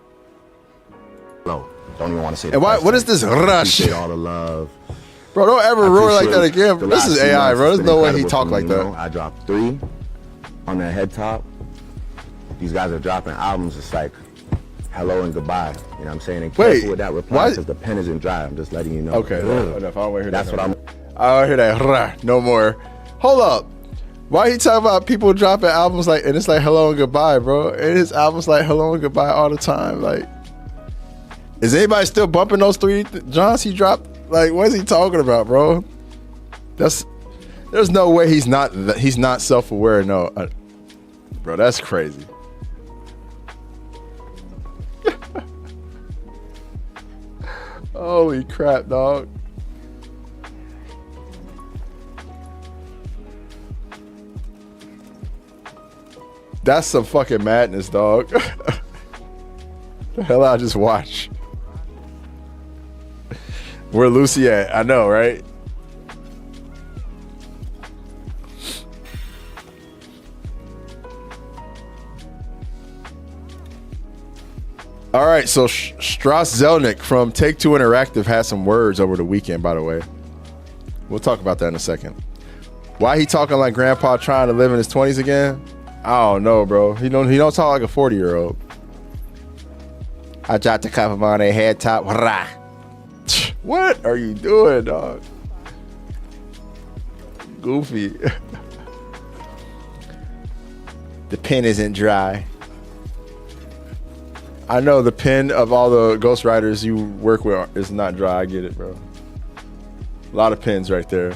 No, don't even want to say the And why? price What tag. is this I rush? appreciate all the love. Bro, don't ever roar like that again. The This is last few AI, months bro. has There's been no way he incredible talk for me, like you that. know. I dropped 3 on that head top. These guys are dropping albums. It's like hello and goodbye. You know what I'm saying? And careful with that reply because the pen isn't dry. I'm just letting you know. Okay, enough. I don't want to hear That's that. what I'm. I don't hear that. No more. Hold up. Why he talking about people dropping albums like, and it's like hello and goodbye, bro? And his albums like hello and goodbye all the time. Like, is anybody still bumping those 3 Johns he dropped? Like, what is he talking about, bro? There's no way he's not self-aware. No, bro, that's crazy. Holy crap, dog. That's some fucking madness, dog. The hell I just watched. Where Lucy at? I know, right? All right, so Strauss Zelnick from Take-Two Interactive had some words over the weekend, by the way. We'll talk about that in a second. Why he talking like grandpa trying to live in his 20s again? I don't know, bro. He don't talk like a 40-year-old. I dropped a cup on a head top. Rah. What are you doing, dog? Goofy. The pen isn't dry. I know the pen of all the ghostwriters you work with is not dry. I get it, bro. A lot of pens right there.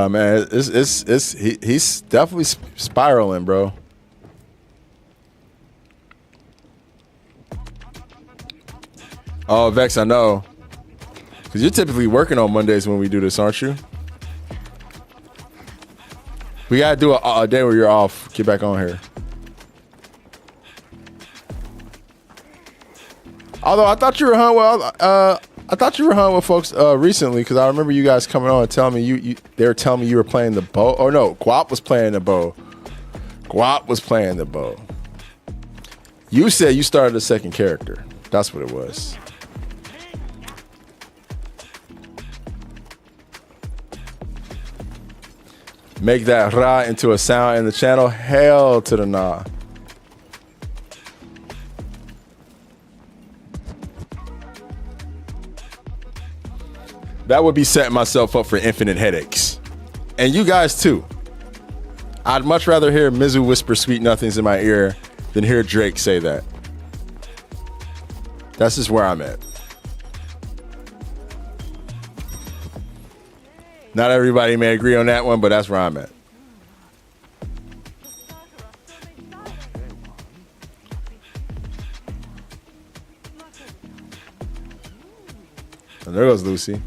Man, he's definitely spiraling, bro. Oh, Vex, I know. Because you're typically working on Mondays when we do this, aren't you? We got to do a day where you're off. Get back on here. Although I thought you were hunting with folks recently, because I remember you guys coming on and telling me they were telling me you were playing the bow. Oh no, Guap was playing the bow. Guap was playing the bow. You said you started a second character. That's what it was. Make that ra into a sound in the channel. Hell to the nah. That would be setting myself up for infinite headaches. And you guys too. I'd much rather hear Mizu whisper sweet nothings in my ear than hear Drake say that. That's just where I'm at. Not everybody may agree on that one, but that's where I'm at. And there goes Lucy.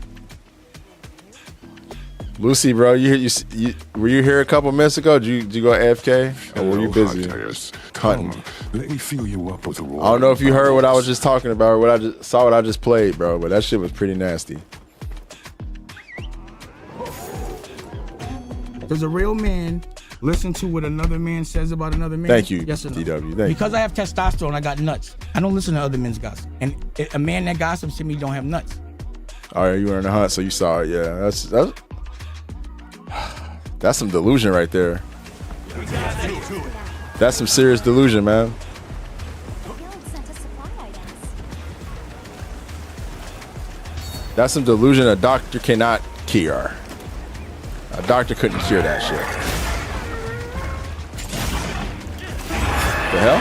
Lucy, bro, were you here a couple minutes ago? Did you go AFK? Or were you busy? Hunting. Let me fill you up with a I don't know if you heard what I was just talking about or what I just played, bro, but that shit was pretty nasty. Does a real man listen to what another man says about another man? Thank you, yes or no? DW. Thank because you. I have testosterone, I got nuts. I don't listen to other men's gossip. And a man that gossips to me don't have nuts. All right, you were in the hunt, so you saw it. Yeah, that's some delusion right there. That's some serious delusion, man. That's some delusion a doctor cannot cure. A doctor couldn't cure that shit. The hell?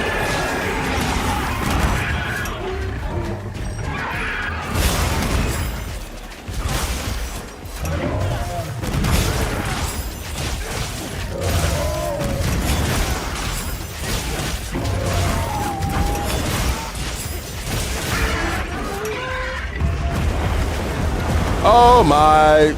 Oh my.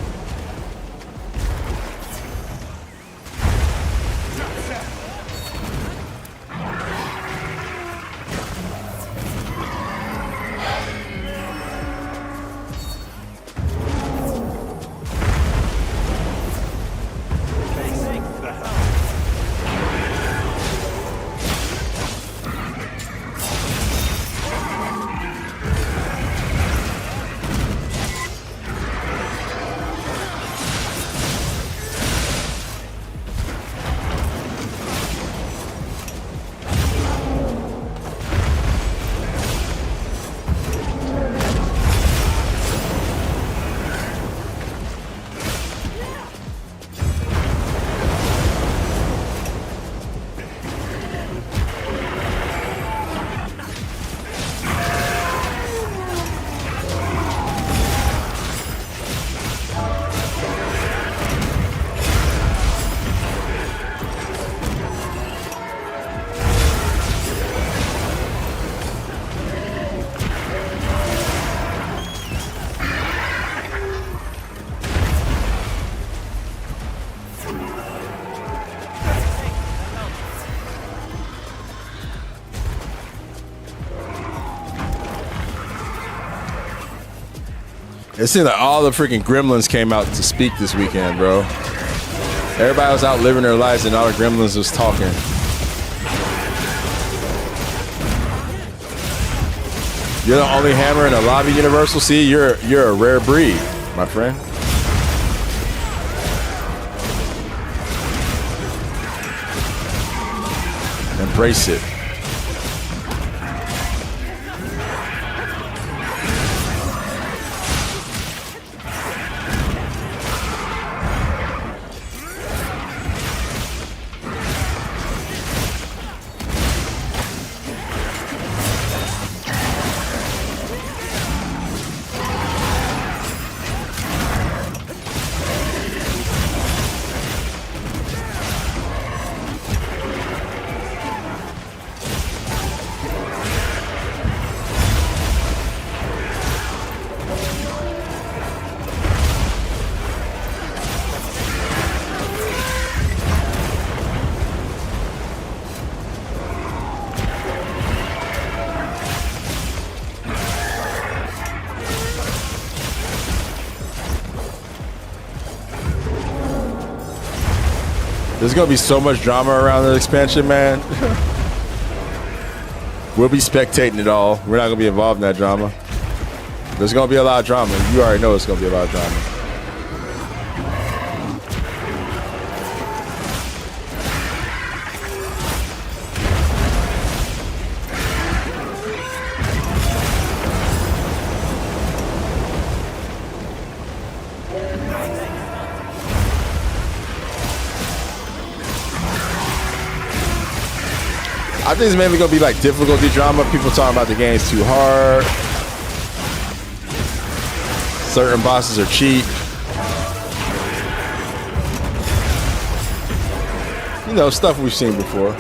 It seemed like all the freaking gremlins came out to speak this weekend, bro. Everybody was out living their lives and all the gremlins was talking. You're the only hammer in the lobby, Universal. See, you're a rare breed, my friend. Embrace it. There's gonna be so much drama around the expansion, man. We'll be spectating it all. We're not gonna be involved in that drama. There's gonna be a lot of drama. You already know it's gonna be a lot of drama. I think it's mainly gonna be like difficulty drama. People talking about the game's too hard. Certain bosses are cheap. You know, stuff we've seen before.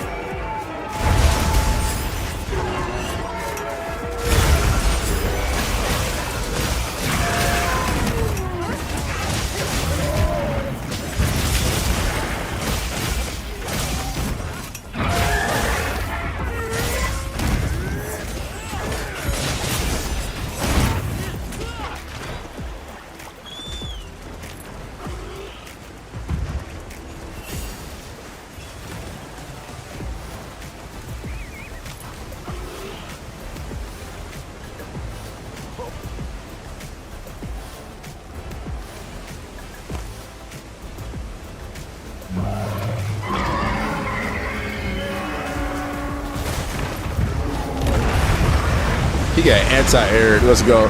He got anti-air. Let's go.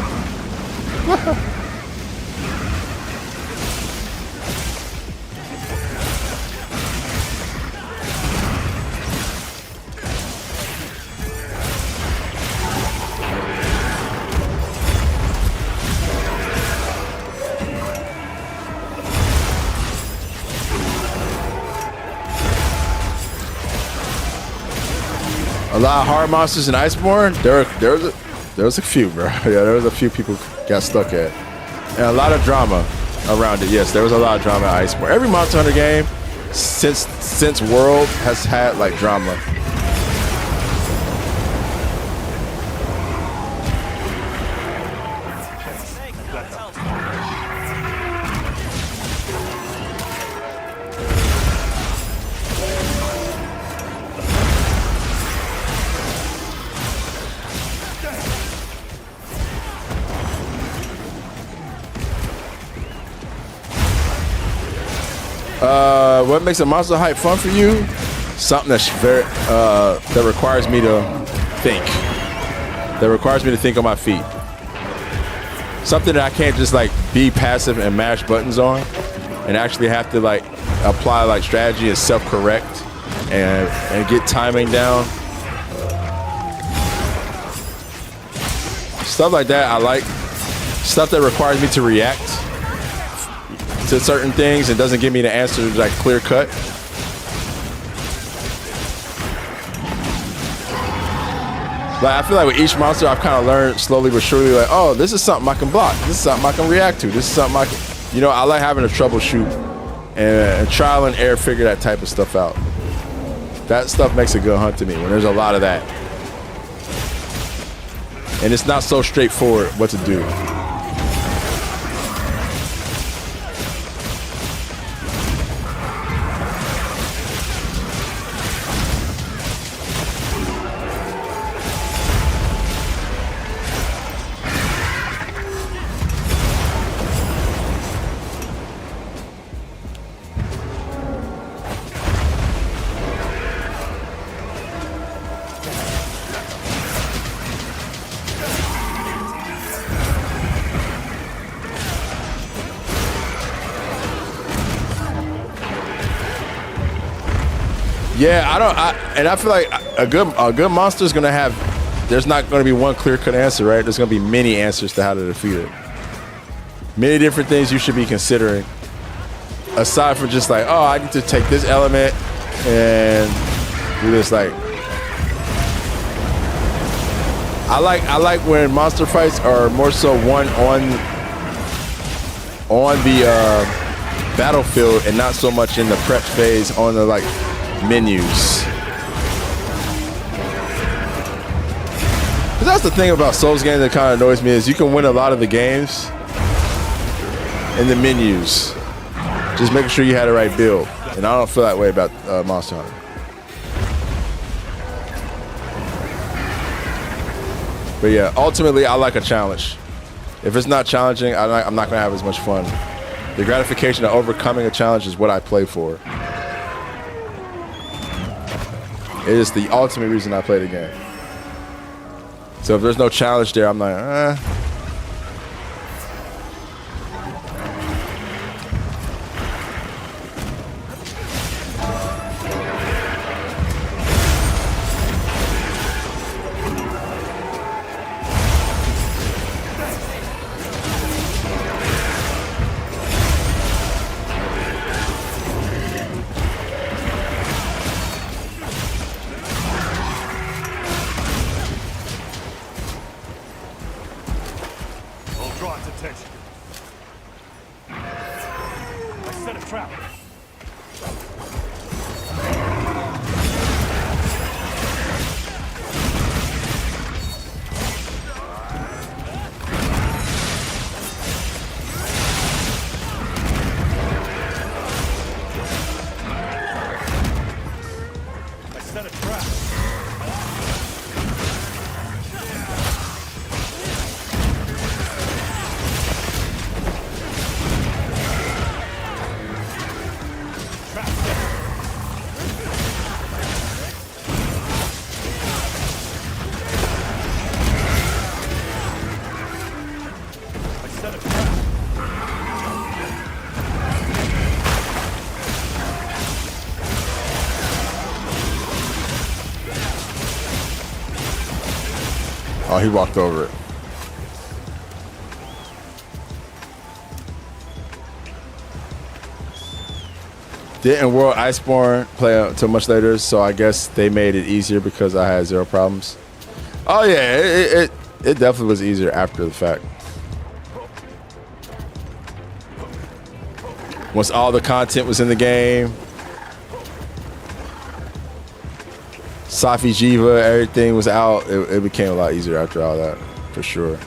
A lot of hard monsters in Iceborne. There was a few, bro. Yeah, there was a few people got stuck at. And a lot of drama around it. Yes, there was a lot of drama at Iceborne. Every Monster Hunter game since World has had like drama. What makes a monster hype fun for you? Something that's very that requires me to think. That requires me to think on my feet. Something that I can't just like be passive and mash buttons on, and actually have to like apply like strategy and self-correct and get timing down. Stuff like that I like. Stuff that requires me to react to certain things and doesn't give me the answer like clear cut. Like I feel like with each monster I've kind of learned slowly but surely like, oh, this is something I can block. This is something I can react to. This is something I can, you know, I like having to troubleshoot and trial and error figure that type of stuff out. That stuff makes a good hunt to me when there's a lot of that. And it's not so straightforward what to do. Yeah, I feel like a good monster is gonna have. There's not gonna be one clear-cut answer, right? There's gonna be many answers to how to defeat it. Many different things you should be considering, aside from just like, oh, I need to take this element and do this. Like, I like when monster fights are more so one on the battlefield and not so much in the prep phase on the like menus. Because that's the thing about Souls games that kind of annoys me is you can win a lot of the games in the menus. Just making sure you had the right build. And I don't feel that way about Monster Hunter. But yeah, ultimately, I like a challenge. If it's not challenging, I'm not going to have as much fun. The gratification of overcoming a challenge is what I play for. It is the ultimate reason I play the game. So if there's no challenge there, I'm like, oh, he walked over it. Didn't World Iceborne play until much later, so I guess they made it easier because I had 0 problems. Oh yeah, it definitely was easier after the fact. Once all the content was in the game, Safi Jiva, everything was out, it became a lot easier after all that, for sure.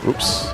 Oops.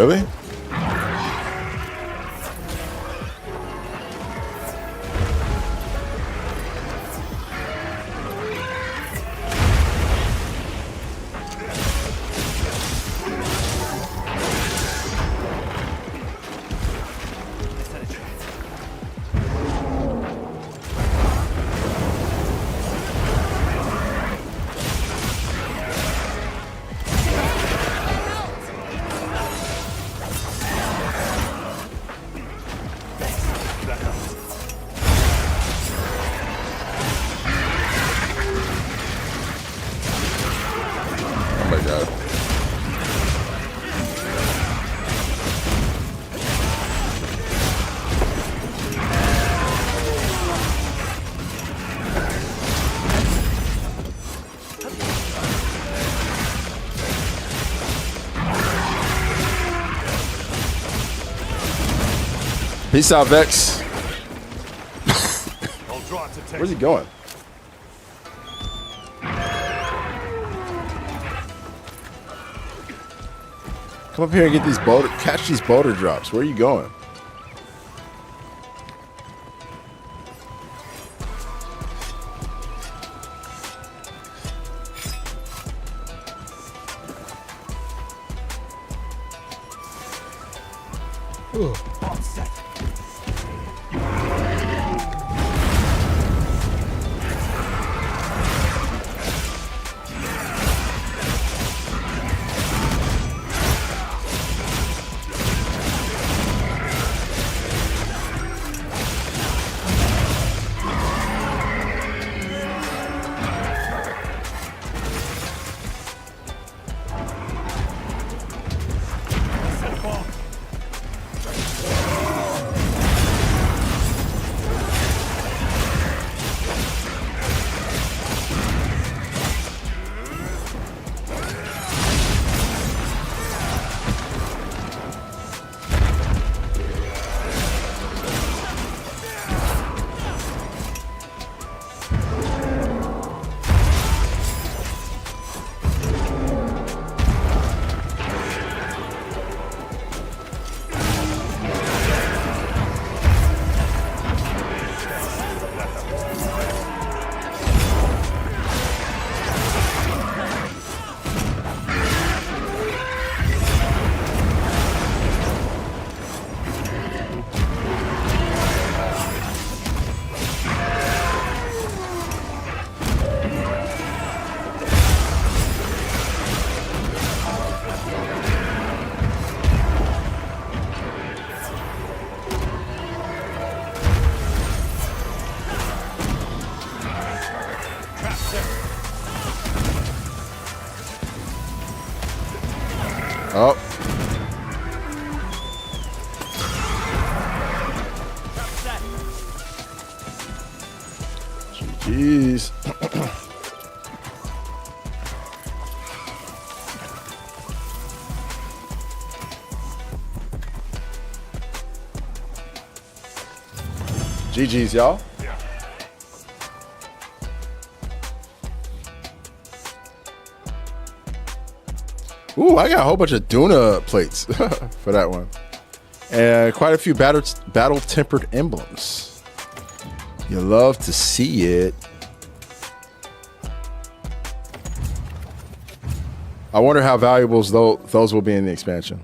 Really? Oh my god. Peace out, Vex. Where's he going? Come up here and get these boulder, catch these boulder drops. Where are you going? Ooh. Oh. GG's. GG's, y'all. Ooh, I got a whole bunch of Duna plates for that one. And quite a few battle-tempered emblems. You love to see it. I wonder how valuable those will be in the expansion.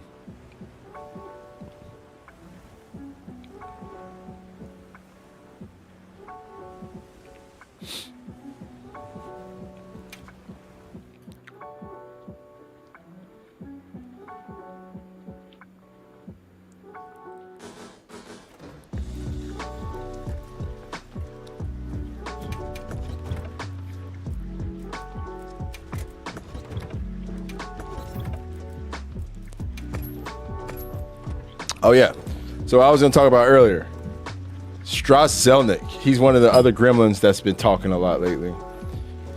Oh yeah, so I was going to talk about earlier. Strauss Zelnick, he's one of the other gremlins that's been talking a lot lately.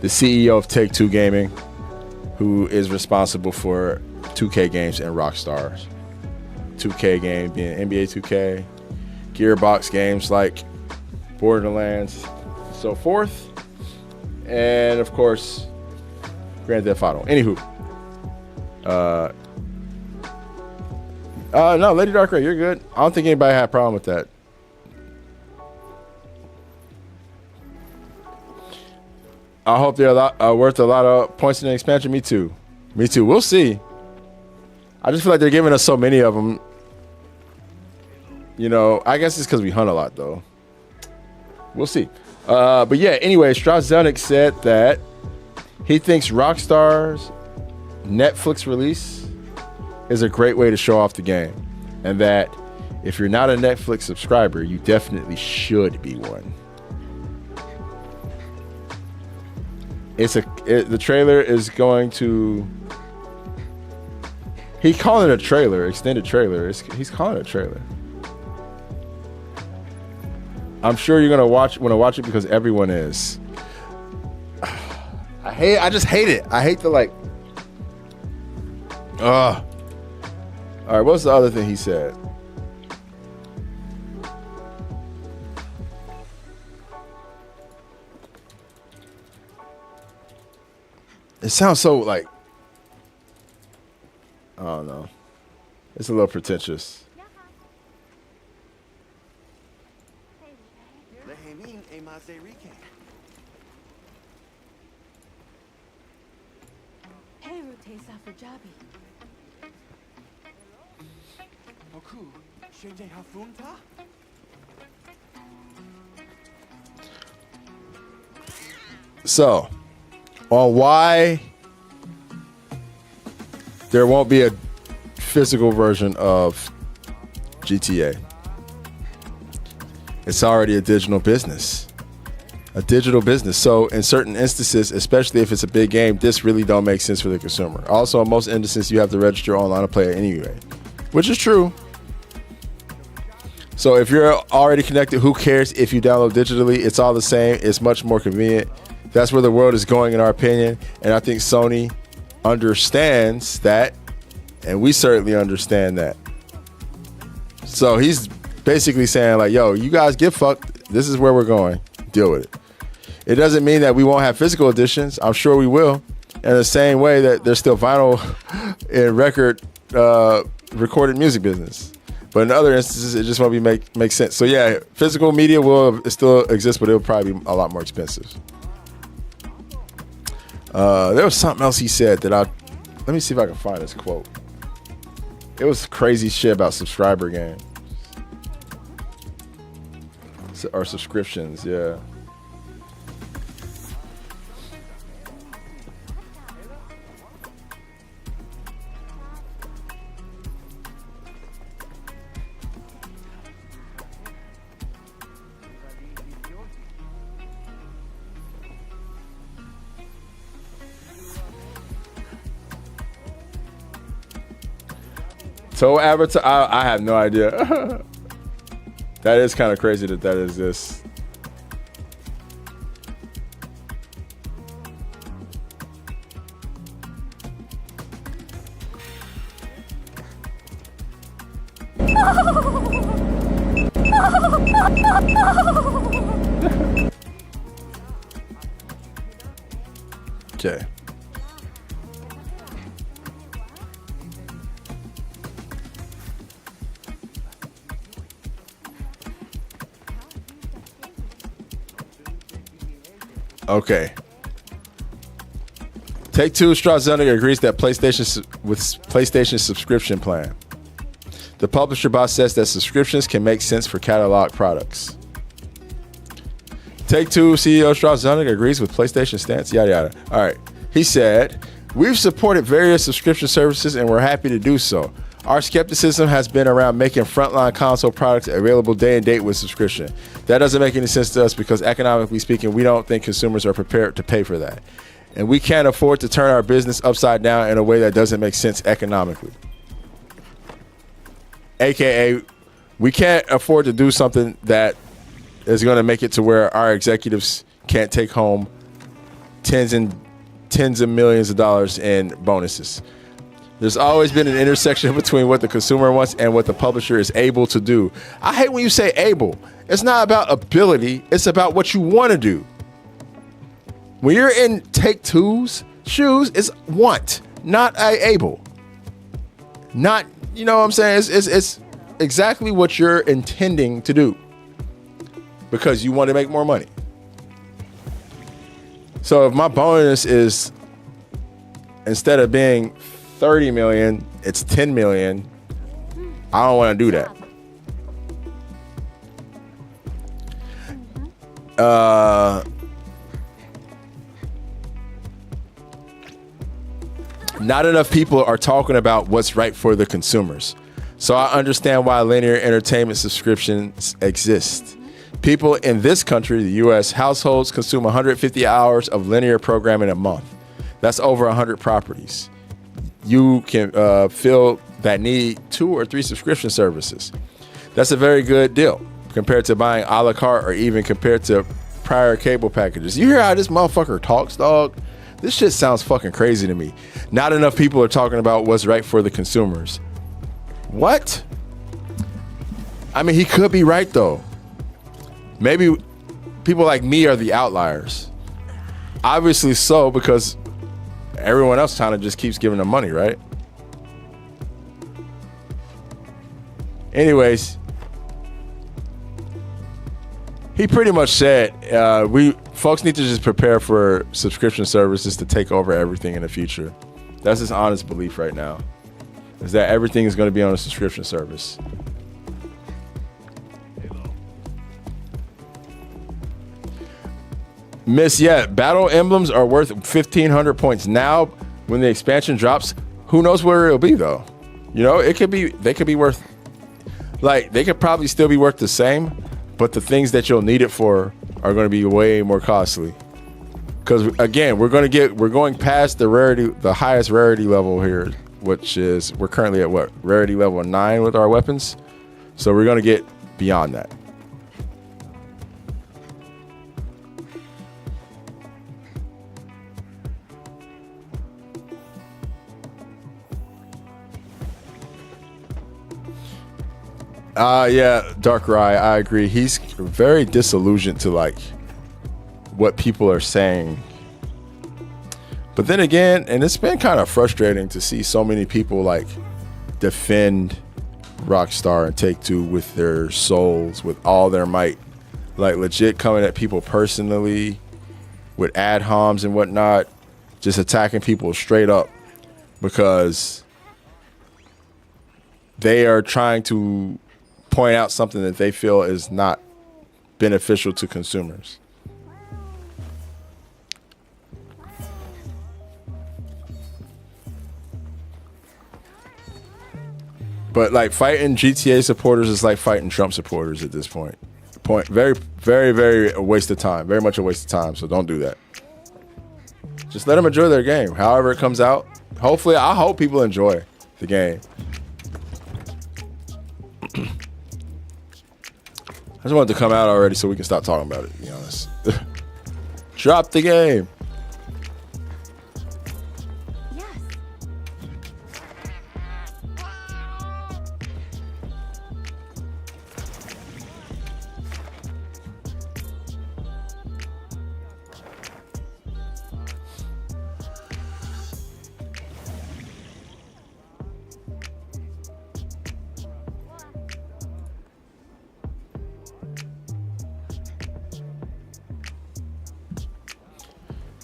The CEO of Take-Two Gaming, who is responsible for 2K games and Rockstar's 2K game being NBA 2K, Gearbox games like Borderlands, so forth, and of course, Grand Theft Auto. Anywho, No, Lady Darkrai, you're good. I don't think anybody had a problem with that. I hope they're worth a lot of points in the expansion. Me too. Me too. We'll see. I just feel like they're giving us so many of them. You know, I guess it's because we hunt a lot, though. We'll see. But yeah, anyway, Strauss Zelnick said that he thinks Rockstar's Netflix release is a great way to show off the game. And that if you're not a Netflix subscriber, you definitely should be one. The trailer is going to... He's calling it a trailer, extended trailer. He's calling it a trailer. I'm sure you're gonna want to watch it because everyone is. I just hate it. I hate the like. All right, what's the other thing he said? It sounds so like. I don't know. It's a little pretentious. So, on why there won't be a physical version of GTA. It's already a digital business. A digital business. So in certain instances, especially if it's a big game, this really don't make sense for the consumer. Also, in most instances, you have to register online to play it anyway, which is true. So if you're already connected, who cares if you download digitally? It's all the same. It's much more convenient. That's where the world is going, in our opinion. And I think Sony understands that, and we certainly understand that. So he's basically saying like, yo, you guys get fucked. This is where we're going. Deal with it. It doesn't mean that we won't have physical editions. I'm sure we will. In the same way that there's still vinyl in record recorded music business. But in other instances, it just won't make sense. So yeah, physical media will still exist, but it'll probably be a lot more expensive. There was something else he said that let me see if I can find this quote. It was crazy shit about subscriber games. Or subscriptions, yeah. So I have no idea. That is kind of crazy that exists. Okay. Okay. Take-Two Strauss Zelnick agrees that PlayStation subscription plan. The publisher boss says that subscriptions can make sense for catalog products. Take-Two CEO Strauss Zelnick agrees with PlayStation stance, yada yada. All right. He said, "We've supported various subscription services and we're happy to do so. Our skepticism has been around making frontline console products available day and date with subscription. That doesn't make any sense to us because economically speaking, we don't think consumers are prepared to pay for that. And we can't afford to turn our business upside down in a way that doesn't make sense economically." AKA, we can't afford to do something that is going to make it to where our executives can't take home tens of millions of dollars in bonuses. There's always been an intersection between what the consumer wants and what the publisher is able to do. I hate when you say able. It's not about ability. It's about what you want to do. When you're in Take-Two's shoes, it's want, not able. Not you know what I'm saying? It's exactly what you're intending to do because you want to make more money. So if my bonus is, instead of being 30 million, it's 10 million, I don't want to do that. Not enough people are talking about what's right for the consumers. So I understand why linear entertainment subscriptions exist. People in this country, the US, households consume 150 hours of linear programming a month. That's over 100 properties. You can fill that need 2 or 3 subscription services. That's a very good deal compared to buying a la carte or even compared to prior cable packages. You hear how this motherfucker talks, dog? This shit sounds fucking crazy to me. Not enough people are talking about what's right for the consumers. What? I mean, he could be right though. Maybe people like me are the outliers. Obviously so, because everyone else kind of just keeps giving them money, right? Anyways, he pretty much said folks need to just prepare for subscription services to take over everything in the future. That's his honest belief right now, is that everything is going to be on a subscription service. Miss Yet, battle emblems are worth 1,500 points now. When the expansion drops, who knows where it'll be though? You know, they could be worth, like, they could probably still be worth the same, but the things that you'll need it for are going to be way more costly. Because again, we're going past the rarity, the highest rarity level here, which is, we're currently at what, rarity level 9 with our weapons. So we're going to get beyond that. Yeah, Dark Rye, I agree. He's very disillusioned to like what people are saying. But then again, and it's been kind of frustrating to see so many people like defend Rockstar and Take-Two with their souls, with all their might, like legit coming at people personally with ad homs and whatnot, just attacking people straight up because they are trying to point out something that they feel is not beneficial to consumers. But like fighting GTA supporters is like fighting Trump supporters at this point. Very, very, very a waste of time. Very much a waste of time. So don't do that. Just let them enjoy their game. However it comes out. Hopefully, I hope people enjoy the game. I just wanted to come out already so we can stop talking about it, to be honest. Drop the game.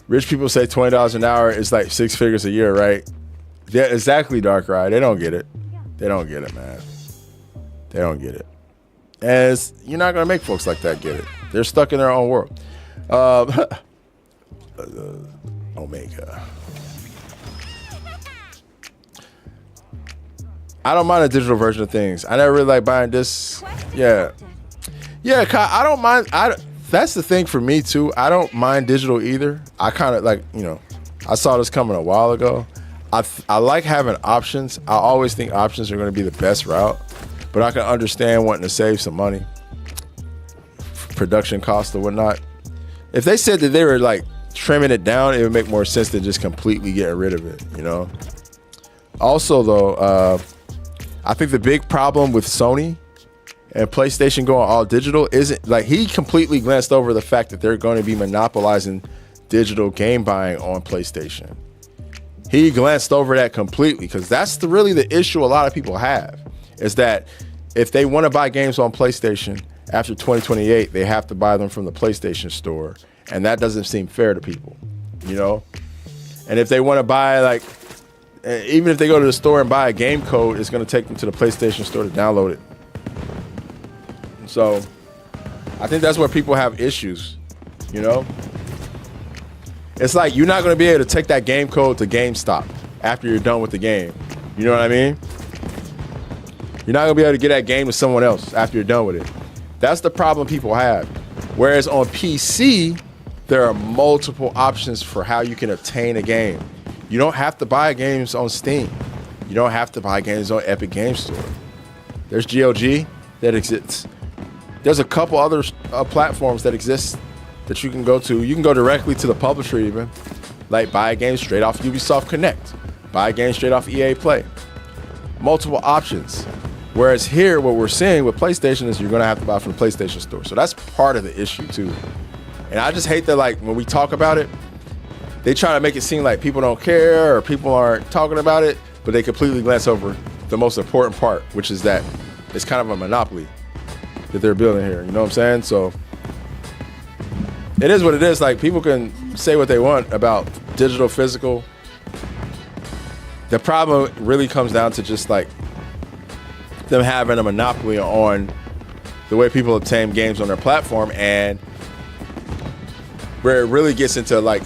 Rich people say $20 an hour is like 6 figures a year, right? Yeah, exactly, Dark Ride. They don't get it. They don't get it, man. They don't get it. And you're not going to make folks like that get it. They're stuck in their own world. Omega. I don't mind a digital version of things. I never really like buying discs. Yeah. Yeah, I don't mind. That's the thing for me too. I don't mind digital either. I kind of like, you know, I saw this coming a while ago. I like having options. I always think options are going to be the best route, but I can understand wanting to save some money, production costs or whatnot. If they said that they were like trimming it down, it would make more sense than just completely getting rid of it, you know? Also though, I think the big problem with Sony and PlayStation going all digital isn't, like, he completely glanced over the fact that they're going to be monopolizing digital game buying on PlayStation. He glanced over that completely because that's really the issue a lot of people have is that if they want to buy games on PlayStation after 2028, they have to buy them from the PlayStation Store. And that doesn't seem fair to people, you know? And if they want to buy, like, even if they go to the store and buy a game code, it's going to take them to the PlayStation Store to download it. So I think that's where people have issues, you know? It's like you're not going to be able to take that game code to GameStop after you're done with the game. You know what I mean? You're not going to be able to get that game to someone else after you're done with it. That's the problem people have. Whereas on PC, there are multiple options for how you can obtain a game. You don't have to buy games on Steam. You don't have to buy games on Epic Games Store. There's GOG that exists. There's a couple other platforms that exist that you can go to. You can go directly to the publisher even, like buy a game straight off Ubisoft Connect, buy a game straight off EA Play. Multiple options. Whereas here, what we're seeing with PlayStation is you're gonna have to buy from the PlayStation Store. So that's part of the issue too. And I just hate that, like, when we talk about it, they try to make it seem like people don't care or people aren't talking about it, but they completely glance over the most important part, which is that it's kind of a monopoly that they're building here. You know what I'm saying? So it is what it is. Like, people can say what they want about digital, physical. The problem really comes down to just like them having a monopoly on the way people obtain games on their platform, and where it really gets into, like,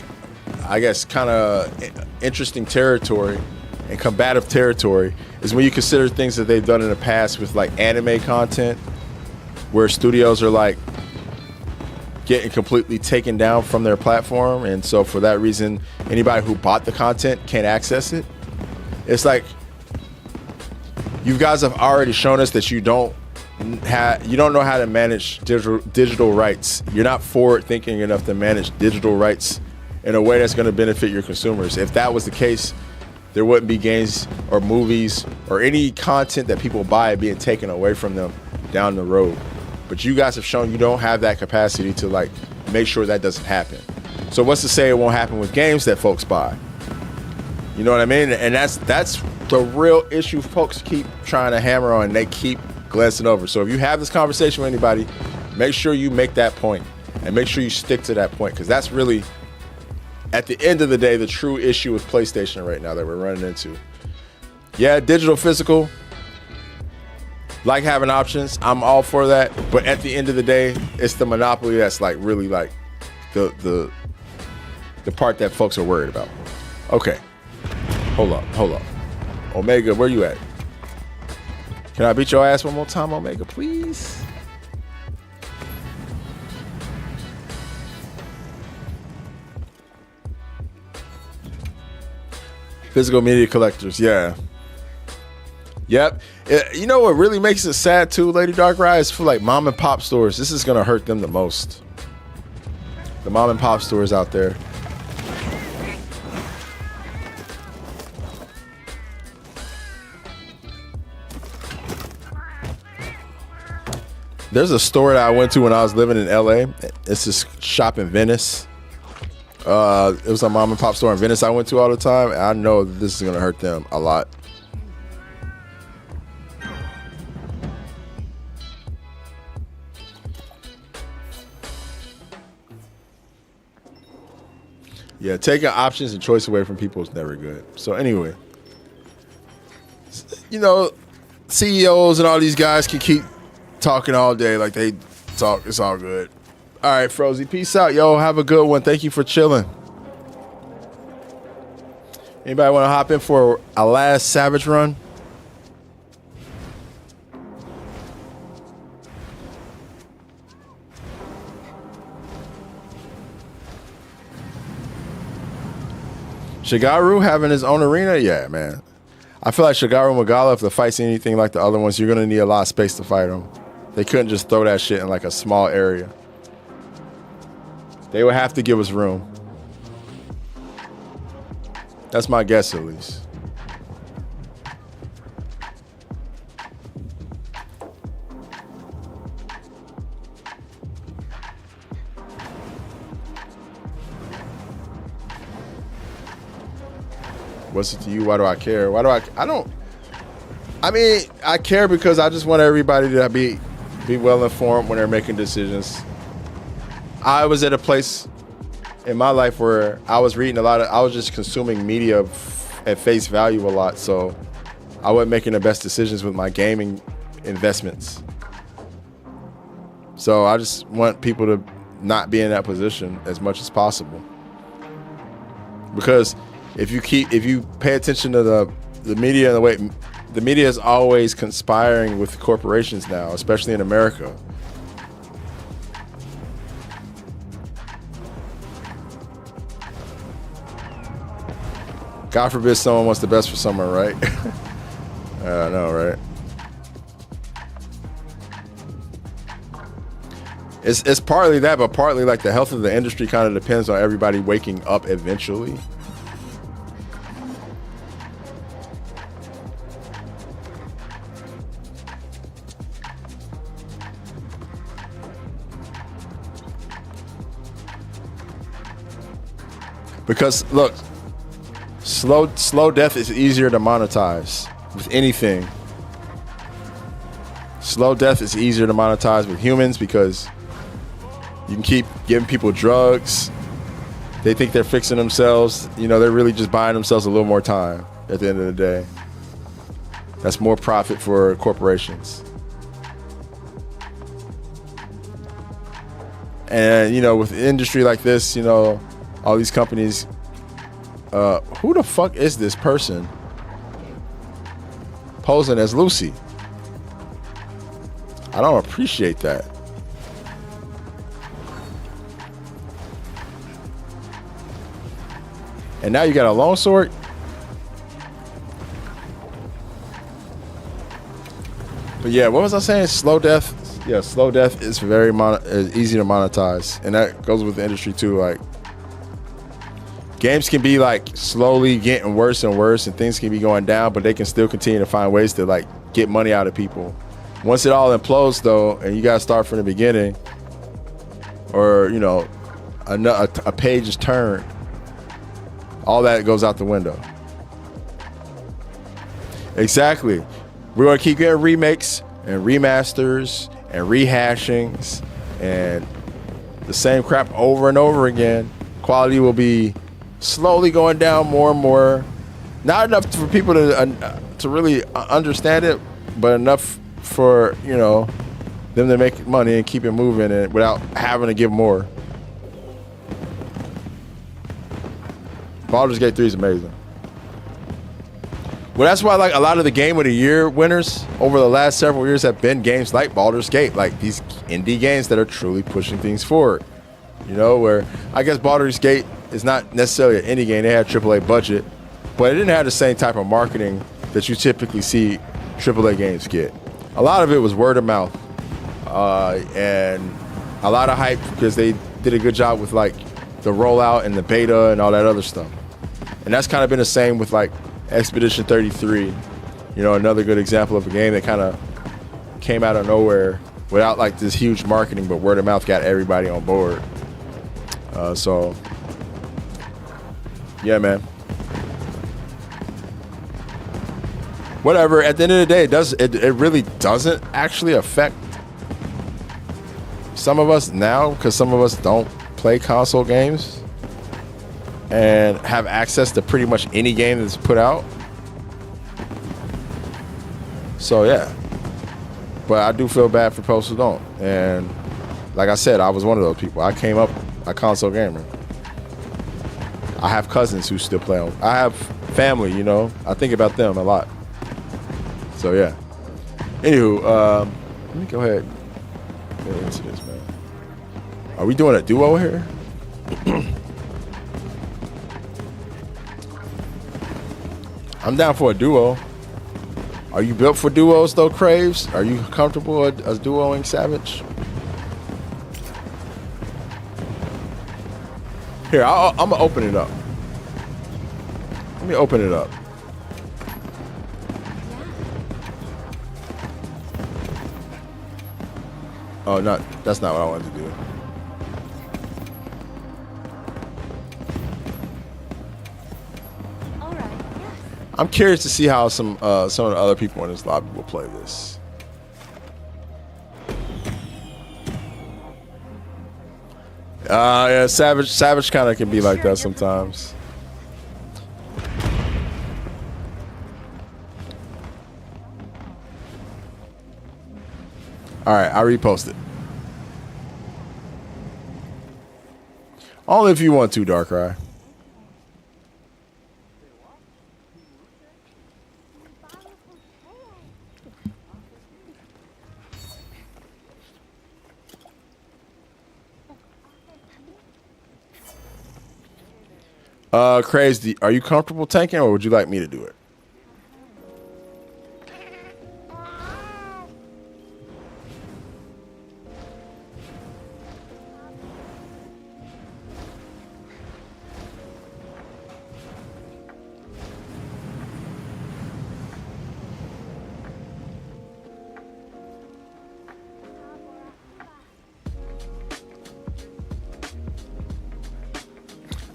I guess, kind of interesting territory and combative territory is when you consider things that they've done in the past with like anime content, where studios are like getting completely taken down from their platform, and so for that reason anybody who bought the content can't access it. It's like, you guys have already shown us that you don't know how to manage digital rights. You're not forward thinking enough to manage digital rights in a way that's going to benefit your consumers. If that was the case, there wouldn't be games or movies or any content that people buy being taken away from them down the road. But you guys have shown you don't have that capacity to like make sure that doesn't happen. So what's to say it won't happen with games that folks buy? You know what I mean? And that's the real issue folks keep trying to hammer on, and they keep glancing over. So if you have this conversation with anybody, make sure you make that point and make sure you stick to that point, because that's really, at the end of the day, the true issue with PlayStation right now that we're running into. Yeah, digital, physical, like having options. I'm all for that. But at the end of the day, it's the monopoly that's like really like the part that folks are worried about. Okay. Hold up. Omega, where you at? Can I beat your ass one more time, Omega, please? Physical media collectors, yeah. Yep. You know what really makes it sad too, Lady Darkrai, is for like mom and pop stores. This is gonna hurt them the most. The mom and pop stores out there. There's a store that I went to when I was living in LA. It's this shop in Venice. It was a mom and pop store in Venice I went to all the time. And I know that this is gonna hurt them a lot. Yeah, taking options and choice away from people is never good. So anyway, you know, CEOs and all these guys can keep talking all day like they talk. It's all good. All right, Frozy, peace out, yo. Have a good one. Thank you for chilling. Anybody want to hop in for a last Savage run? Shigaru having his own arena? Yeah, man. I feel like Shigaru Magala, if the fight's anything like the other ones, you're going to need a lot of space to fight them. They couldn't just throw that shit in like a small area. They would have to give us room. That's my guess, at least. What's it to you? Why do I care? I mean, I care because I just want everybody to be well informed when they're making decisions. I was at a place in my life where I was reading I was just consuming media at face value a lot, so I wasn't making the best decisions with my gaming investments. So I just want people to not be in that position as much as possible. Because if you pay attention to the media and the way the media is always conspiring with corporations now, especially in America. God forbid someone wants the best for someone, right? I know, right? It's partly that, but partly like the health of the industry kind of depends on everybody waking up eventually. Because look, slow death is easier to monetize with anything. Slow death is easier to monetize with humans because you can keep giving people drugs. They think they're fixing themselves. You know, they're really just buying themselves a little more time at the end of the day. That's more profit for corporations. And, you know, with an industry like this, you know, all these companies, who the fuck is this person posing as Lucy? I don't appreciate that. And now you got a longsword? But yeah, what was I saying? Slow death. Yeah, slow death is very easy to monetize. And that goes with the industry too. Like, games can be like slowly getting worse and worse and things can be going down, but they can still continue to find ways to like get money out of people. Once it all implodes though, and you gotta start from the beginning, or you know, a page is turned, all that goes out the window. Exactly. We're gonna keep getting remakes and remasters and rehashings and the same crap over and over again. Quality will be slowly going down more and more. Not enough for people to really understand it, but enough for, you know, them to make money and keep it moving and without having to give more. Baldur's Gate 3 is amazing. Well, that's why like a lot of the Game of the Year winners over the last several years have been games like Baldur's Gate, like these indie games that are truly pushing things forward. You know, where I guess Baldur's Gate is not necessarily an indie game. They had AAA budget, but it didn't have the same type of marketing that you typically see AAA games get. A lot of it was word of mouth and a lot of hype because they did a good job with like the rollout and the beta and all that other stuff. And that's kind of been the same with like Expedition 33, you know, another good example of a game that kind of came out of nowhere without like this huge marketing, but word of mouth got everybody on board. So yeah, man. Whatever. At the end of the day, it really doesn't actually affect some of us now because some of us don't play console games and have access to pretty much any game that's put out. So yeah. But I do feel bad for folks who don't. And like I said, I was one of those people. I came up a console gamer. I have cousins who still play on. I have family, you know. I think about them a lot. So yeah. Anywho, let me go ahead and get into this, man. Are we doing a duo here? I'm down for a duo. Are you built for duos though, Craves? Are you comfortable as duoing Savage? Here, I'm gonna open it up. Let me open it up. Oh, that's not what I wanted to do. All right, yeah. I'm curious to see how some of the other people in this lobby will play this. Yeah, Savage kind of can be like that sometimes. All right, I reposted. Only if you want to, Darkrai. Crazy. Are you comfortable tanking, or would you like me to do it?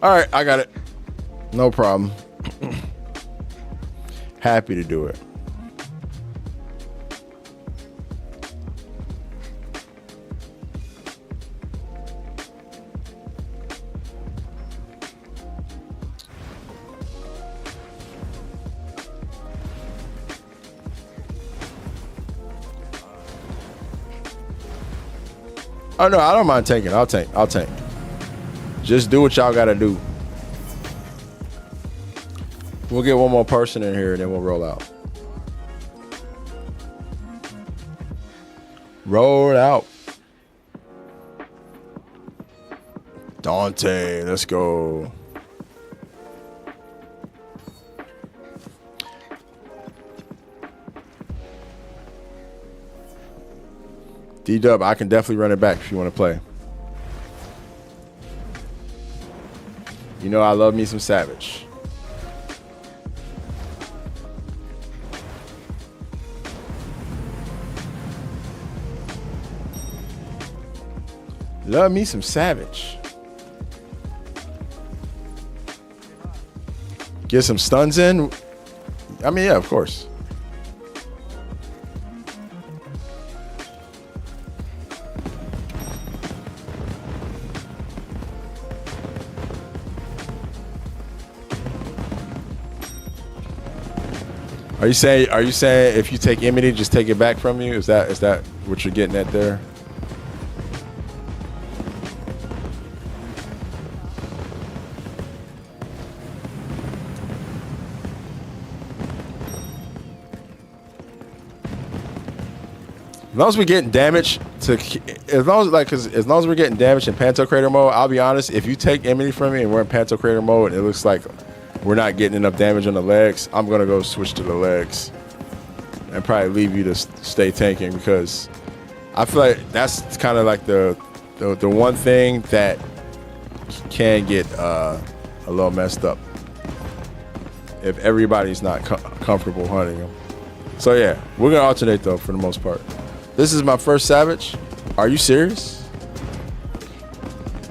All right, I got it. No problem. Happy to do it. Oh no, I don't mind tanking. I'll tank. Just do what y'all gotta do. We'll get one more person in here and then we'll roll out. Roll out. Dante, let's go. D-Dub, I can definitely run it back if you want to play. You know I love me some Savage. Love me some Savage. Get some stuns in. I mean, yeah, of course. Are you saying if you take Immunity, just take it back from you? Is that what you're getting at there? As long as we're getting damage as long as we're getting damage in Panto Crater mode, I'll be honest, if you take Immunity from me and we're in Panto Crater mode and it looks like we're not getting enough damage on the legs, I'm gonna go switch to the legs and probably leave you to stay tanking, because I feel like that's kind of like the one thing that can get a little messed up if everybody's not comfortable hunting them. So yeah, we're gonna alternate though for the most part. This is my first Savage. Are you serious?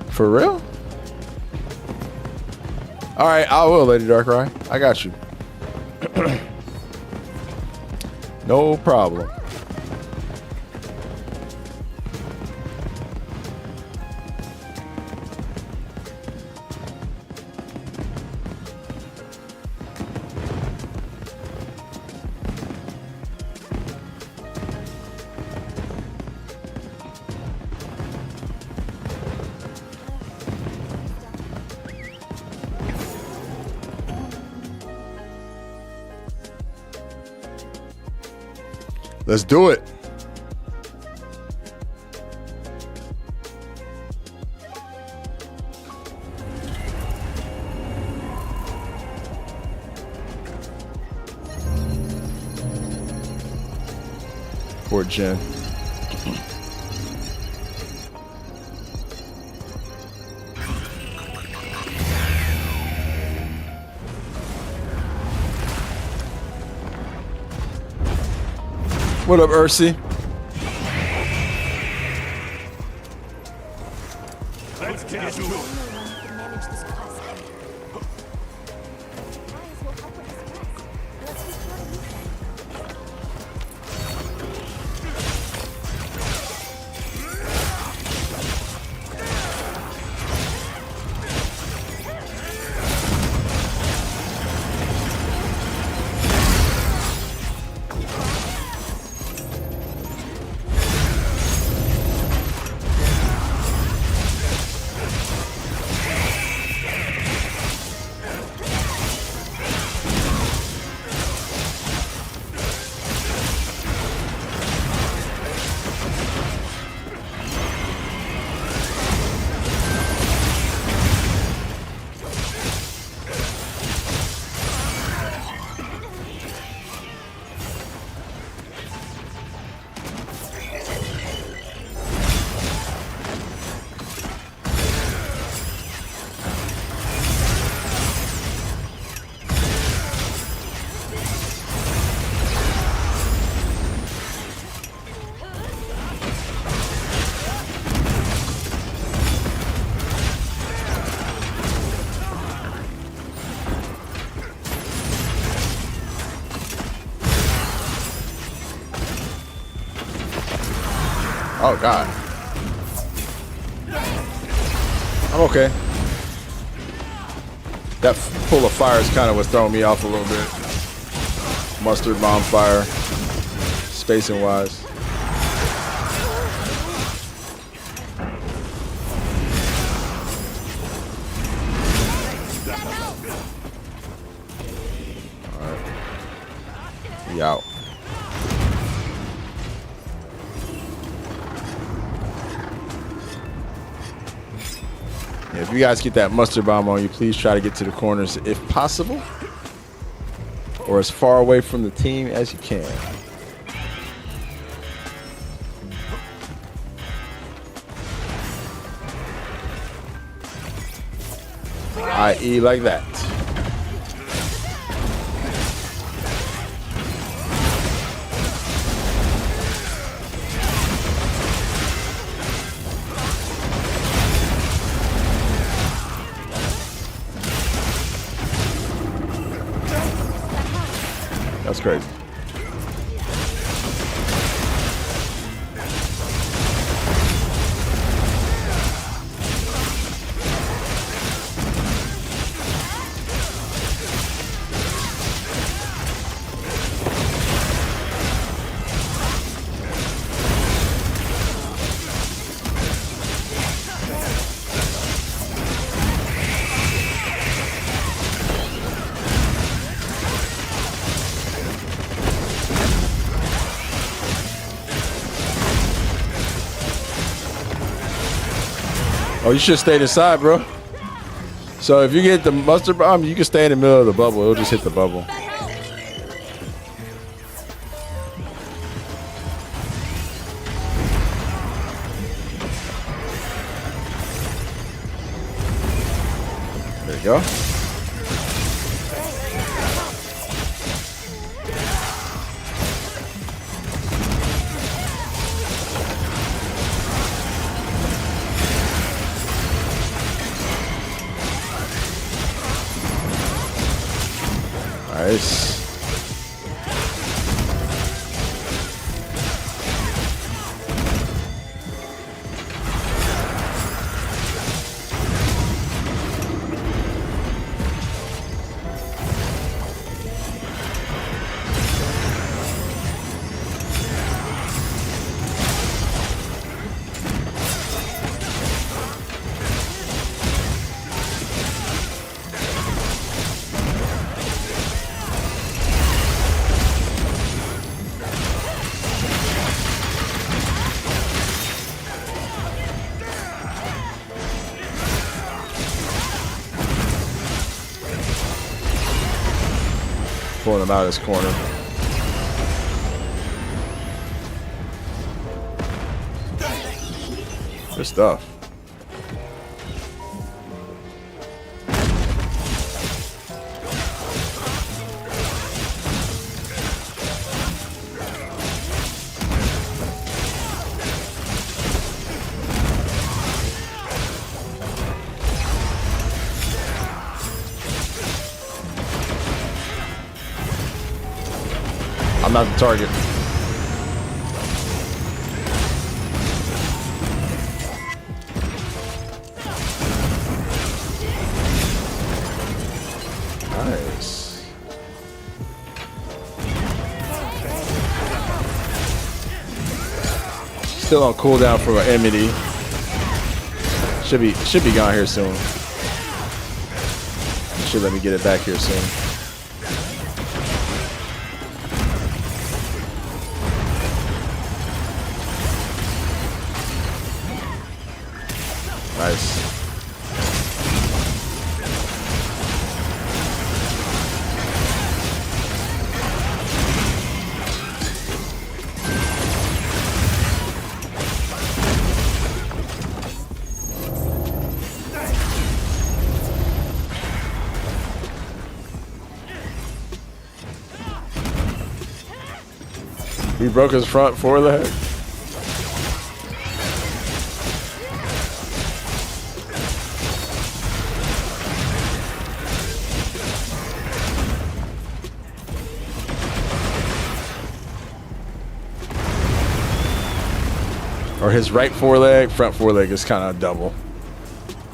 For real? All right, I will, Lady Darkrai. I got you. No problem. Let's do it. Poor Jen. What up, Ursi? Let's get to it. Manage this quest. Eyes will help with the stress. Oh, God. I'm okay. That pull of fire is kind of what's throwing me off a little bit. Mustard bomb fire. Spacing wise. Alright. We out. If you guys get that mustard bomb on you, please try to get to the corners if possible, or as far away from the team as you can. I.e. like that. That's crazy. Oh, you should stay inside, bro. So if you get the mustard bomb, you can stay in the middle of the bubble. It'll just hit the bubble. There you go. Nice. Pulling him out of this corner. Good stuff. I'm not the target. Nice. Still on cooldown for enmity. Should be gone here soon. Should let me get it back here soon. Nice. He broke his front foreleg. or his right foreleg. Front foreleg is kind of double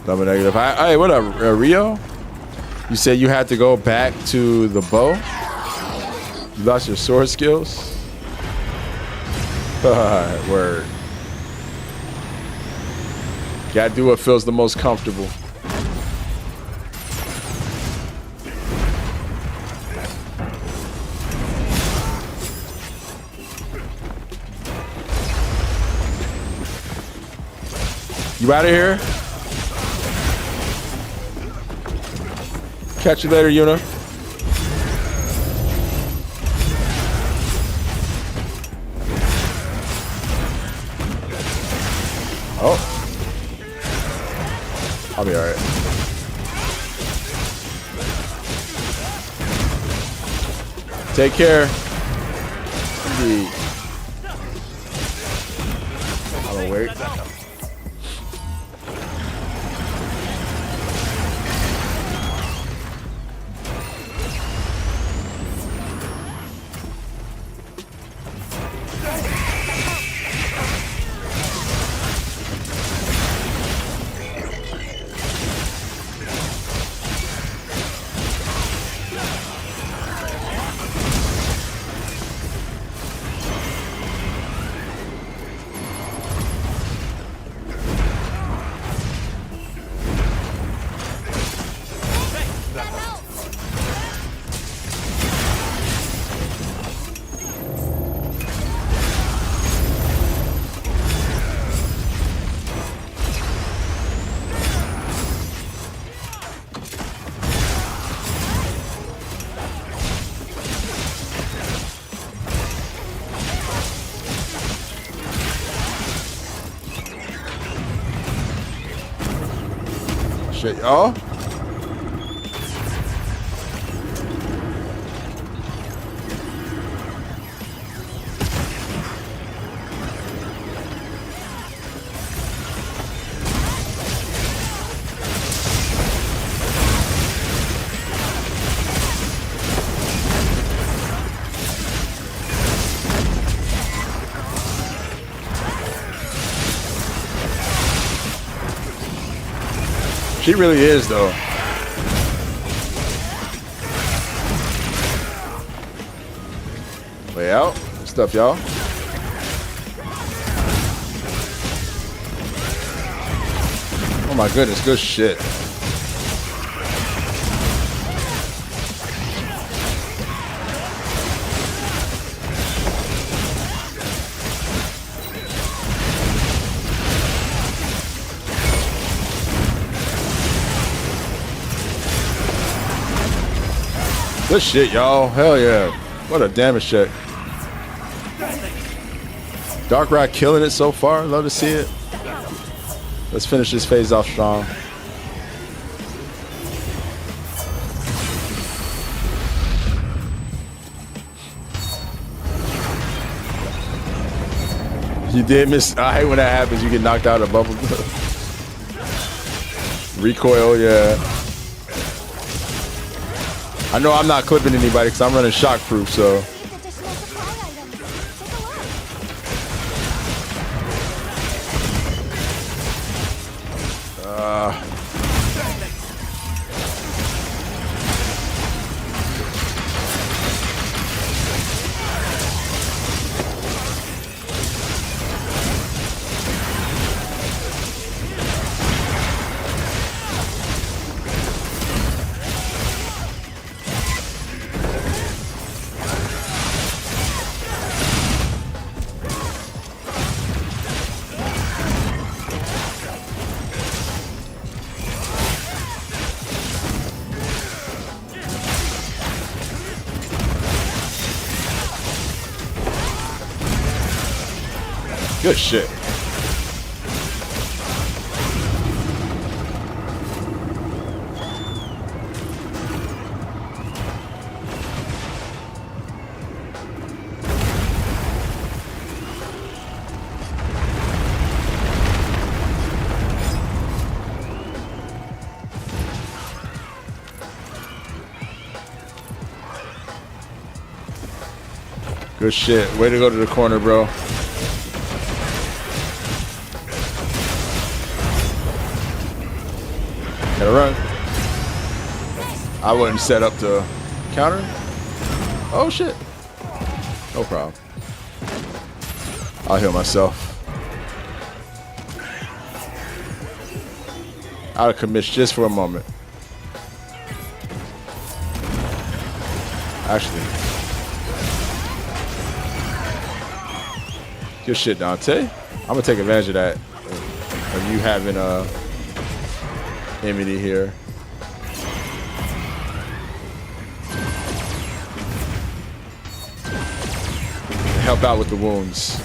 negative. Hey, what up, Rio? You said you had to go back to the bow. You lost your sword skills. Word. Gotta do what feels the most comfortable. You out of here? Catch you later, Yuna. Oh. I'll be alright. Take care. Indeed. I'll wait. Shit, y'all. She really is, though. Way out. Good stuff, y'all. Oh my goodness, good shit. Good shit, y'all. Hell yeah. What a damage check. Darkrai killing it so far. Love to see it. Let's finish this phase off strong. You did miss. I hate when that happens. You get knocked out of bubble. Recoil, yeah. I know I'm not clipping anybody because I'm running shockproof, so. Good shit. Good shit. Way to go to the corner, bro. Gotta run. I wasn't set up to counter. Oh shit. No problem. I'll heal myself. Out of commit just for a moment. Actually. Good shit, Dante. I'm gonna take advantage of that. Of you having Emily here. Help out with the wounds.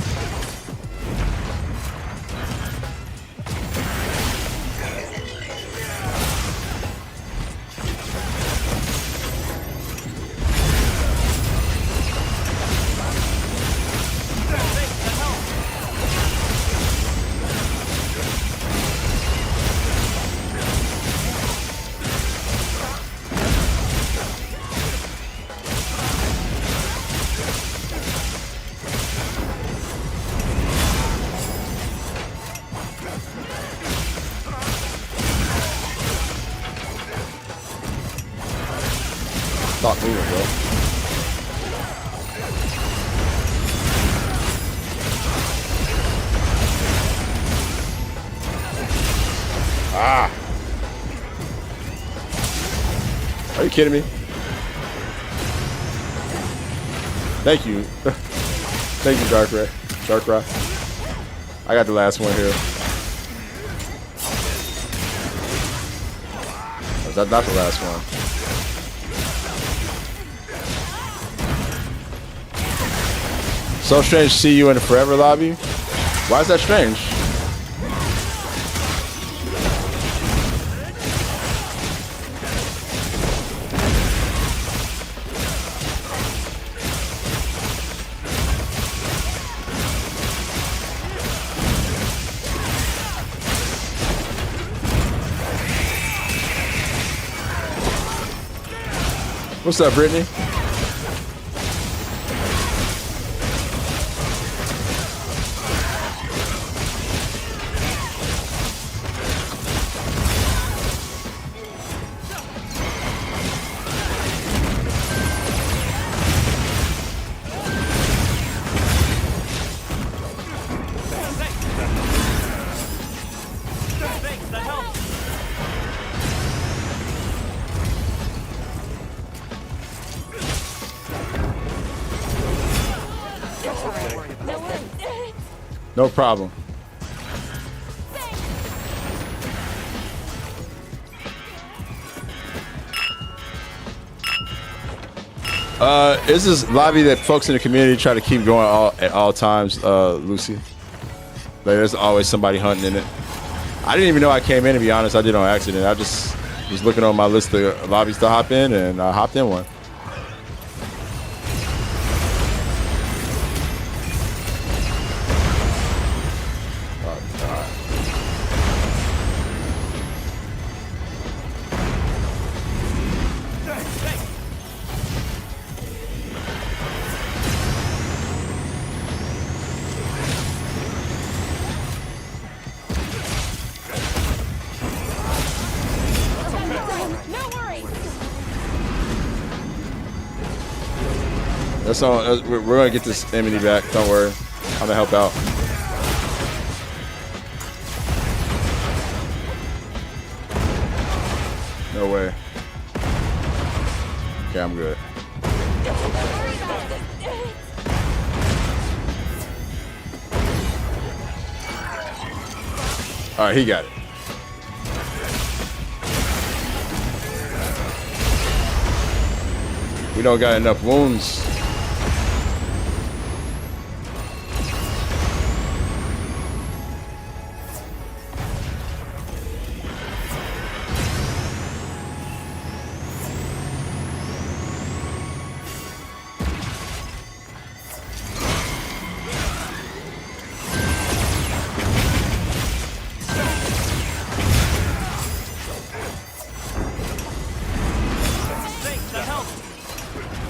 Stop moving, bro. Ah! Are you kidding me? Thank you. Thank you, Darkrai. I got the last one here. Was that not the last one? So strange to see you in the forever lobby. Why is that strange? What's up, Brittany? No problem. This is lobby that folks in the community try to keep going at all times, Lucy. Like, there's always somebody hunting in it. I didn't even know I came in, to be honest. I did on accident. I just was looking on my list of lobbies to hop in, and I hopped in one. That's all. We're gonna get this Emily back. Don't worry. I'm gonna help out. No way. Okay, I'm good. All right, he got it. We don't got enough wounds.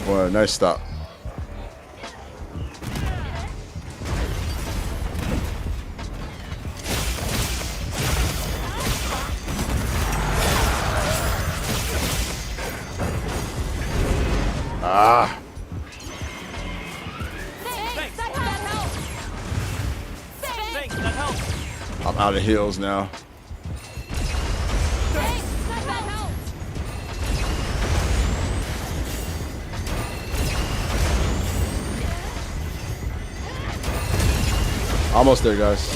Boy, nice stop. Ah. Thanks, that helps. Thanks, that helps. I'm out of heals now. Thanks, that helps. Almost there, guys.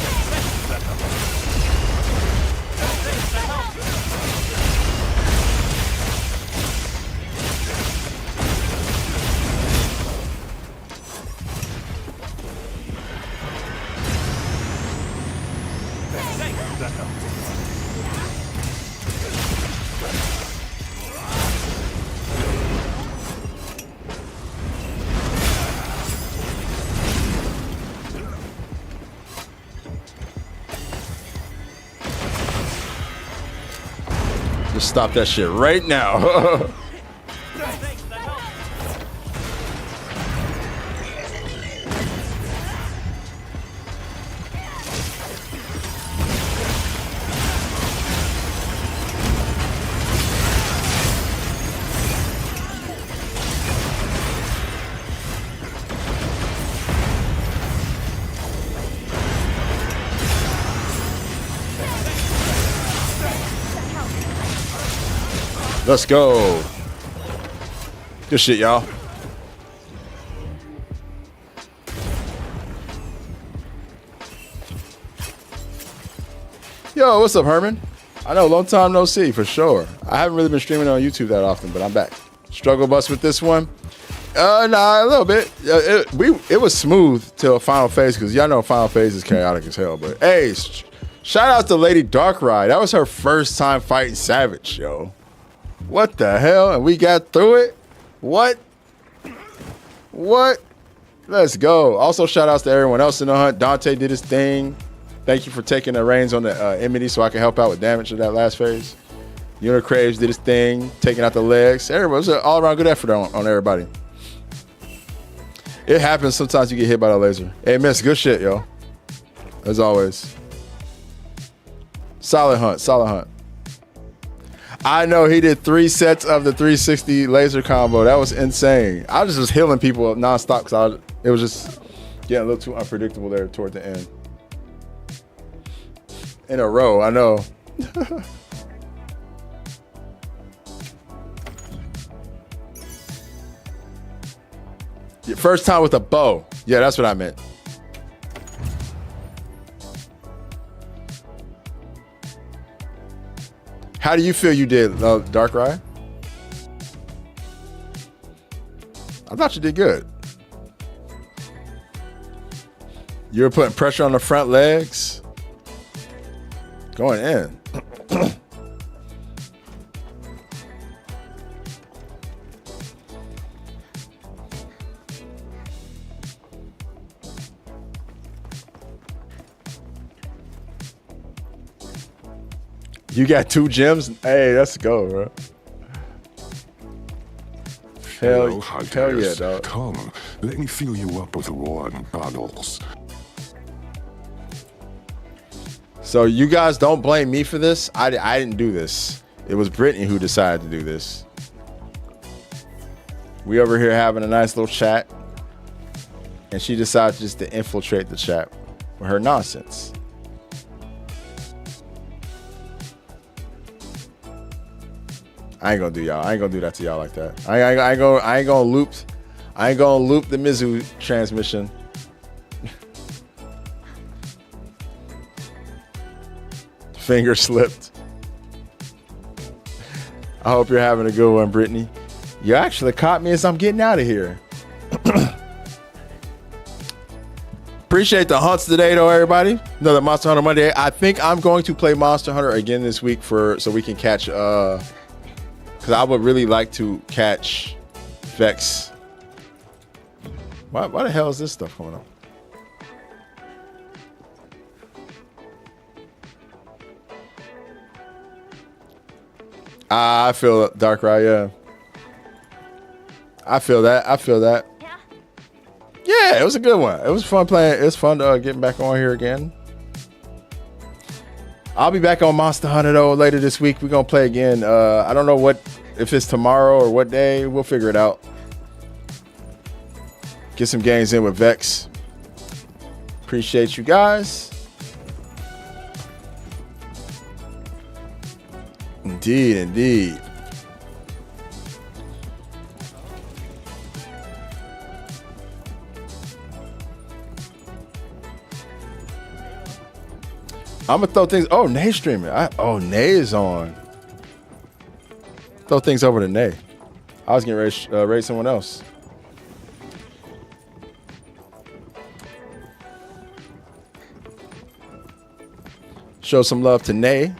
Just stop that shit right now. Let's go. Good shit, y'all. Yo, what's up, Herman? I know, long time no see, for sure. I haven't really been streaming on YouTube that often, but I'm back. Struggle bus with this one? Nah, a little bit. It was smooth till final phase, because y'all know final phase is chaotic as hell. But hey, shout out to Lady Darkrai. That was her first time fighting Savage, yo. What the hell? And we got through it? What? Let's go. Also, shout outs to everyone else in the hunt. Dante did his thing. Thank you for taking the reins on the enmity so I can help out with damage in that last phase. Unicraves did his thing, taking out the legs. Everybody, it was an all-around good effort on everybody. It happens. Sometimes you get hit by the laser. Hey, miss, good shit, yo. As always. Solid hunt. I know he did 3 sets of the 360 laser combo. That was insane. I was just healing people nonstop because it was just getting a little too unpredictable there toward the end. In a row, I know. Your first time with a bow. Yeah, that's what I meant. How do you feel you did, Darkrai? I thought you did good. You were putting pressure on the front legs. Going in. You got 2 gems? Hey, let's go, bro. Hell yeah, dog. Come, let me fill you up with warm bottles. So you guys don't blame me for this. I didn't do this. It was Brittany who decided to do this. We over here having a nice little chat, and she decided just to infiltrate the chat with her nonsense. I ain't gonna do y'all. I ain't gonna do that to y'all like that. I ain't gonna loop the Mizu transmission. Finger slipped. I hope you're having a good one, Brittany. You actually caught me as I'm getting out of here. Appreciate the hunts today, though, everybody. Another Monster Hunter Monday. I think I'm going to play Monster Hunter again this week so we can catch. Because I would really like to catch Vex. Why the hell is this stuff going on? I feel Darkrai, yeah. I feel that. Yeah, it was a good one. It was fun playing. It was fun getting back on here again. I'll be back on Monster Hunter though later this week. We're gonna play again. I don't know if it's tomorrow or what day. We'll figure it out. Get some games in with Vex. Appreciate you guys. Indeed, indeed. I'm gonna throw things. Oh, Nay streaming. Nay is on. Throw things over to Nay. I was getting ready to raid someone else. Show some love to Nay.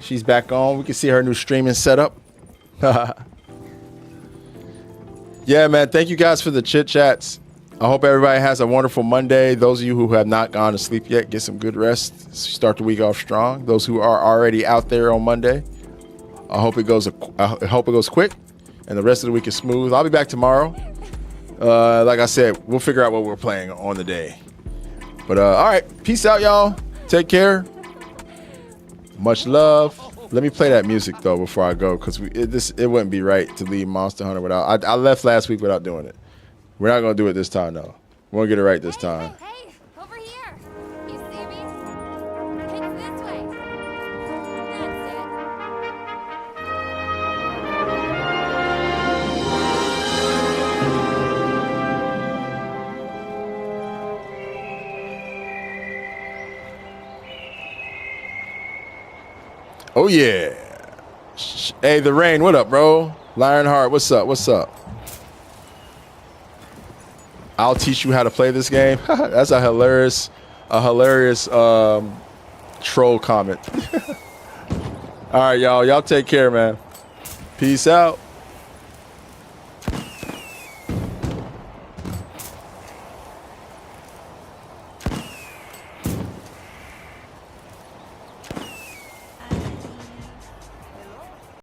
She's back on. We can see her new streaming setup. Yeah, man. Thank you guys for the chit chats. I hope everybody has a wonderful Monday. Those of you who have not gone to sleep yet, get some good rest. Start the week off strong. Those who are already out there on Monday, I hope it goes quick, and the rest of the week is smooth. I'll be back tomorrow. Like I said, we'll figure out what we're playing on the day. But all right, peace out, y'all. Take care. Much love. Let me play that music though before I go, because it wouldn't be right to leave Monster Hunter without. I left last week without doing it. We're not gonna do it this time though. We're gonna get it right this time. Hey, over here. You see me? It's this way. That's it. Oh yeah. Hey, the Rain, what up, bro? Lionheart, what's up? What's up? I'll teach you how to play this game. That's a hilarious troll comment. All right, y'all. Y'all take care, man. Peace out.